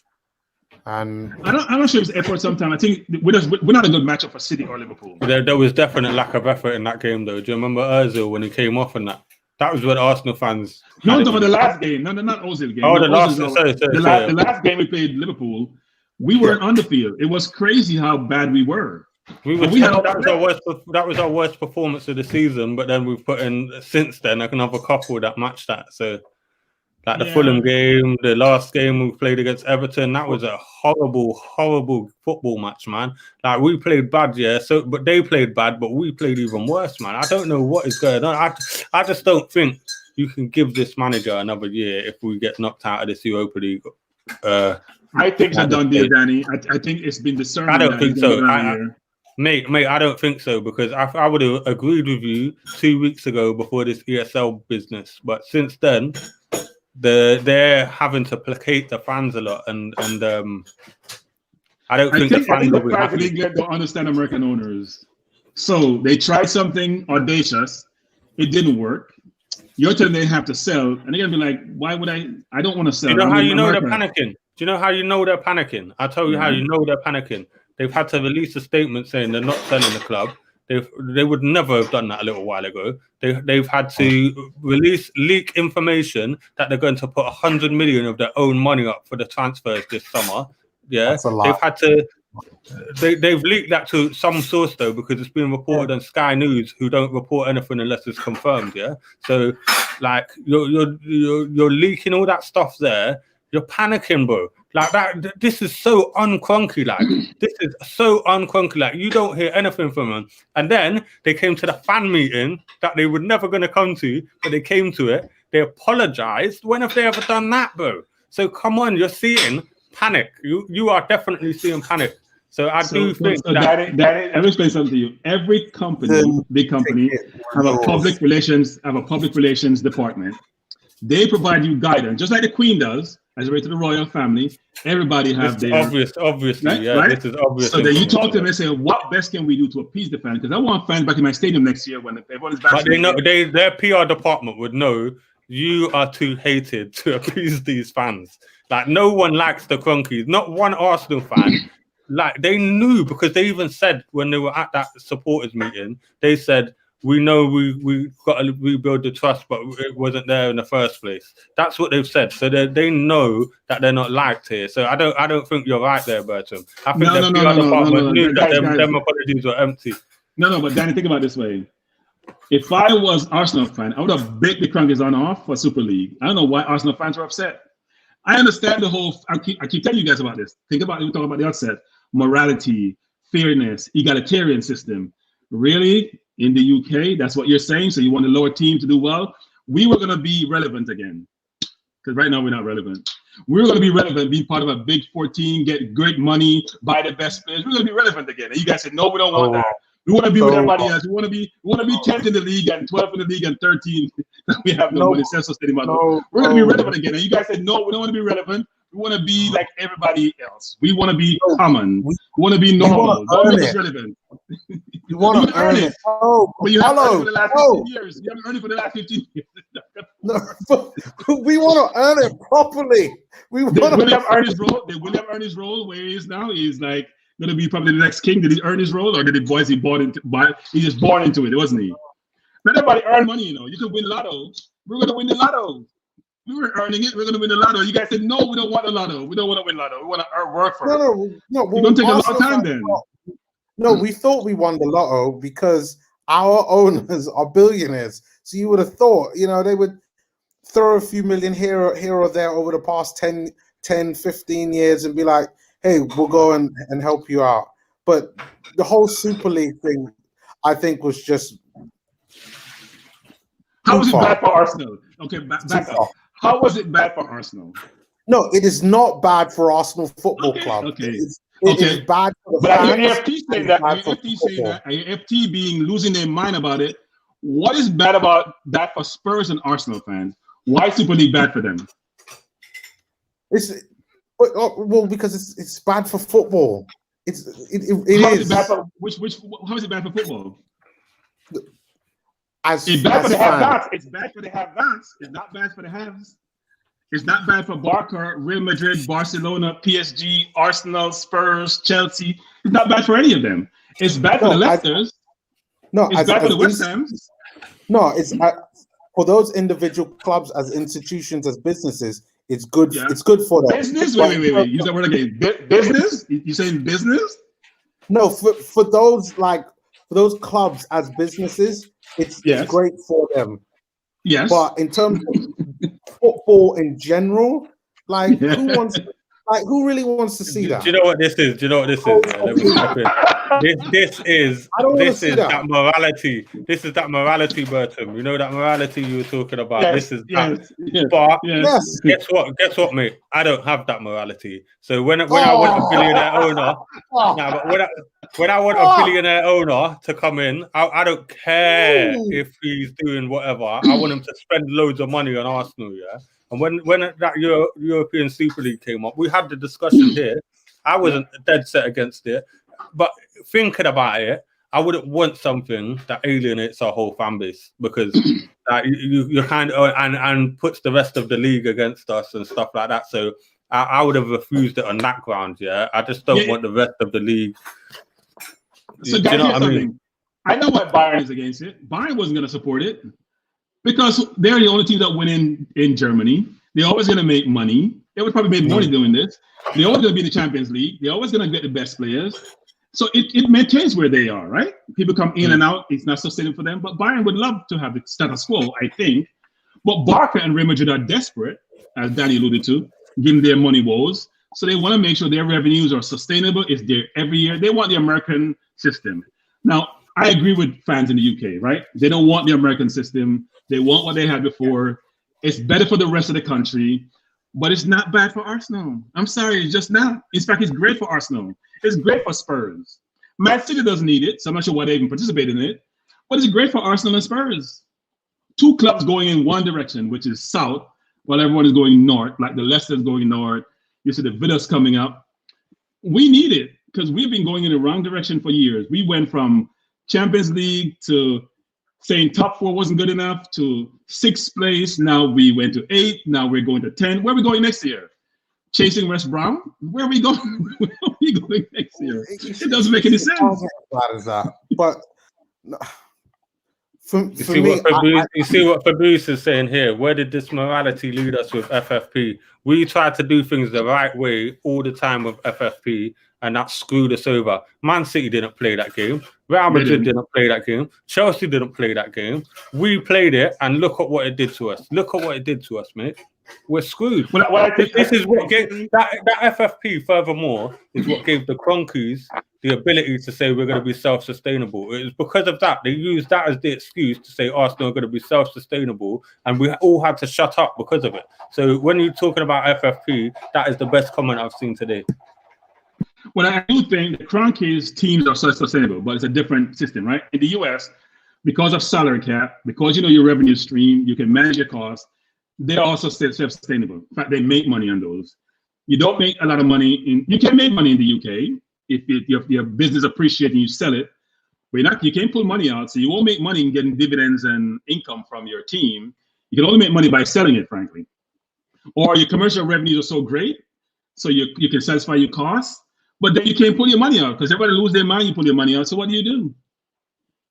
And I'm not sure it's effort. Sometimes I think we're not a good matchup for City or Liverpool. There was definite lack of effort in that game, though. Do you remember Ozil when he came off and that? That was what Arsenal fans. No, I'm talking about the last game. No, not Ozil game. Oh, the last game we played Liverpool, we weren't on the field. It was crazy how bad we were. We were that was our worst performance of the season, but then we've put in since then another couple that matched that. So, like the Fulham game, the last game we played against Everton, that was a horrible football match, man. Like we played bad, but they played bad, but we played even worse, man. I don't know what is going on. I just don't think you can give this manager another year if we get knocked out of this Europa League. I think it's a done deal, Danny. I think it's been determined. I don't think so. Mate, I don't think so, because I would have agreed with you 2 weeks ago before this ESL business, but since then they're having to placate the fans a lot, and I don't think the fans will be happy. Don't understand American owners, so they tried something audacious, it didn't work. You're telling them they have to sell, and they're gonna be like, "Why would I? I don't want to sell." You know how you know they're panicking? Do you know how you know they're panicking? I'll tell you how you know they're panicking. They've had to release a statement saying they're not selling the club. They would never have done that a little while ago. They've had to leak information that they're going to put 100 million of their own money up for the transfers this summer. Yeah, that's a lot. They've had to. They've leaked that to some source though, because it's been reported on Sky News, who don't report anything unless it's confirmed. Yeah, so like you're leaking all that stuff there. You're panicking, bro. Like that. This is so uncrunky. Like this is so uncrunky. Like you don't hear anything from them. And then they came to the fan meeting that they were never going to come to, but they came to it. They apologized. When have they ever done that, bro? So come on, you're seeing panic. You are definitely seeing panic. So I do think that. Danny, let me explain something to you. Every company, big company, have a public relations department. They provide you guidance, just like the Queen does, as a way to the royal family. Everybody have their obviously, right? yeah. Right? This is obvious. So then you talk to them and say, "What best can we do to appease the fans?" Because I want fans back in my stadium next year when everyone is back. But they know their PR department would know you are too hated to appease these fans. Like no one likes the Crunkies. Not one Arsenal fan. Like they knew, because they even said when they were at that supporters meeting, they said, "We know we got to rebuild the trust, but it wasn't there in the first place." That's what they've said. So they know that they're not liked here. So I don't think you're right there, Bertram. I think the PR department knew that them apologies were empty. No, but Danny, think about it this way. If I was Arsenal fan, I would have baked the Crunkies on off for Super League. I don't know why Arsenal fans are upset. I understand the whole. I keep telling you guys about this. Think about it. We talk about the outset: morality, fairness, egalitarian system. Really? In the UK, that's what you're saying. So you want the lower team to do well. We were going to be relevant again, because right now we're not relevant. We were going to be relevant, be part of a big 14, get great money, buy the best players. We're going to be relevant again. And you guys said, no, we don't want that. We want to be with everybody else. We want to be 10th in the league and 12th in the league and 13. We have no money. We're going to be relevant again. And you guys said, no, we don't want to be relevant. We want to be like everybody else. We want to be common. We want to be normal. Don't make us relevant. You want to earn it. Oh, but you haven't earned it for the last 15 years. You haven't earned it for the last 15 years. No, we want to earn it properly. William Ernest's role, where he is now, he's like going to be probably the next king. Did he earn his role, or did he he just born into it, wasn't he? Not everybody earn money, you know. You can win lotto. We're going to win the lotto. We were earning it. We're going to win the lotto. You guys said, no, we don't want the lotto. We don't want to win lotto. We want to work for it. No. It's going to take a long time then. No, we thought we won the lotto because our owners are billionaires. So you would have thought, they would throw a few million here or there over the past 10, 15 years and be like, hey, we'll go and help you out. But the whole Super League thing, I think, was just... How was it bad for Arsenal? Okay, back up. How was it bad for Arsenal? No, it is not bad for Arsenal Football Club. Okay. It is bad for the fans. But I hear FT saying that. I hear FT being losing their mind about it. What is bad about that for Spurs and Arsenal fans? Why is Super League bad for them? Because it's bad for football. It how is. It bad for, how is it bad for football? It's bad for the have-nots. It's bad for the have-nots. It's not bad for the haves. It's not bad for Barca, Real Madrid, Barcelona, PSG, Arsenal, Spurs, Chelsea. It's not bad for any of them. It's bad for the Leicesters. It's bad for the West Hams. No, it's for those individual clubs, as institutions, as businesses. It's good. Yeah. It's good for them. Business. Wait. Use that word again. Business. You saying business? No, for those clubs as businesses, it's great for them. Yes. But in terms of football in general, who really wants to see that? Do you know what this is? Do you know what this is? Yeah, let me step in. This is that morality. This is that morality, Bertram. You know that morality you were talking about. Yes, This is yes, that. yes, But yes. guess what, mate? I don't have that morality. So when I want a billionaire owner, but when I want a billionaire owner to come in, I don't care if he's doing whatever. I want him to spend loads of money on Arsenal, yeah. And when that European Super League came up, we had the discussion here. I wasn't dead set against it, but thinking about it, I wouldn't want something that alienates our whole fan base, because you kind of and puts the rest of the league against us and stuff like that. So I would have refused it on that ground. Yeah, I just don't want the rest of the league. So do you know what I mean? I know why Bayern is against it. Bayern wasn't going to support it, because they're the only team that win in Germany. They're always going to make money. They would probably make money doing this. They're always going to be in the Champions League. They're always going to get the best players. So it maintains where they are, right? People come in and out. It's not sustainable for them. But Bayern would love to have the status quo, I think. But Barca and Real Madrid are desperate, as Danny alluded to, given their money woes. So they want to make sure their revenues are sustainable. It's there every year. They want the American system. Now, I agree with fans in the UK, right? They don't want the American system. They want what they had before. It's better for the rest of the country, but it's not bad for Arsenal. I'm sorry, it's just not. In fact, it's great for Arsenal. It's great for Spurs. Man City doesn't need it, so I'm not sure why they even participate in it, but it's great for Arsenal and Spurs. Two clubs going in one direction, which is south, while everyone is going north, like the Leicester's going north. You see the Villa's coming up. We need it, because we've been going in the wrong direction for years. We went from Champions League to saying top 4 wasn't good enough to 6th place. Now we went to 8th. Now we're going to 10. Where are we going next year? Chasing West Brom? Where are we going? Where are we going next year? It doesn't make any sense. But you see what Fabrice is saying here. Where did this morality lead us with FFP? We tried to do things the right way all the time with FFP, and that screwed us over. Man City didn't play that game. Real Madrid didn't play that game. Chelsea didn't play that game. We played it, and look at what it did to us. Look at what it did to us, mate. We're screwed. This is what gave that FFP, furthermore, is what gave the Cronkies the ability to say we're going to be self-sustainable. It was because of that. They used that as the excuse to say Arsenal are going to be self-sustainable, and we all had to shut up because of it. So when you're talking about FFP, that is the best comment I've seen today. Well, I do think the Cronkies teams are self-sustainable, but it's a different system, right? In the US, because of salary cap, because you know your revenue stream, you can manage your costs, they're also self-sustainable. In fact, they make money on those. You don't make a lot of money you can make money in the UK if your business appreciates and you sell it, but you can't pull money out, so you won't make money in getting dividends and income from your team. You can only make money by selling it, frankly. Or your commercial revenues are so great, so you can satisfy your costs, but then you can't pull your money out, because everybody lose their money, you pull your money out. So what do?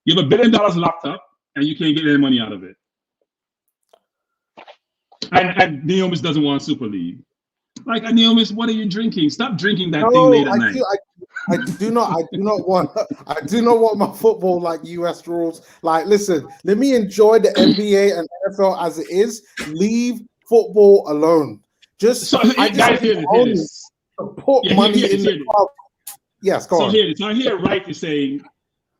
You have $1 billion locked up, and you can't get any money out of it. And Neomis doesn't want Super League. Like, Neomis, what are you drinking? Stop drinking that thing late at night. I do not want my football like US rules. Like, listen, let me enjoy the NBA and NFL as it is. Leave football alone. Put money in the club. Yes, go on. So I hear Wright is saying,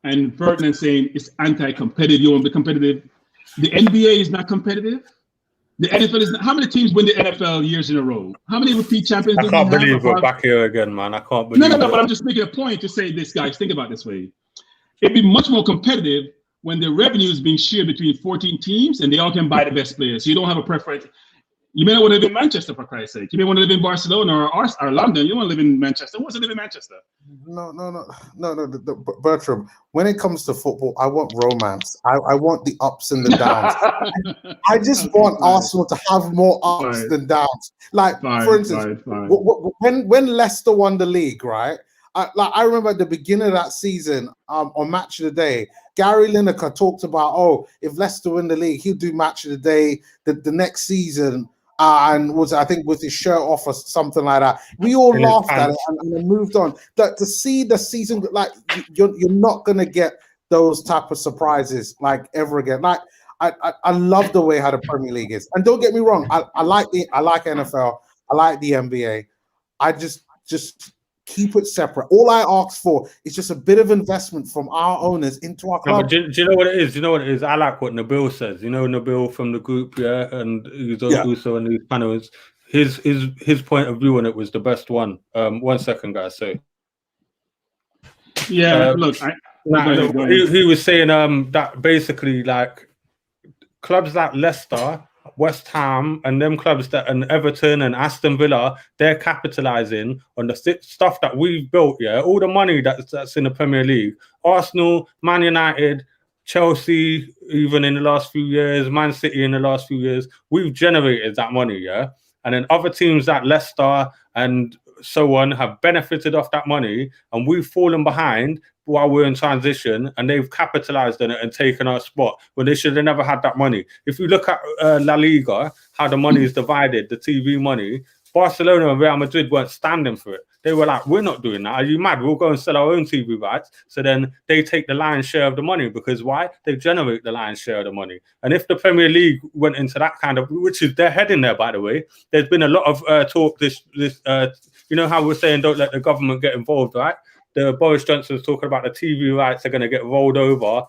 and Ferdinand saying it's anti-competitive. You want to be competitive. The NBA is not competitive. The NFL is not. How many teams win the NFL years in a row? How many repeat champions? I can't believe we're back here again, man. I can't believe. No. But I'm just making a point to say this, guys. Think about it this way. It'd be much more competitive when the revenue is being shared between 14 teams and they all can buy the best players. So you don't have a preference. You may not want to live in Manchester, for Christ's sake. You may want to live in Barcelona or London. You want to live in Manchester. Who wants to live in Manchester? No. Bertram, when it comes to football, I want romance. I want the ups and the downs. I just want Arsenal to have more ups than downs. Like, for instance, when Leicester won the league, right? I remember at the beginning of that season, on Match of the Day, Gary Lineker talked about, if Leicester win the league, he'll do Match of the Day the next season. and I think with his shirt off or something like that. We all laughed at it and moved on. That to see the season, like you're not gonna get those type of surprises like ever again. Like I love the way how the Premier League is, and don't get me wrong, I like NFL, I like the NBA. I just keep it separate. All I ask for is just a bit of investment from our owners into our club. Do you know what it is? Do you know what it is? I like what Nabil says. You know Nabil from the group, yeah, and he's also on these panels. His point of view on it was the best one. 1 second, guys. So yeah, look, he was saying that basically like clubs like Leicester, West Ham, and them clubs and Everton and Aston Villa, they're capitalizing on the stuff that we've built. Yeah, all the money that's in the Premier League. Arsenal, Man United, Chelsea, even in the last few years, Man City in the last few years, we've generated that money. Yeah, and then other teams like Leicester and so on have benefited off that money, and we've fallen behind while we're in transition, and they've capitalized on it and taken our spot when they should have never had that money. If you look at La Liga, how the money is divided, the TV money, Barcelona and Real Madrid weren't standing for it. They were like, we're not doing that. Are you mad? We'll go and sell our own TV rights. So then they take the lion's share of the money, because why? They generate the lion's share of the money. And if the Premier League went into that kind of, which is they're heading there, by the way, there's been a lot of talk you know how we're saying don't let the government get involved, right? The Boris Johnson's talking about the TV rights are going to get rolled over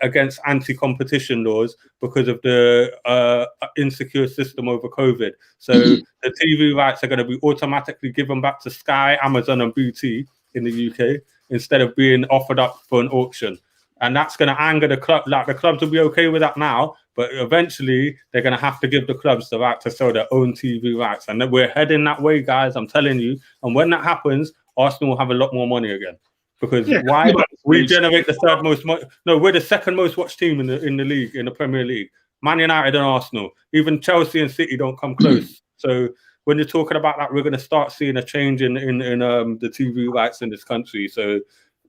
against anti-competition laws because of the insecure system over COVID. So the TV rights are going to be automatically given back to Sky, Amazon, and BT in the UK instead of being offered up for an auction. And that's going to anger the club. Like the clubs will be okay with that now, but eventually they're going to have to give the clubs the right to sell their own TV rights. And we're heading that way, guys. I'm telling you. And when that happens, Arsenal will have a lot more money again. Because why? We generate the third most money. No, we're the second most watched team in the league, in the Premier League. Man United and Arsenal. Even Chelsea and City don't come close. So when you're talking about that, we're going to start seeing a change in the TV rights in this country. So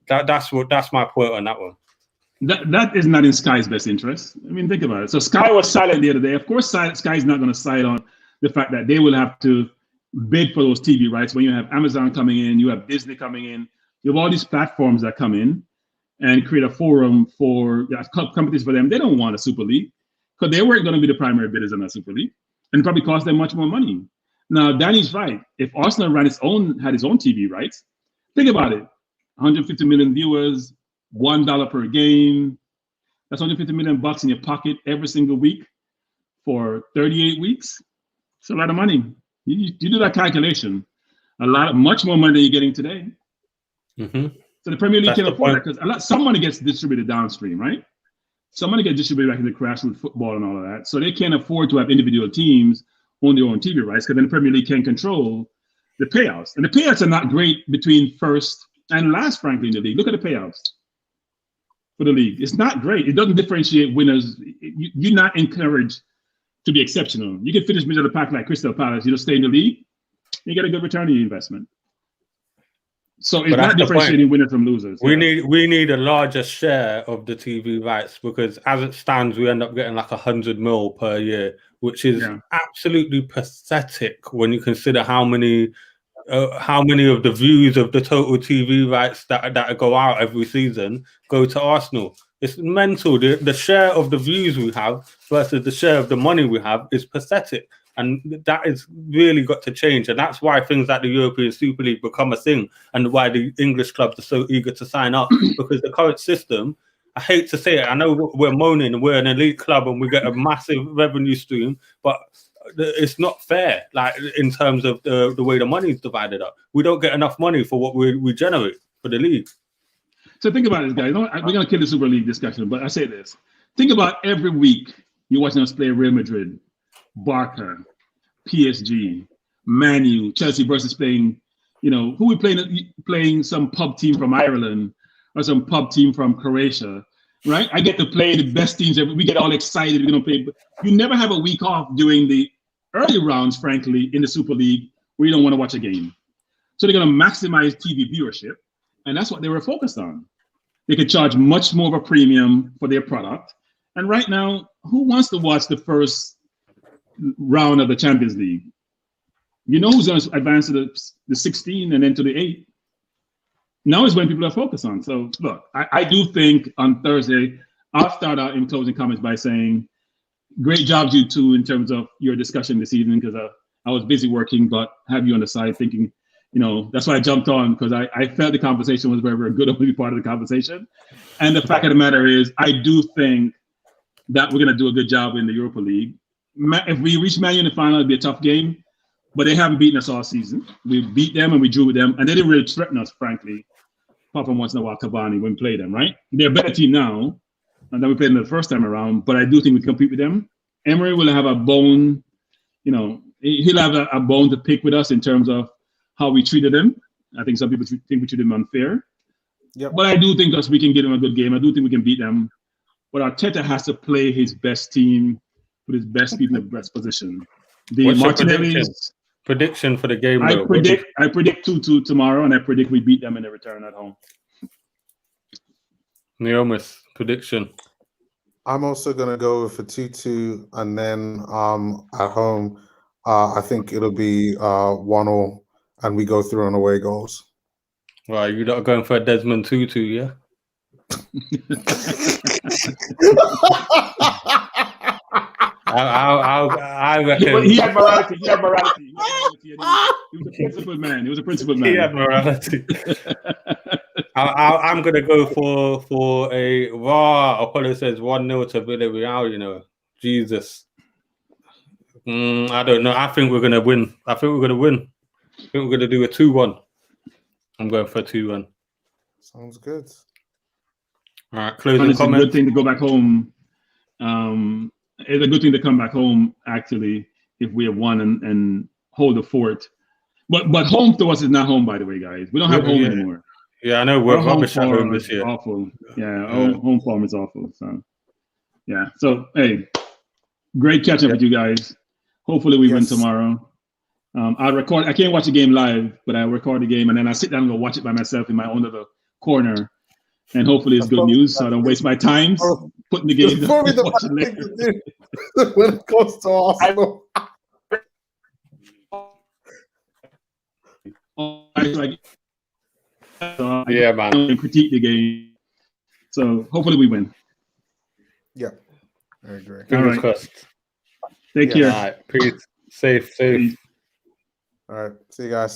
that's my point on that one. That is not in Sky's best interest. I mean, think about it. So Sky was silent the other day. Of course, Sky's not going to side on the fact that they will have to bid for those TV rights. When you have Amazon coming in, you have Disney coming in, you have all these platforms that come in and create a forum for companies for them. They don't want a Super League because they weren't going to be the primary bidders on that Super League, and probably cost them much more money. Now, Danny's right. If Arsenal had his own TV rights, think about it: 150 million viewers, $1 per game. That's $150 million in your pocket every single week for 38 weeks. It's a lot of money. You do that calculation, much more money than you're getting today. Mm-hmm. So the Premier League can afford that because some money gets distributed downstream, right? Some money gets distributed back into grassroots football and all of that. So they can't afford to have individual teams own their own TV rights because then the Premier League can control the payouts. And the payouts are not great between first and last, frankly, in the league. Look at the payouts for the league. It's not great. It doesn't differentiate winners. You're not encouraged to be exceptional. You can finish middle of the pack like Crystal Palace. You don't stay in the league, you get a good return on your investment. So it's not differentiating winners from losers. We need a larger share of the TV rights because as it stands, we end up getting like 100 mil per year, which is absolutely pathetic when you consider how many of the views of the total TV rights that go out every season go to Arsenal. It's mental. The share of the views we have versus the share of the money we have is pathetic. And that is really got to change. And that's why things like the European Super League become a thing and why the English clubs are so eager to sign up. Because the current system, I hate to say it, I know we're moaning, we're an elite club and we get a massive revenue stream, but it's not fair, like in terms of the way the money is divided up. We don't get enough money for what we generate for the league. So think about this, guys. We're going to kill the Super League discussion, but I say this. Think about every week you're watching us play Real Madrid, Barca, PSG, Man U, Chelsea versus playing, who we playing some pub team from Ireland or some pub team from Croatia, right? I get to play the best teams. We get all excited. We're going to play. But you never have a week off during the early rounds, frankly, in the Super League where you don't want to watch a game. So they're going to maximize TV viewership. And that's what they were focused on. They could charge much more of a premium for their product. And right now, who wants to watch the first round of the Champions League. You know who's going to advance to the 16 and then to the 8. Now is when people are focused on. So look, I do think on Thursday, I'll start out in closing comments by saying, great job, you two, in terms of your discussion this evening, because I was busy working, but have you on the side thinking, that's why I jumped on, because I felt the conversation was very, very good. I want to be part of the conversation. And the fact of the matter is, I do think that we're going to do a good job in the Europa League. If we reach Man U in the final, it'll be a tough game, but they haven't beaten us all season. We beat them and we drew with them, and they didn't really threaten us, frankly, apart from once in a while Cavani when we play them, right? They're a better team now, and then we played them the first time around, but I do think we compete with them. Emery will have a bone, he'll have a bone to pick with us in terms of how we treated him. I think some people think we treated him unfair. Yep. But I do think us we can give him a good game. I do think we can beat them. But Arteta has to play his best team with his best people in the best position. What's your prediction for the game? I predict 2-2 tomorrow, and I predict we beat them in the return at home. Neomis, prediction. I'm also going to go with a 2-2, and then at home, I think it'll be 1-1, and we go through on away goals. Right, you're not going for a Desmond Tutu, yeah? I reckon he had morality. He was a principled man. He had morality. I'm gonna go for a raw. Apollo says 1-0 to Villarreal. Jesus. I don't know. I think we're gonna win. I think we're gonna do a 2-1. I'm going for a 2-1. Sounds good. All right, closing comments. It's a good thing to go back home. It's a good thing to come back home, actually, if we have won and hold the fort. But home to us is not home, by the way, guys. We don't have home anymore. Yeah, I know. We're rubbish at home this year. Awful. Yeah, home form is awful. So, yeah. So, hey, great catching up with you guys. Hopefully we win tomorrow. I can't watch the game live, but I record the game, and then I sit down and go watch it by myself in my own little corner. And hopefully it's good news, so I don't waste my time putting the game down. When it comes to Arsenal. Yeah, man. And critique the game. So hopefully we win. Yeah, I agree. Fingers crossed. Take care. All right. Peace. Safe. All right. See you guys.